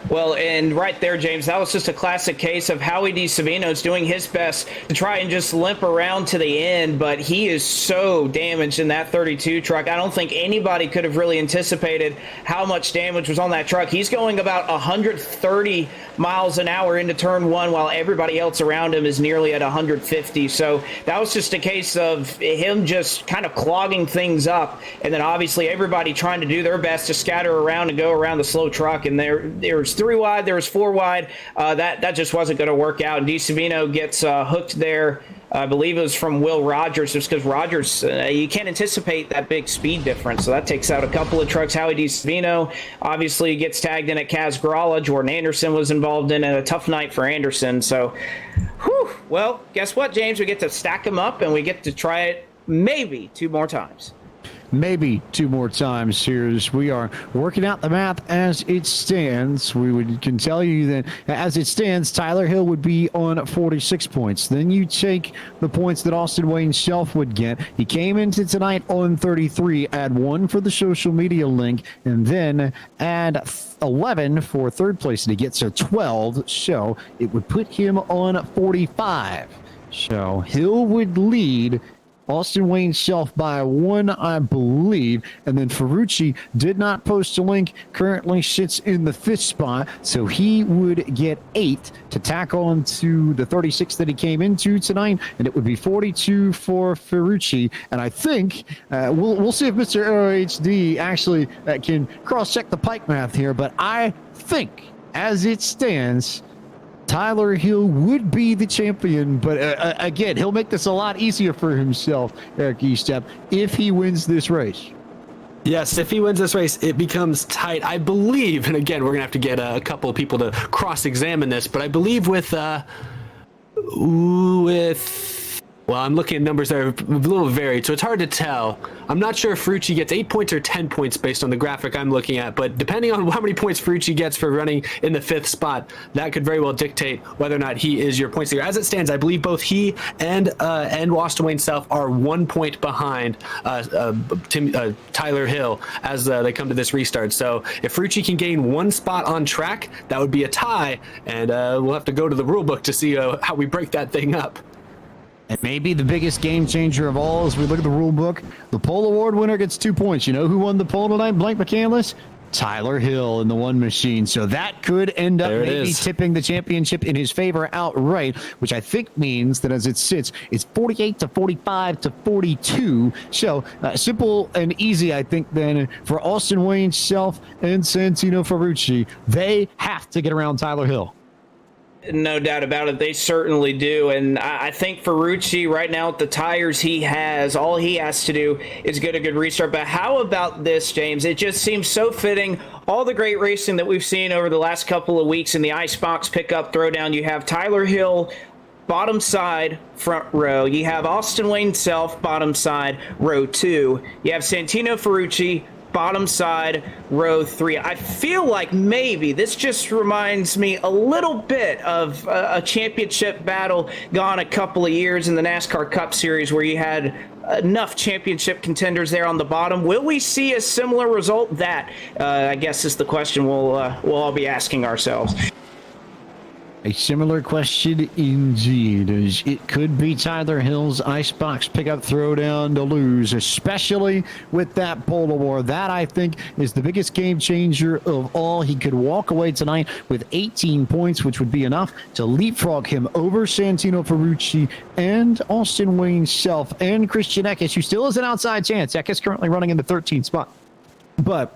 Well, and right there, James, that was just a classic case of Howie DiSavino's doing his best to try and just limp around to the end, but he is so damaged in that 32 truck. I don't think anybody could have really anticipated how much damage was on that truck. He's going about 130 miles an hour into turn one while everybody else around him is nearly at 150. So that was just a case of him just kind of clogging things up. And then obviously everybody trying to do their best to scatter around and go around the slow truck. And there was 3 wide, there was 4 wide. That just wasn't going to work out. And DiSavino gets hooked there. I believe it was from Will Rogers, just because Rogers, you can't anticipate that big speed difference. So that takes out a couple of trucks. Howie DiSavino obviously gets tagged in at Kaz Gralla. Jordan Anderson was involved in it. A tough night for Anderson. So, well, guess what, James? We get to stack them up and we get to try it maybe 2 more times. Maybe 2 more times here as we are working out the math as it stands. Can tell you that as it stands, Tyler Hill would be on 46 points. Then you take the points that Austin Wayne Shelf would get. He came into tonight on 33, add 1 for the social media link, and then add 11 for third place, and he gets a 12. So it would put him on 45. So Hill would lead Austin Wayne Shelf by 1, I believe. And then Ferucci did not post a link, currently sits in the 5th spot. So he would get 8 to tack on to the 36 that he came into tonight. And it would be 42 for Ferucci. And I think we'll see if Mr. ROHD actually can cross-check the pike math here. But I think, as it stands, Tyler Hill would be the champion, but again, he'll make this a lot easier for himself, Eric Estepp, if he wins this race. Yes, if he wins this race, it becomes tight. I believe, and again, we're going to have to get a couple of people to cross-examine this, but I believe well, I'm looking at numbers that are a little varied, so it's hard to tell. I'm not sure if Ferucci gets 8 points or 10 points based on the graphic I'm looking at, but depending on how many points Ferucci gets for running in the 5th spot, that could very well dictate whether or not he is your points leader. As it stands, I believe both he and Austin Wayne Self are 1 point behind Tyler Hill as they come to this restart. So if Ferucci can gain 1 spot on track, that would be a tie, and we'll have to go to the rule book to see how we break that thing up. And maybe the biggest game changer of all, as we look at the rule book, the pole award winner gets 2 points. You know who won the pole tonight, Blank McCandless? Tyler Hill in the one machine. So that could end up maybe tipping the championship in his favor outright, which I think means that as it sits, it's 48 to 45 to 42. So simple and easy, I think, then for Austin Wayne Shelf and Santino Ferucci. They have to get around Tyler Hill. No doubt about it. They certainly do. And I think Ferucci right now with the tires he has, all he has to do is get a good restart. But how about this, James? It just seems so fitting. All the great racing that we've seen over the last couple of weeks in the IceBox Pickup Throwdown, you have Tyler Hill, bottom side, front row. You have Austin Wayne Self, bottom side, row 2. You have Santino Ferucci, bottom side, row 3. I feel like maybe this just reminds me a little bit of a championship battle gone a couple of years in the NASCAR Cup Series where you had enough championship contenders there on the bottom. Will we see a similar result? That, I guess, is the question we'll all be asking ourselves. A similar question indeed, as it could be Tyler Hill's IceBox Pickup Throwdown to lose, especially with that pole award. That, I think, is the biggest game changer of all. He could walk away tonight with 18 points, which would be enough to leapfrog him over Santino Ferucci and Austin Wayne Self and Christian Eckes, who still has an outside chance. Eckes currently running in the 13th spot. But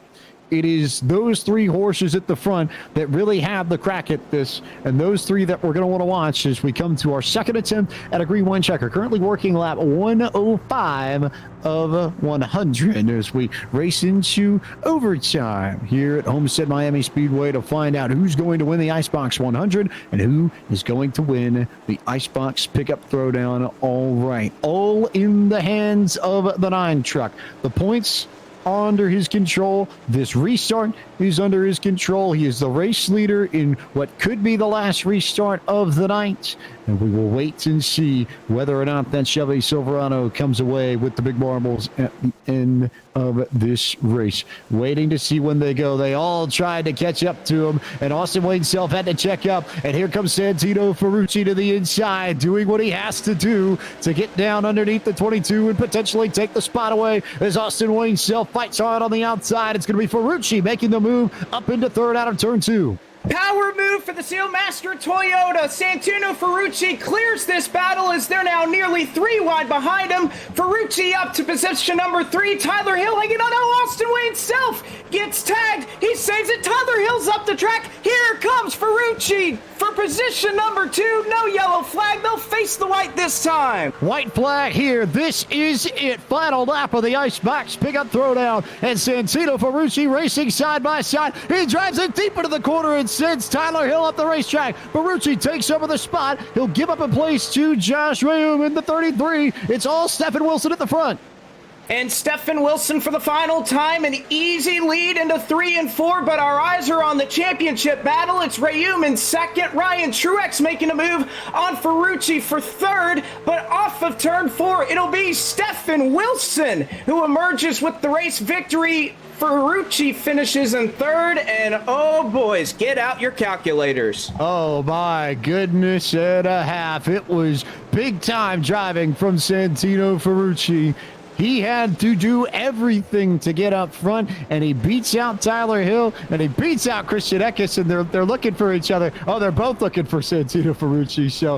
it is those 3 horses at the front that really have the crack at this, and those 3 that we're going to want to watch as we come to our second attempt at a green one checker. Currently working lap 105 of 100 as we race into overtime here at Homestead-Miami Speedway to find out who's going to win the IceBox 100 and who is going to win the IceBox Pickup Throwdown. All right, all in the hands of the 9 truck. The points under his control. This restart is under his control. He is the race leader in what could be the last restart of the night. And we will wait and see whether or not that Chevy Silverado comes away with the big marbles at the end of this race. Waiting to see when they go. They all tried to catch up to him, and Austin Wayne Self had to check up. And here comes Santino Ferucci to the inside, doing what he has to do to get down underneath the 22 and potentially take the spot away as Austin Wayne Self fights hard on the outside. It's going to be Ferucci making the move up into third out of turn 2. Power move for the Sealmaster Toyota. Santino Ferucci clears this battle as they're now nearly 3 wide behind him. Ferucci up to position number 3. Tyler Hill hanging on. Austin Wayne Self gets tagged. He saves it. Tyler Hill's up the track. Here comes Ferucci for position number 2. No yellow flag. They'll face the white this time. White flag here. This is it. Final lap of the IceBox Pickup Throwdown. And Santino Ferucci racing side by side. He drives it deep into the corner and sends Tyler Hill up the racetrack. Ferucci takes over the spot. He'll give up a place to Josh Rayum in the 33. It's all Stephen Wilson at the front. And Stephen Wilson for the final time, an easy lead into 3 and 4, but our eyes are on the championship battle. It's Rayum in second, Ryan Truex making a move on Ferucci for third, but off of turn 4, it'll be Stephen Wilson who emerges with the race victory. Ferucci finishes in third, and oh boys, get out your calculators. Oh my goodness and a half. It was big time driving from Santino Ferucci. He had to do everything to get up front, and he beats out Tyler Hill, and he beats out Christian Eckes, and they're looking for each other. Oh, they're both looking for Santino Ferucci, so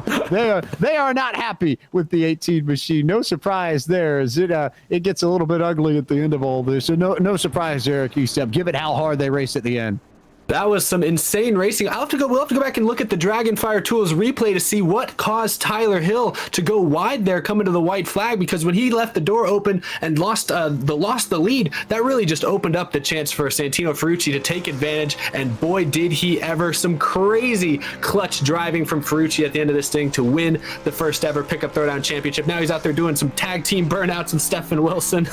they are not happy with the 18 machine. No surprise there, as it gets a little bit ugly at the end of all this. So no surprise, Eric Estepp. Give it how hard they race at the end. That was some insane racing. We'll have to go back and look at the Dragonfire Tools replay to see what caused Tyler Hill to go wide there coming to the white flag, because when he left the door open and lost the lead, that really just opened up the chance for Santino Ferucci to take advantage, and boy did he ever. Some crazy clutch driving from Ferucci at the end of this thing to win the first ever Pickup Throwdown Championship. Now he's out there doing some tag team burnouts and Stephen Wilson.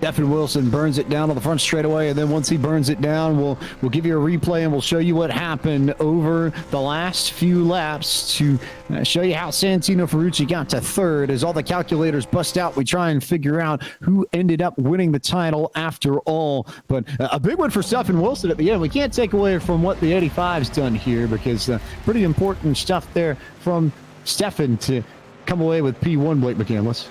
Stephen Wilson burns it down on the front straightaway, and then once he burns it down, we'll give you a replay and we'll show you what happened over the last few laps to show you how Santino Ferucci got to third. As all the calculators bust out, we try and figure out who ended up winning the title after all. But a big one for Stephen Wilson at the end. We can't take away from what the 85's done here, because pretty important stuff there from Stephen to come away with P1, Blake McCandless.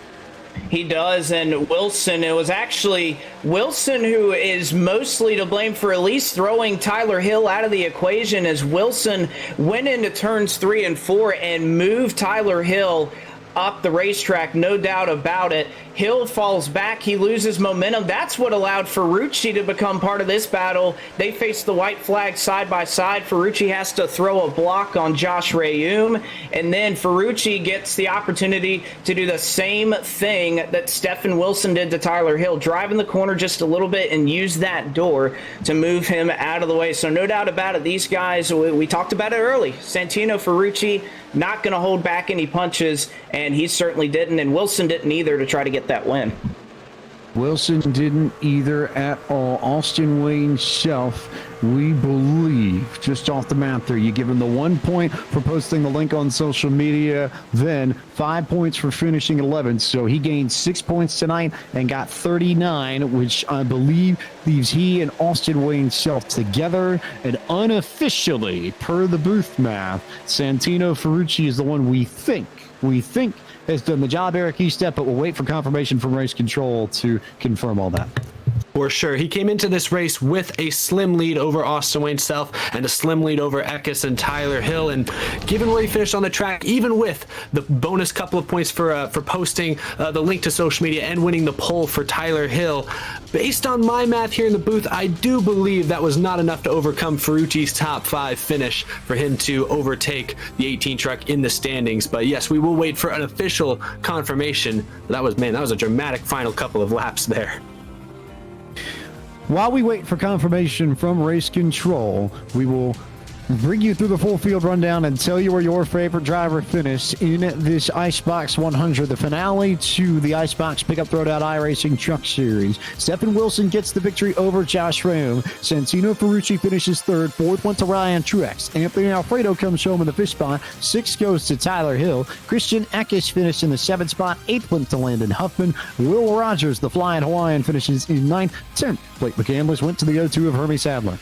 He does, and Wilson, it was actually Wilson who is mostly to blame for at least throwing Tyler Hill out of the equation, as Wilson went into turns 3 and 4 and moved Tyler Hill up the racetrack, no doubt about it. Hill falls back. He loses momentum. That's what allowed Ferucci to become part of this battle. They face the white flag side by side. Ferucci has to throw a block on Josh Rayum, and then Ferucci gets the opportunity to do the same thing that Stephen Wilson did to Tyler Hill, drive in the corner just a little bit and use that door to move him out of the way. So no doubt about it, these guys, we talked about it early. Santino Ferucci not going to hold back any punches, and he certainly didn't, and Wilson didn't either to try to get that win. Wilson didn't either at all. Austin Wayne Self, we believe, just off the map there, you give him the 1 point for posting the link on social media, then 5 points for finishing 11. So he gained 6 points tonight and got 39, which I believe leaves he and Austin Wayne Self together. And unofficially, per the booth math, Santino Ferucci is the one we think has done the job, Eric Estepp, but we'll wait for confirmation from race control to confirm all that. For sure. He came into this race with a slim lead over Austin Wayne Self and a slim lead over Eckes and Tyler Hill. And given where he finished on the track, even with the bonus couple of points for posting the link to social media and winning the poll for Tyler Hill, based on my math here in the booth, I do believe that was not enough to overcome Ferucci's top 5 finish for him to overtake the 18 truck in the standings. But yes, we will wait for an official confirmation. That was a dramatic final couple of laps there. While we wait for confirmation from race control, we will bring you through the full field rundown and tell you where your favorite driver finished in this IceBox 100, the finale to the IceBox Pickup Throwdown iRacing Truck Series. Stephen Wilson gets the victory over Josh Ram. Santino Ferucci finishes third. Fourth went to Ryan Truex. Anthony Alfredo comes home in the fifth spot. Sixth goes to Tyler Hill. Christian Eckes finished in the seventh spot. Eighth went to Landon Huffman. Will Rogers, the Flying Hawaiian, finishes in ninth. 10th, Blake McCandless went to the O2 of Hermie Sadler.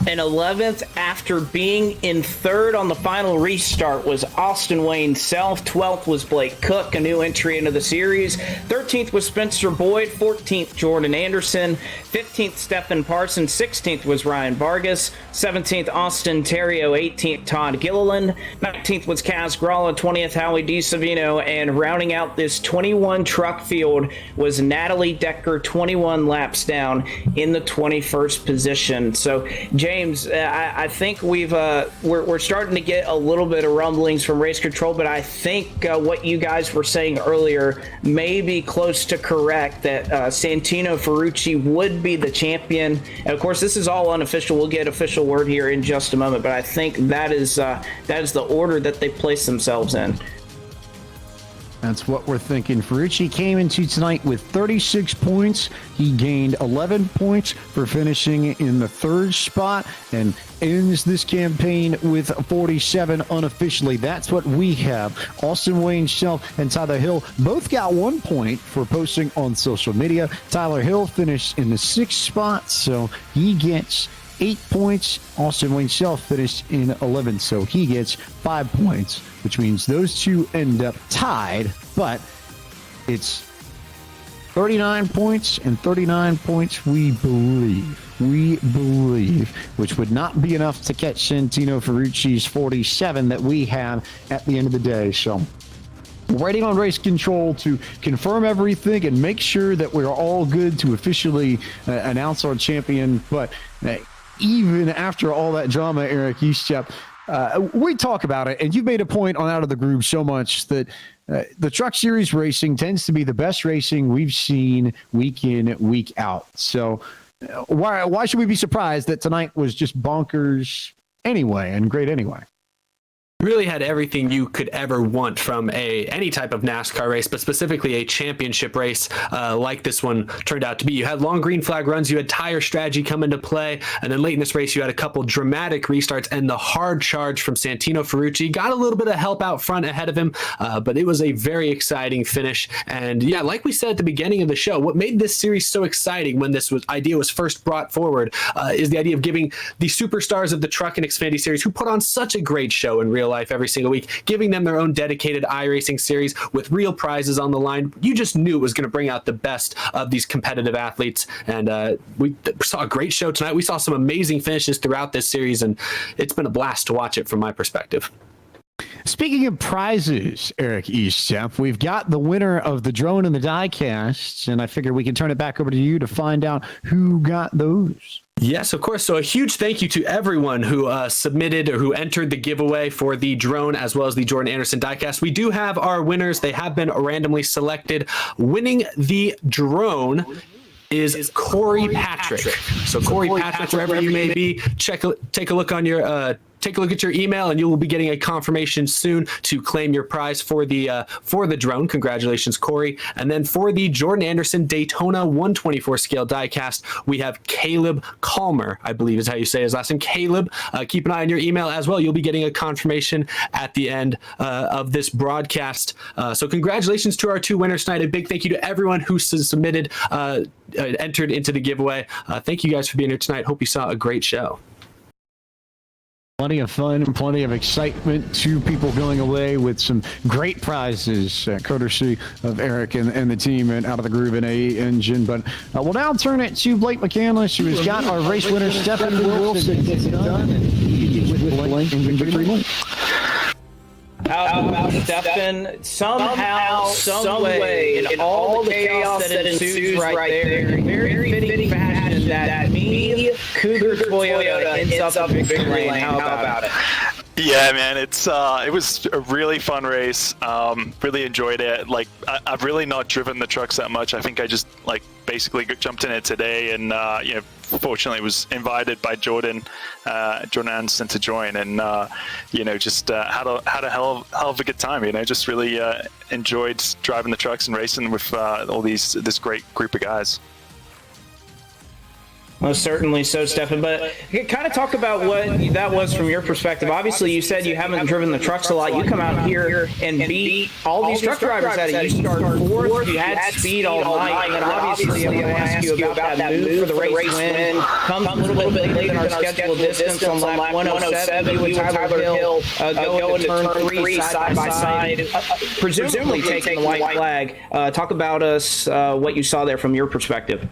And 11th, after being in third on the final restart, was Austin Wayne Self. 12th was Blake Cook, a new entry into the series. 13th was Spencer Boyd. 14th, Jordan Anderson. 15th, Stephen Parsons. 16th was Ryan Vargas. 17th, Austin Terrio. 18th, Todd Gilliland. 19th was Kaz Gralla. 20th, Howie DiSavino. And rounding out this 21 truck field was Natalie Decker, 21 laps down in the 21st position. So, James, I think we're starting to get a little bit of rumblings from race control, but I think what you guys were saying earlier may be close to correct, that Santino Ferucci would be the champion. And of course, this is all unofficial. We'll get official word here in just a moment, but I think that is the order that they place themselves in. That's what we're thinking. Ferucci came into tonight with 36 points. He gained 11 points for finishing in the third spot and ends this campaign with 47 unofficially. That's what we have. Austin Wayne Self and Tyler Hill both got 1 point for posting on social media. Tyler Hill finished in the sixth spot, so he gets 8 points. Austin Wayne Self finished in 11th, so he gets 5 points, which means those two end up tied, but it's 39 points and 39 points, we believe, which would not be enough to catch Santino Ferucci's 47 that we have at the end of the day. So waiting on race control to confirm everything and make sure that we're all good to officially announce our champion. But even after all that drama, Eric Estepp, we talk about it, and you've made a point on Out of the Groove so much that the Truck Series racing tends to be the best racing we've seen week in, week out. So why should we be surprised that tonight was just bonkers anyway and great anyway? Really had everything you could ever want from any type of NASCAR race, but specifically a championship race like this one turned out to be. You had long green flag runs, you had tire strategy come into play, and then late in this race you had a couple dramatic restarts and the hard charge from Santino Ferucci. Got a little bit of help out front ahead of him, but it was a very exciting finish. And yeah, like we said at the beginning of the show, what made this series so exciting when this idea was first brought forward is the idea of giving the superstars of the Truck and Xfinity Series, who put on such a great show in real life every single week, giving them their own dedicated iRacing series with real prizes on the line. You just knew it was going to bring out the best of these competitive athletes, and we saw a great show tonight. We saw some amazing finishes throughout this series, and it's been a blast to watch it from my perspective. Speaking of prizes, Eric Estepp, we've got the winner of the drone and the diecast, and I figured we can turn it back over to you to find out who got those. Yes, of course. So a huge thank you to everyone who submitted or who entered the giveaway for the drone as well as the Jordan Anderson diecast. We do have our winners. They have been randomly selected. Winning the drone is Corey Patrick. So Corey Patrick, wherever you may be, take a look on your take a look at your email, and you will be getting a confirmation soon to claim your prize for the drone. Congratulations, Corey. And then for the Jordan Anderson Daytona 124 scale diecast, we have Caleb Calmer, I believe is how you say his last name. Caleb, keep an eye on your email as well. You'll be getting a confirmation at the end of this broadcast. So congratulations to our two winners tonight. A big thank you to everyone who submitted, entered into the giveaway. Thank you guys for being here tonight. Hope you saw a great show. Plenty of fun, plenty of excitement, two people going away with some great prizes, courtesy of Eric and the team and Out of the Groove and A Engine. But we'll now turn it to Blake McCandless, who has got our race winner, Stephen Wilson. How about Stephen? Somehow, some way, in all the chaos that ensues right there, in very fitting fashion, that me, Cougar Toyota ends up in Big Lane. How about it? Yeah, man, it was a really fun race. Really enjoyed it. Like, I've really not driven the trucks that much. I think I just basically jumped in it today and fortunately was invited by Jordan Anderson to join, and just had a hell of a good time. Just really enjoyed driving the trucks and racing with this great group of guys. Most certainly so, Stefan. But kind of talk about what that was from your perspective. Obviously, you said you haven't driven the trucks a lot. You come out here and beat all these truck drivers at it. You start fourth. You had speed all night. And obviously, I'm going to ask you about that move for the race win. Comes a little bit late in our scheduled distance on lap 107. You and Tyler Hill go into turn 3 side by side, presumably taking the white flag. Talk about what you saw there from your perspective.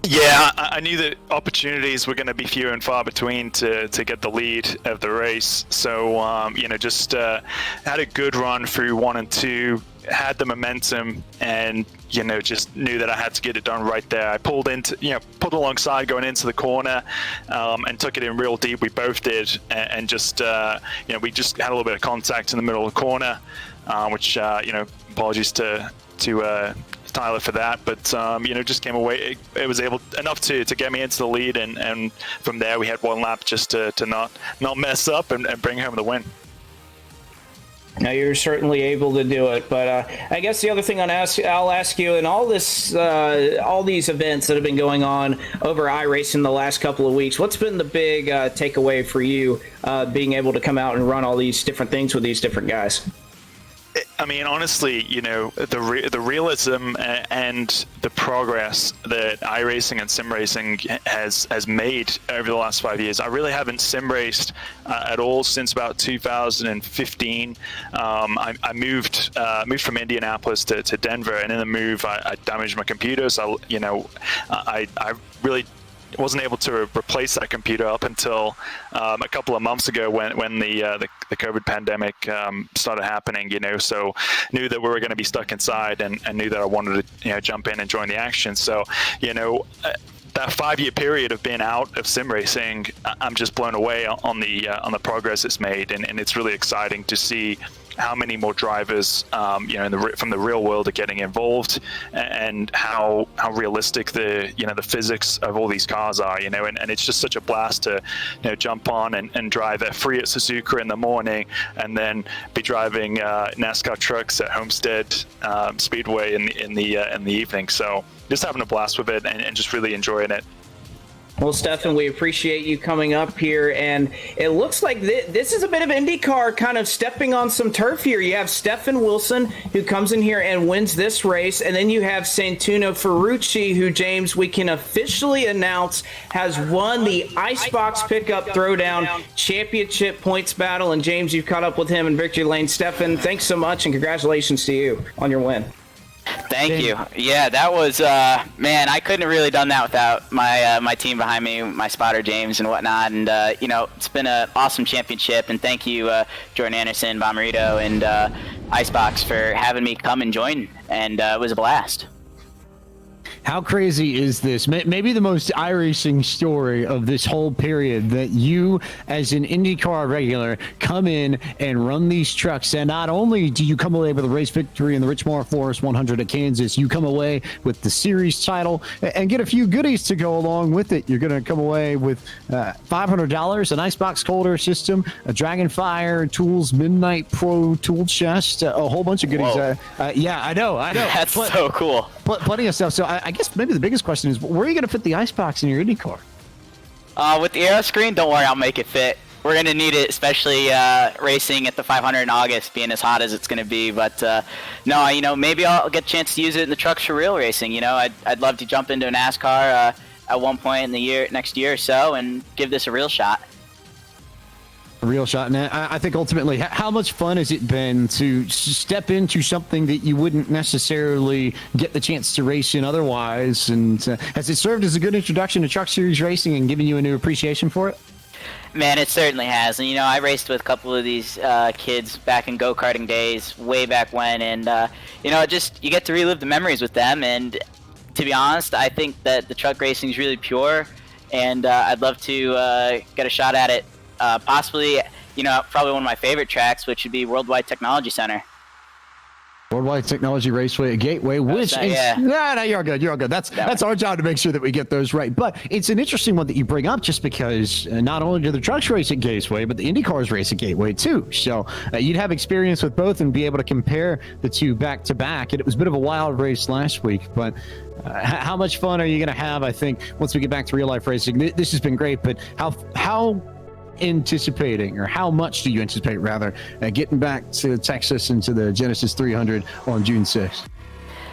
Yeah, I knew that opportunities were going to be few and far between to get the lead of the race. So, just had a good run through 1 and 2, had the momentum, and, just knew that I had to get it done right there. I pulled alongside going into the corner and took it in real deep. We both did. And just, we just had a little bit of contact in the middle of the corner, which, apologies to Tyler for that, but just came away. It was enough to get me into the lead, and from there we had one lap just to not mess up and bring home the win. Now you're certainly able to do it, but I guess the other thing I'll ask you, in all these events that have been going on over iRacing the last couple of weeks, what's been the big takeaway for you, being able to come out and run all these different things with these different guys? I mean, honestly, the realism and the progress that iRacing and sim racing has made over the last 5 years. I really haven't sim raced at all since about 2015. I moved from Indianapolis to Denver, and in the move, I damaged my computer. So I really wasn't able to replace that computer up until a couple of months ago when the COVID pandemic started happening. So knew that we were going to be stuck inside, and knew that I wanted to jump in and join the action. So that 5-year period of being out of sim racing, I'm just blown away on the progress it's made, and it's really exciting to see how many more drivers, from the real world are getting involved, and how realistic the physics of all these cars are, and it's just such a blast to, jump on and drive F3 at Suzuka in the morning, and then be driving NASCAR trucks at Homestead Speedway in the evening. So just having a blast with it and just really enjoying it. Well, Stefan, we appreciate you coming up here, and it looks like this is a bit of IndyCar kind of stepping on some turf here. You have Stefan Wilson, who comes in here and wins this race, and then you have Santino Ferucci, who, James, we can officially announce has won the IceBox Pickup Throwdown Championship Points Battle. And, James, you've caught up with him in victory lane. Stefan, thanks so much, and congratulations to you on your win. Thank you. Yeah, that was, man, I couldn't have really done that without my team behind me, my spotter James and whatnot. And, it's been an awesome championship. And thank you, Jordan Anderson, Bomarito, and IceBox for having me come and join. And it was a blast. How crazy is this? Maybe the most iRacing story of this whole period, that you, as an IndyCar regular, come in and run these trucks, and not only do you come away with a race victory in the Richmar Forest 100 at Kansas, you come away with the series title and get a few goodies to go along with it. You're going to come away with $500, an IceBox holder system, a Dragonfire Tools Midnight Pro tool chest, a whole bunch of goodies. Yeah, I know. That's so cool. Plenty of stuff. So I guess maybe the biggest question is, where are you going to fit the IceBox in your IndyCar? With the aero screen, don't worry, I'll make it fit. We're going to need it, especially racing at the 500 in August, being as hot as it's going to be. But no, maybe I'll get a chance to use it in the trucks for real racing. I'd love to jump into a NASCAR at one point in the next year or so, and give this a real shot. A real shot. And I think ultimately, how much fun has it been to step into something that you wouldn't necessarily get the chance to race in otherwise? And has it served as a good introduction to Truck Series racing and given you a new appreciation for it? Man, it certainly has. And, I raced with a couple of these kids back in go-karting days, way back when. And, you get to relive the memories with them. And to be honest, I think that the truck racing is really pure. And I'd love to get a shot at it. Possibly, probably one of my favorite tracks, which would be Worldwide Technology Center. Worldwide Technology Raceway at Gateway, which is no, you're good. You're all good. That's our job to make sure that we get those right. But it's an interesting one that you bring up, just because not only do the trucks race at Gateway, but the Indy cars race at Gateway too. So you'd have experience with both and be able to compare the two back to back. And it was a bit of a wild race last week, but how much fun are you going to have? I think once we get back to real life racing, this has been great. But how anticipating, or how much do you anticipate rather, getting back to Texas and to the Genesis 300 on June 6th?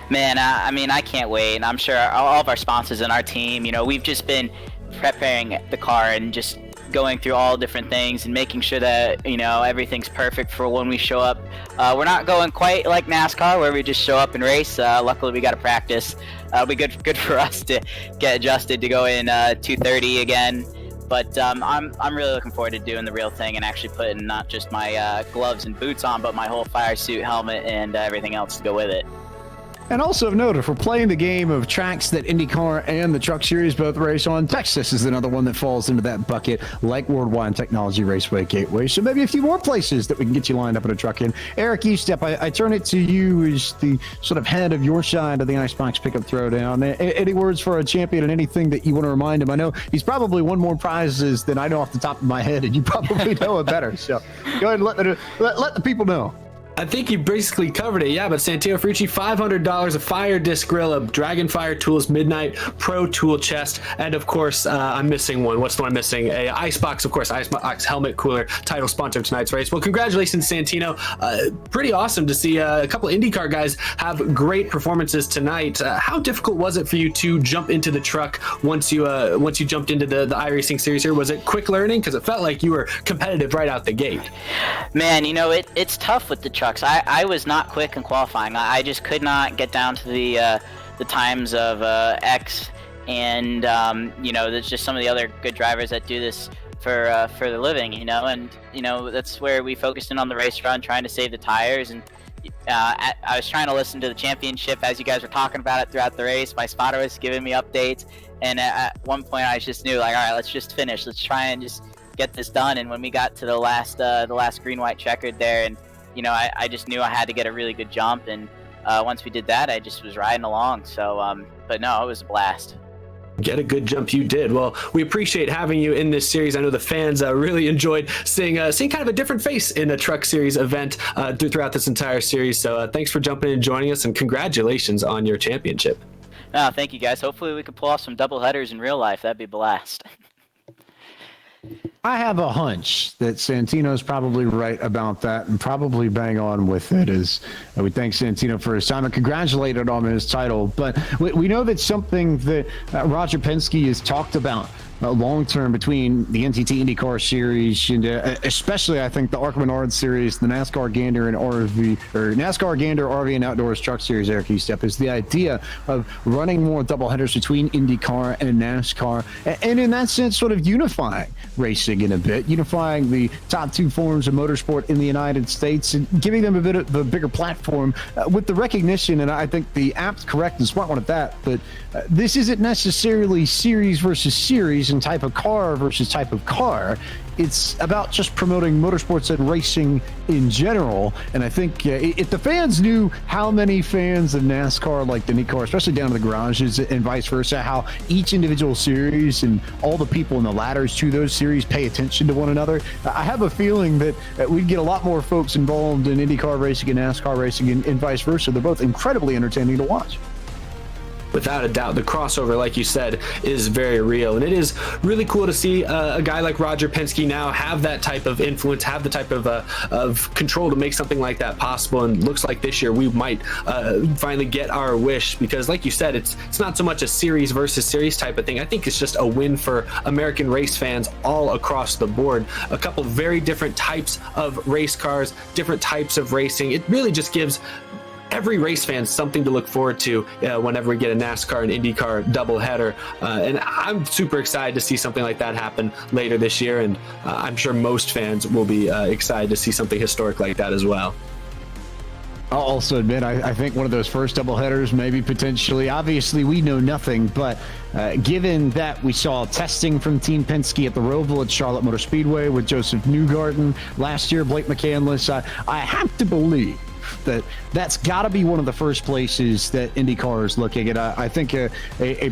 Man, I mean, I can't wait, and I'm sure all of our sponsors and our team, we've just been preparing the car and just going through all different things and making sure that everything's perfect for when we show up. We're not going quite like NASCAR where we just show up and race. Luckily we got to practice. It'll be good for us to get adjusted to go in 230 again. But I'm really looking forward to doing the real thing and actually putting not just my gloves and boots on, but my whole fire suit, helmet, and everything else to go with it. And also of note, if we're playing the game of tracks that IndyCar and the Truck Series both race on, Texas is another one that falls into that bucket, like Worldwide Technology Raceway Gateway. So maybe a few more places that we can get you lined up in a truck in. Eric Estepp, I turn it to you as the sort of head of your side of the IceBox Pickup Throwdown. Any words for a champion and anything that you want to remind him? I know he's probably won more prizes than I know off the top of my head, and you probably know it better. So go ahead and let the people know. I think you basically covered it, yeah, but Santino Ferucci, $500, a fire disc grill, a Dragonfire Tools Midnight Pro Tool Chest, and of course, I'm missing one. What's the one I'm missing? A IceBox, of course, IceBox Helmet Cooler, title sponsor of tonight's race. Well, congratulations, Santino. Pretty awesome to see a couple IndyCar guys have great performances tonight. How difficult was it for you to jump into the truck once you jumped into the iRacing series here? Was it quick learning? Because it felt like you were competitive right out the gate. Man, it's tough with the truck. I was not quick in qualifying. I just could not get down to the times of Eckes and there's just some of the other good drivers that do this for the living, and that's where we focused in on the race run, trying to save the tires. And I was trying to listen to the championship as you guys were talking about it throughout the race. My spotter was giving me updates, and at one point I just knew, like, all right, let's just finish. Let's try and just get this done. And when we got to the last green-white checkered there, and I just knew I had to get a really good jump, and once we did that, I just was riding along. So, but no, it was a blast. Get a good jump you did. Well, we appreciate having you in this series. I know the fans really enjoyed seeing kind of a different face in a Truck Series event throughout this entire series. So thanks for jumping in and joining us, and congratulations on your championship. No, thank you, guys. Hopefully we can pull off some double headers in real life. That'd be a blast. I have a hunch that Santino's probably right about that, and probably bang on with it. As we thank Santino for his time and congratulate him on his title. But we know that something that Roger Penske has talked about long term between the NTT IndyCar Series and especially I think the ARCA Menard Series, the NASCAR Gander and NASCAR Gander RV and Outdoors Truck Series, Eric Estepp, is the idea of running more doubleheaders between IndyCar and NASCAR, and in that sense sort of unifying racing in a bit, unifying the top two forms of motorsport in the United States and giving them a bit of a bigger platform with the recognition, and I think the apt, correct, and smart one at that, but this isn't necessarily series versus series and type of car versus type of car. It's about just promoting motorsports and racing in general. And I think if the fans knew how many fans of NASCAR like the IndyCar, especially down to the garages and vice versa, how each individual series and all the people in the ladders to those series pay attention to one another, I have a feeling that we'd get a lot more folks involved in IndyCar racing and NASCAR racing and vice versa. They're both incredibly entertaining to watch. Without a doubt, the crossover, like you said, is very real. And it is really cool to see a guy like Roger Penske now have that type of influence, have the type of control to make something like that possible. And looks like this year we might finally get our wish, because like you said, it's not so much a series versus series type of thing. I think it's just a win for American race fans all across the board. A couple very different types of race cars, different types of racing. It really just gives every race fan something to look forward to whenever we get a NASCAR and IndyCar doubleheader. And I'm super excited to see something like that happen later this year. And I'm sure most fans will be excited to see something historic like that as well. I'll also admit, I think one of those first doubleheaders, maybe potentially, obviously we know nothing, but given that we saw testing from Team Penske at the Roval at Charlotte Motor Speedway with Joseph Newgarden last year, Blake McCandless, I have to believe that's got to be one of the first places that IndyCar is looking. And I think a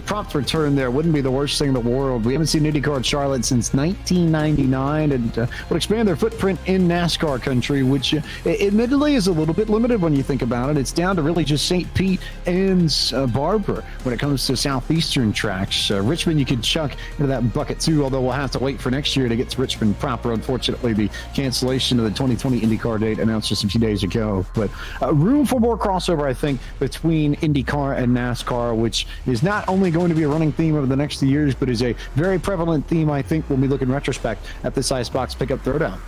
prompt return there wouldn't be the worst thing in the world. We haven't seen IndyCar at Charlotte since 1999, and would expand their footprint in NASCAR country, which admittedly is a little bit limited when you think about it. It's down to really just St. Pete and Barber when it comes to southeastern tracks. Richmond you could chuck into that bucket too, although we'll have to wait for next year to get to Richmond proper. Unfortunately, the cancellation of the 2020 IndyCar date announced just a few days ago. But room for more crossover, I think, between IndyCar and NASCAR, which is not only going to be a running theme over the next few years, but is a very prevalent theme, I think, when we look in retrospect at this IceBox Pickup Throwdown.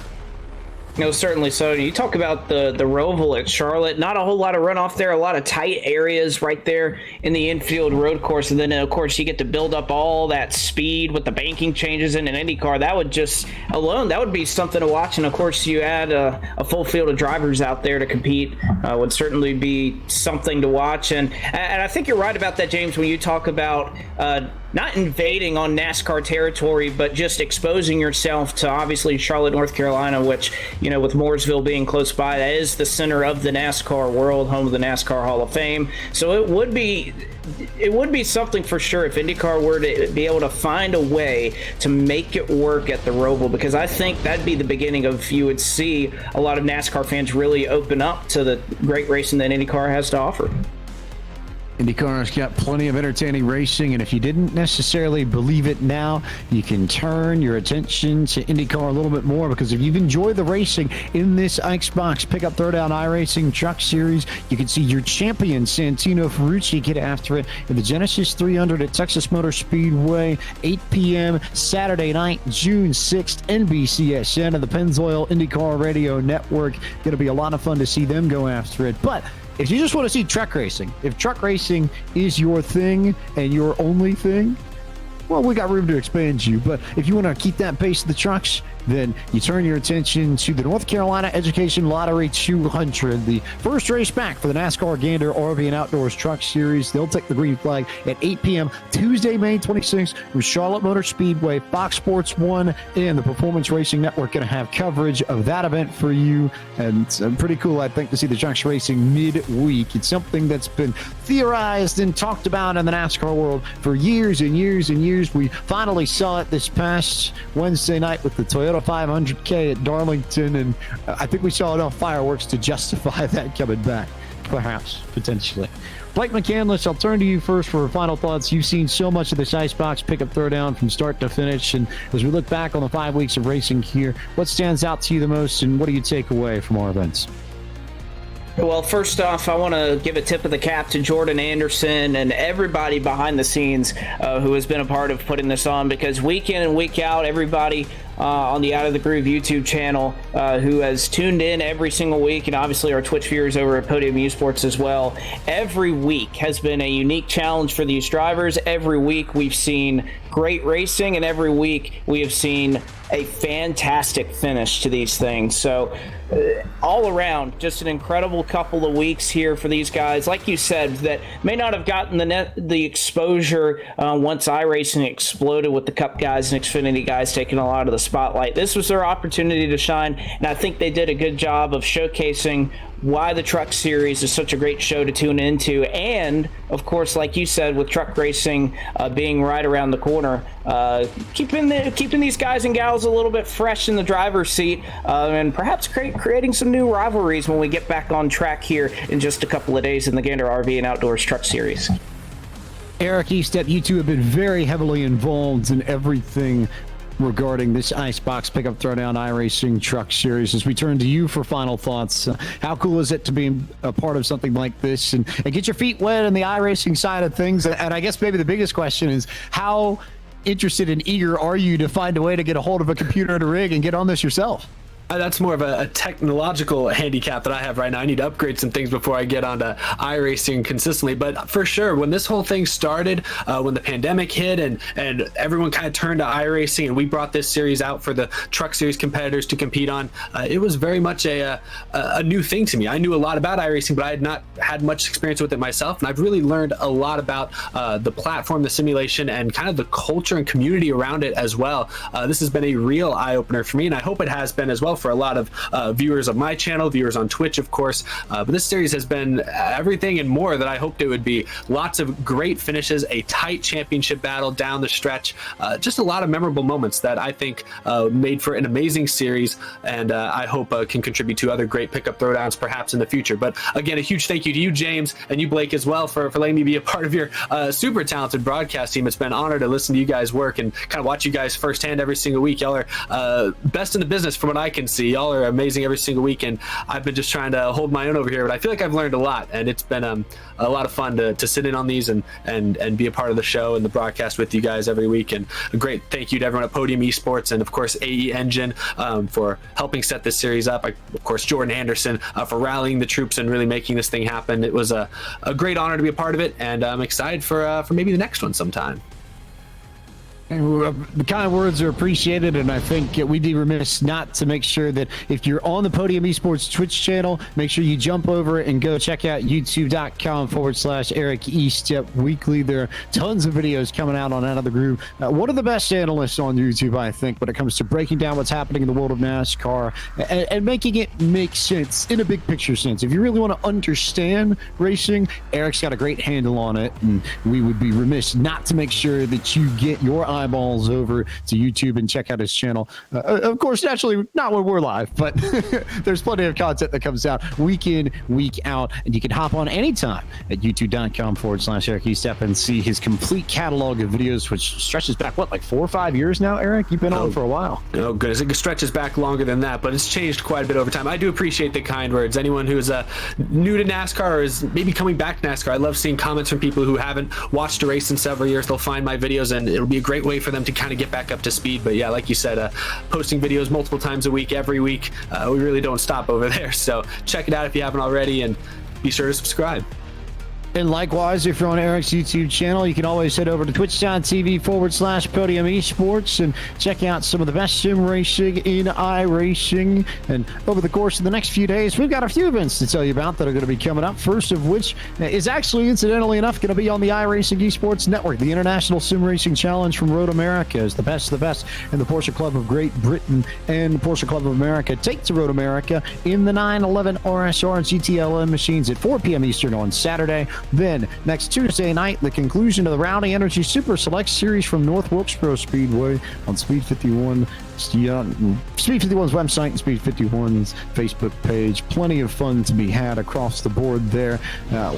No, certainly so. You talk about the Roval at Charlotte, not a whole lot of runoff there, a lot of tight areas right there in the infield road course. And then, of course, you get to build up all that speed with the banking changes in an IndyCar. That would just alone, that would be something to watch. And, of course, you add a full field of drivers out there to compete would certainly be something to watch. And I think you're right about that, James, when you talk about not invading on NASCAR territory, but just exposing yourself to obviously Charlotte, North Carolina, which, you know, with Mooresville being close by, that is the center of the NASCAR world, home of the NASCAR Hall of Fame. So it would be something for sure if IndyCar were to be able to find a way to make it work at the Roval, because I think that'd be the beginning of, you would see a lot of NASCAR fans really open up to the great racing that IndyCar has to offer. IndyCar's got plenty of entertaining racing, and if you didn't necessarily believe it now, you can turn your attention to IndyCar a little bit more, because if you've enjoyed the racing in this IceBox Pickup Throwdown iRacing Truck Series, you can see your champion, Santino Ferucci, get after it in the Genesis 300 at Texas Motor Speedway, 8 p.m. Saturday night, June 6th, NBCSN and the Pennzoil IndyCar Radio Network. Going to be a lot of fun to see them go after it. But if you just want to see truck racing, if truck racing is your thing and your only thing, well, we got room to expand you. But if you want to keep that base of the trucks, then you turn your attention to the North Carolina Education Lottery 200, the first race back for the NASCAR Gander RV and Outdoors Truck Series. They'll take the green flag at 8 p.m. Tuesday, May 26th, with Charlotte Motor Speedway, Fox Sports 1, and the Performance Racing Network going to have coverage of that event for you. And it's pretty cool, I think, to see the trucks racing midweek. It's something that's been theorized and talked about in the NASCAR world for years and years and years. We finally saw it this past Wednesday night with the Toyota 500K at Darlington, and I think we saw enough fireworks to justify that coming back, perhaps, potentially. Blake McCandless, I'll turn to you first for final thoughts. You've seen so much of this IceBox Pickup Throwdown from start to finish, and as we look back on the 5 weeks of racing here, what stands out to you the most, and what do you take away from our events? Well, first off, I want to give a tip of the cap to Jordan Anderson and everybody behind the scenes who has been a part of putting this on, because week in and week out, everybody on the Out of the Groove YouTube channel who has tuned in every single week, and obviously our Twitch viewers over at Podium Esports as well, every week has been a unique challenge for these drivers. Every week we've seen great racing, and every week we have seen a fantastic finish to these things. So all around, just an incredible couple of weeks here for these guys, like you said, that may not have gotten the exposure once iRacing exploded with the Cup guys and Xfinity guys taking a lot of the spotlight. This was their opportunity to shine, and I think they did a good job of showcasing why the Truck Series is such a great show to tune into. And of course, like you said, with truck racing being right around the corner, keeping these guys and gals a little bit fresh in the driver's seat, and perhaps creating some new rivalries when we get back on track here in just a couple of days in the Gander RV and Outdoors Truck Series. Eric, Estepp, you two have been very heavily involved in everything regarding this IceBox Pickup Throwdown iRacing Truck Series. As we turn to you for final thoughts, how cool is it to be a part of something like this and get your feet wet on the iRacing side of things? And I guess maybe the biggest question is, how interested and eager are you to find a way to get a hold of a computer and a rig and get on this yourself? That's more of a technological handicap that I have right now. I need to upgrade some things before I get onto iRacing consistently. But for sure, when this whole thing started, when the pandemic hit and everyone kind of turned to iRacing and we brought this series out for the Truck Series competitors to compete on, it was very much a new thing to me. I knew a lot about iRacing, but I had not had much experience with it myself. And I've really learned a lot about the platform, the simulation, and kind of the culture and community around it as well. This has been a real eye-opener for me, and I hope it has been as well well for a lot of viewers of my channel, viewers on Twitch, of course. But this series has been everything and more that I hoped it would be. Lots of great finishes, a tight championship battle down the stretch, just a lot of memorable moments that I think made for an amazing series, and I hope can contribute to other great pickup throwdowns perhaps in the future. But again, a huge thank you to you, James, and you, Blake, as well, for letting me be a part of your super talented broadcast team. It's been an honor to listen to you guys work and kind of watch you guys firsthand every single week. Y'all are best in the business from what I can see. Y'all are amazing every single week, and I've been just trying to hold my own over here, but I feel like I've learned a lot, and it's been a lot of fun to sit in on these and be a part of the show and the broadcast with you guys every week. And a great thank you to everyone at Podium Esports and of course AE Engine for helping set this series up. Of course Jordan Anderson for rallying the troops and really making this thing happen. It was a great honor to be a part of it, and I'm excited for maybe the next one sometime. And the kind words are appreciated, and I think we'd be remiss not to make sure that if you're on the Podium Esports Twitch channel, make sure you jump over and go check out youtube.com/Eric Estepp Weekly. There are tons of videos coming out on Out of the Groove. One of the best analysts on YouTube, I think, when it comes to breaking down what's happening in the world of NASCAR and making it make sense in a big picture sense. If you really want to understand racing, Eric's got a great handle on it, and we would be remiss not to make sure that you get your eyeballs over to YouTube and check out his channel. Of course, naturally, not when we're live, but there's plenty of content that comes out week in, week out, and you can hop on anytime at youtube.com/Eric Estepp and see his complete catalog of videos, which stretches back, what, like 4 or 5 years now, Eric? You've been on for a while. Oh, goodness. It stretches back longer than that, but it's changed quite a bit over time. I do appreciate the kind words. Anyone who's new to NASCAR or is maybe coming back to NASCAR, I love seeing comments from people who haven't watched a race in several years. They'll find my videos, and it'll be a great way for them to kind of get back up to speed. But yeah, like you said, posting videos multiple times a week, every week. We really don't stop over there. So check it out if you haven't already, and be sure to subscribe. And likewise, if you're on Eric's YouTube channel, you can always head over to twitch.tv/Podium Esports and check out some of the best sim racing in iRacing. And over the course of the next few days, we've got a few events to tell you about that are going to be coming up. First of which is actually, incidentally enough, going to be on the iRacing Esports Network. The International Sim Racing Challenge from Road America is the best of the best in the Porsche Club of Great Britain and the Porsche Club of America. Take to Road America in the 911 RSR and GTLM machines at 4 p.m. Eastern on Saturday. Then, next Tuesday night, the conclusion of the Rowdy Energy Super Select Series from North Wilkesboro Speedway on Speed 51. Speed 51's website and Speed 51's Facebook page. Plenty of fun to be had across the board there.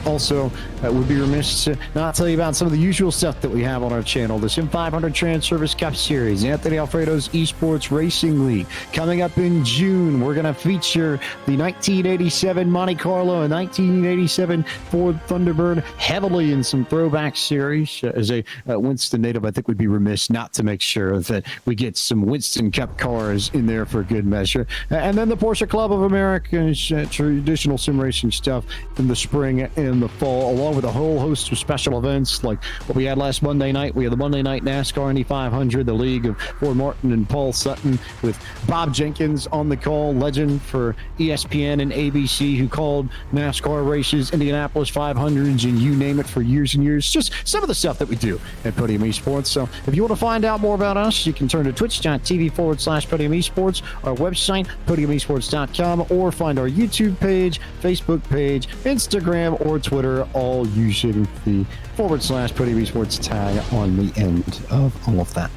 Also, would be remiss to not tell you about some of the usual stuff that we have on our channel. The Sim 500 Trans Service Cup Series, Anthony Alfredo's Esports Racing League. Coming up in June, we're going to feature the 1987 Monte Carlo and 1987 Ford Thunderbird heavily in some throwback series. As a Winston native, I think we'd be remiss not to make sure that we get some Winston Cup cars in there for good measure. And then the Porsche Club of America's traditional sim racing stuff in the spring and the fall, along with a whole host of special events like what we had last Monday night. We had the Monday Night NASCAR Indy 500, the League of Ford Martin and Paul Sutton, with Bob Jenkins on the call, legend for ESPN and ABC, who called NASCAR races, Indianapolis 500s, and you name it for years and years. Just some of the stuff that we do at Podium Esports. So if you want to find out more about us, you can turn to twitch.tv/Podium Esports, our website, podiumesports.com, or find our YouTube page, Facebook page, Instagram, or Twitter, all using the /Podium Esports tag on the end of all of that.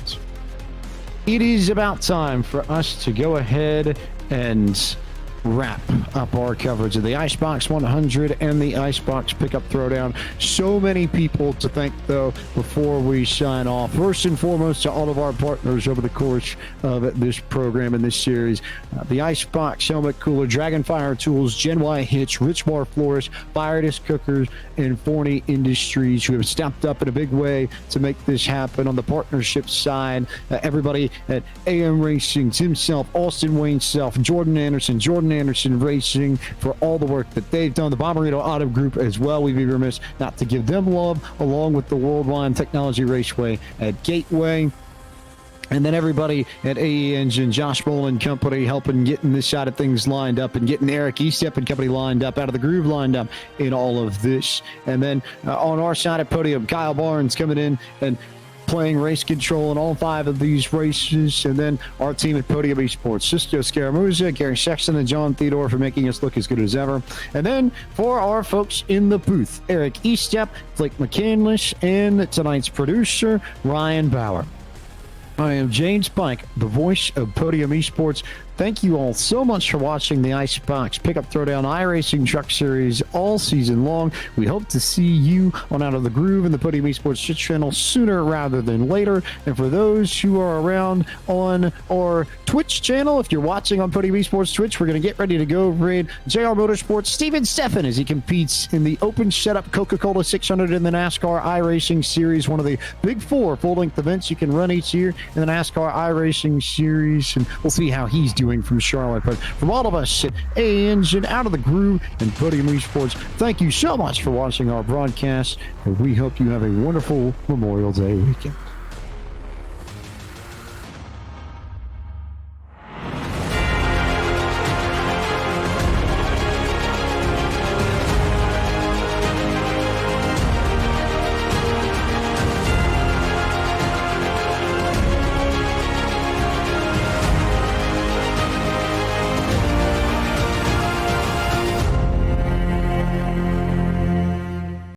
It is about time for us to go ahead and wrap up our coverage of the IceBox 100 and the IceBox Pickup Throwdown. So many people to thank, though, before we sign off. First and foremost, to all of our partners over the course of this program and this series. The IceBox Helmet Cooler, Dragonfire Tools, Gen Y Hitch, Richmar Florist, Fire Disc Cookers, and Forney Industries, who have stepped up in a big way to make this happen. On the partnership side, everybody at AM Racing, Tim Self, Austin Wayne Self, Jordan Anderson Racing, for all the work that they've done. The Bomberito Auto Group as well. We'd be remiss not to give them love, along with the Worldwide Technology Raceway at Gateway. And then everybody at AE Engine, Josh Boland Company, helping getting this side of things lined up and getting Eric Estepp and Company lined up, Out of the Groove lined up in all of this. And then on our side at Podium, Kyle Barnes coming in and playing race control in all 5 of these races. And then our team at Podium Esports, Cisco Scaramouza, Gary Sexton, and John Theodore for making us look as good as ever. And then for our folks in the booth, Eric Estepp, Blake McCandless, and tonight's producer, Ryan Bauer. I am James Pike, the voice of Podium Esports. Thank you all so much for watching the IceBox Pickup Throwdown iRacing Truck Series all season long. We hope to see you on Out of the Groove and the Podium Esports Twitch channel sooner rather than later. And for those who are around on our Twitch channel, if you're watching on Podium Esports Twitch, we're going to get ready to go raid JR Motorsports Steven Steffen as he competes in the Open Setup Coca-Cola 600 in the NASCAR iRacing Series, one of the big 4 full-length events you can run each year in the NASCAR iRacing Series. And we'll see how he's doing from Charlotte. But from all of us at A-Engine, Out of the Groove, and Podium Esports, thank you so much for watching our broadcast, and we hope you have a wonderful Memorial Day weekend.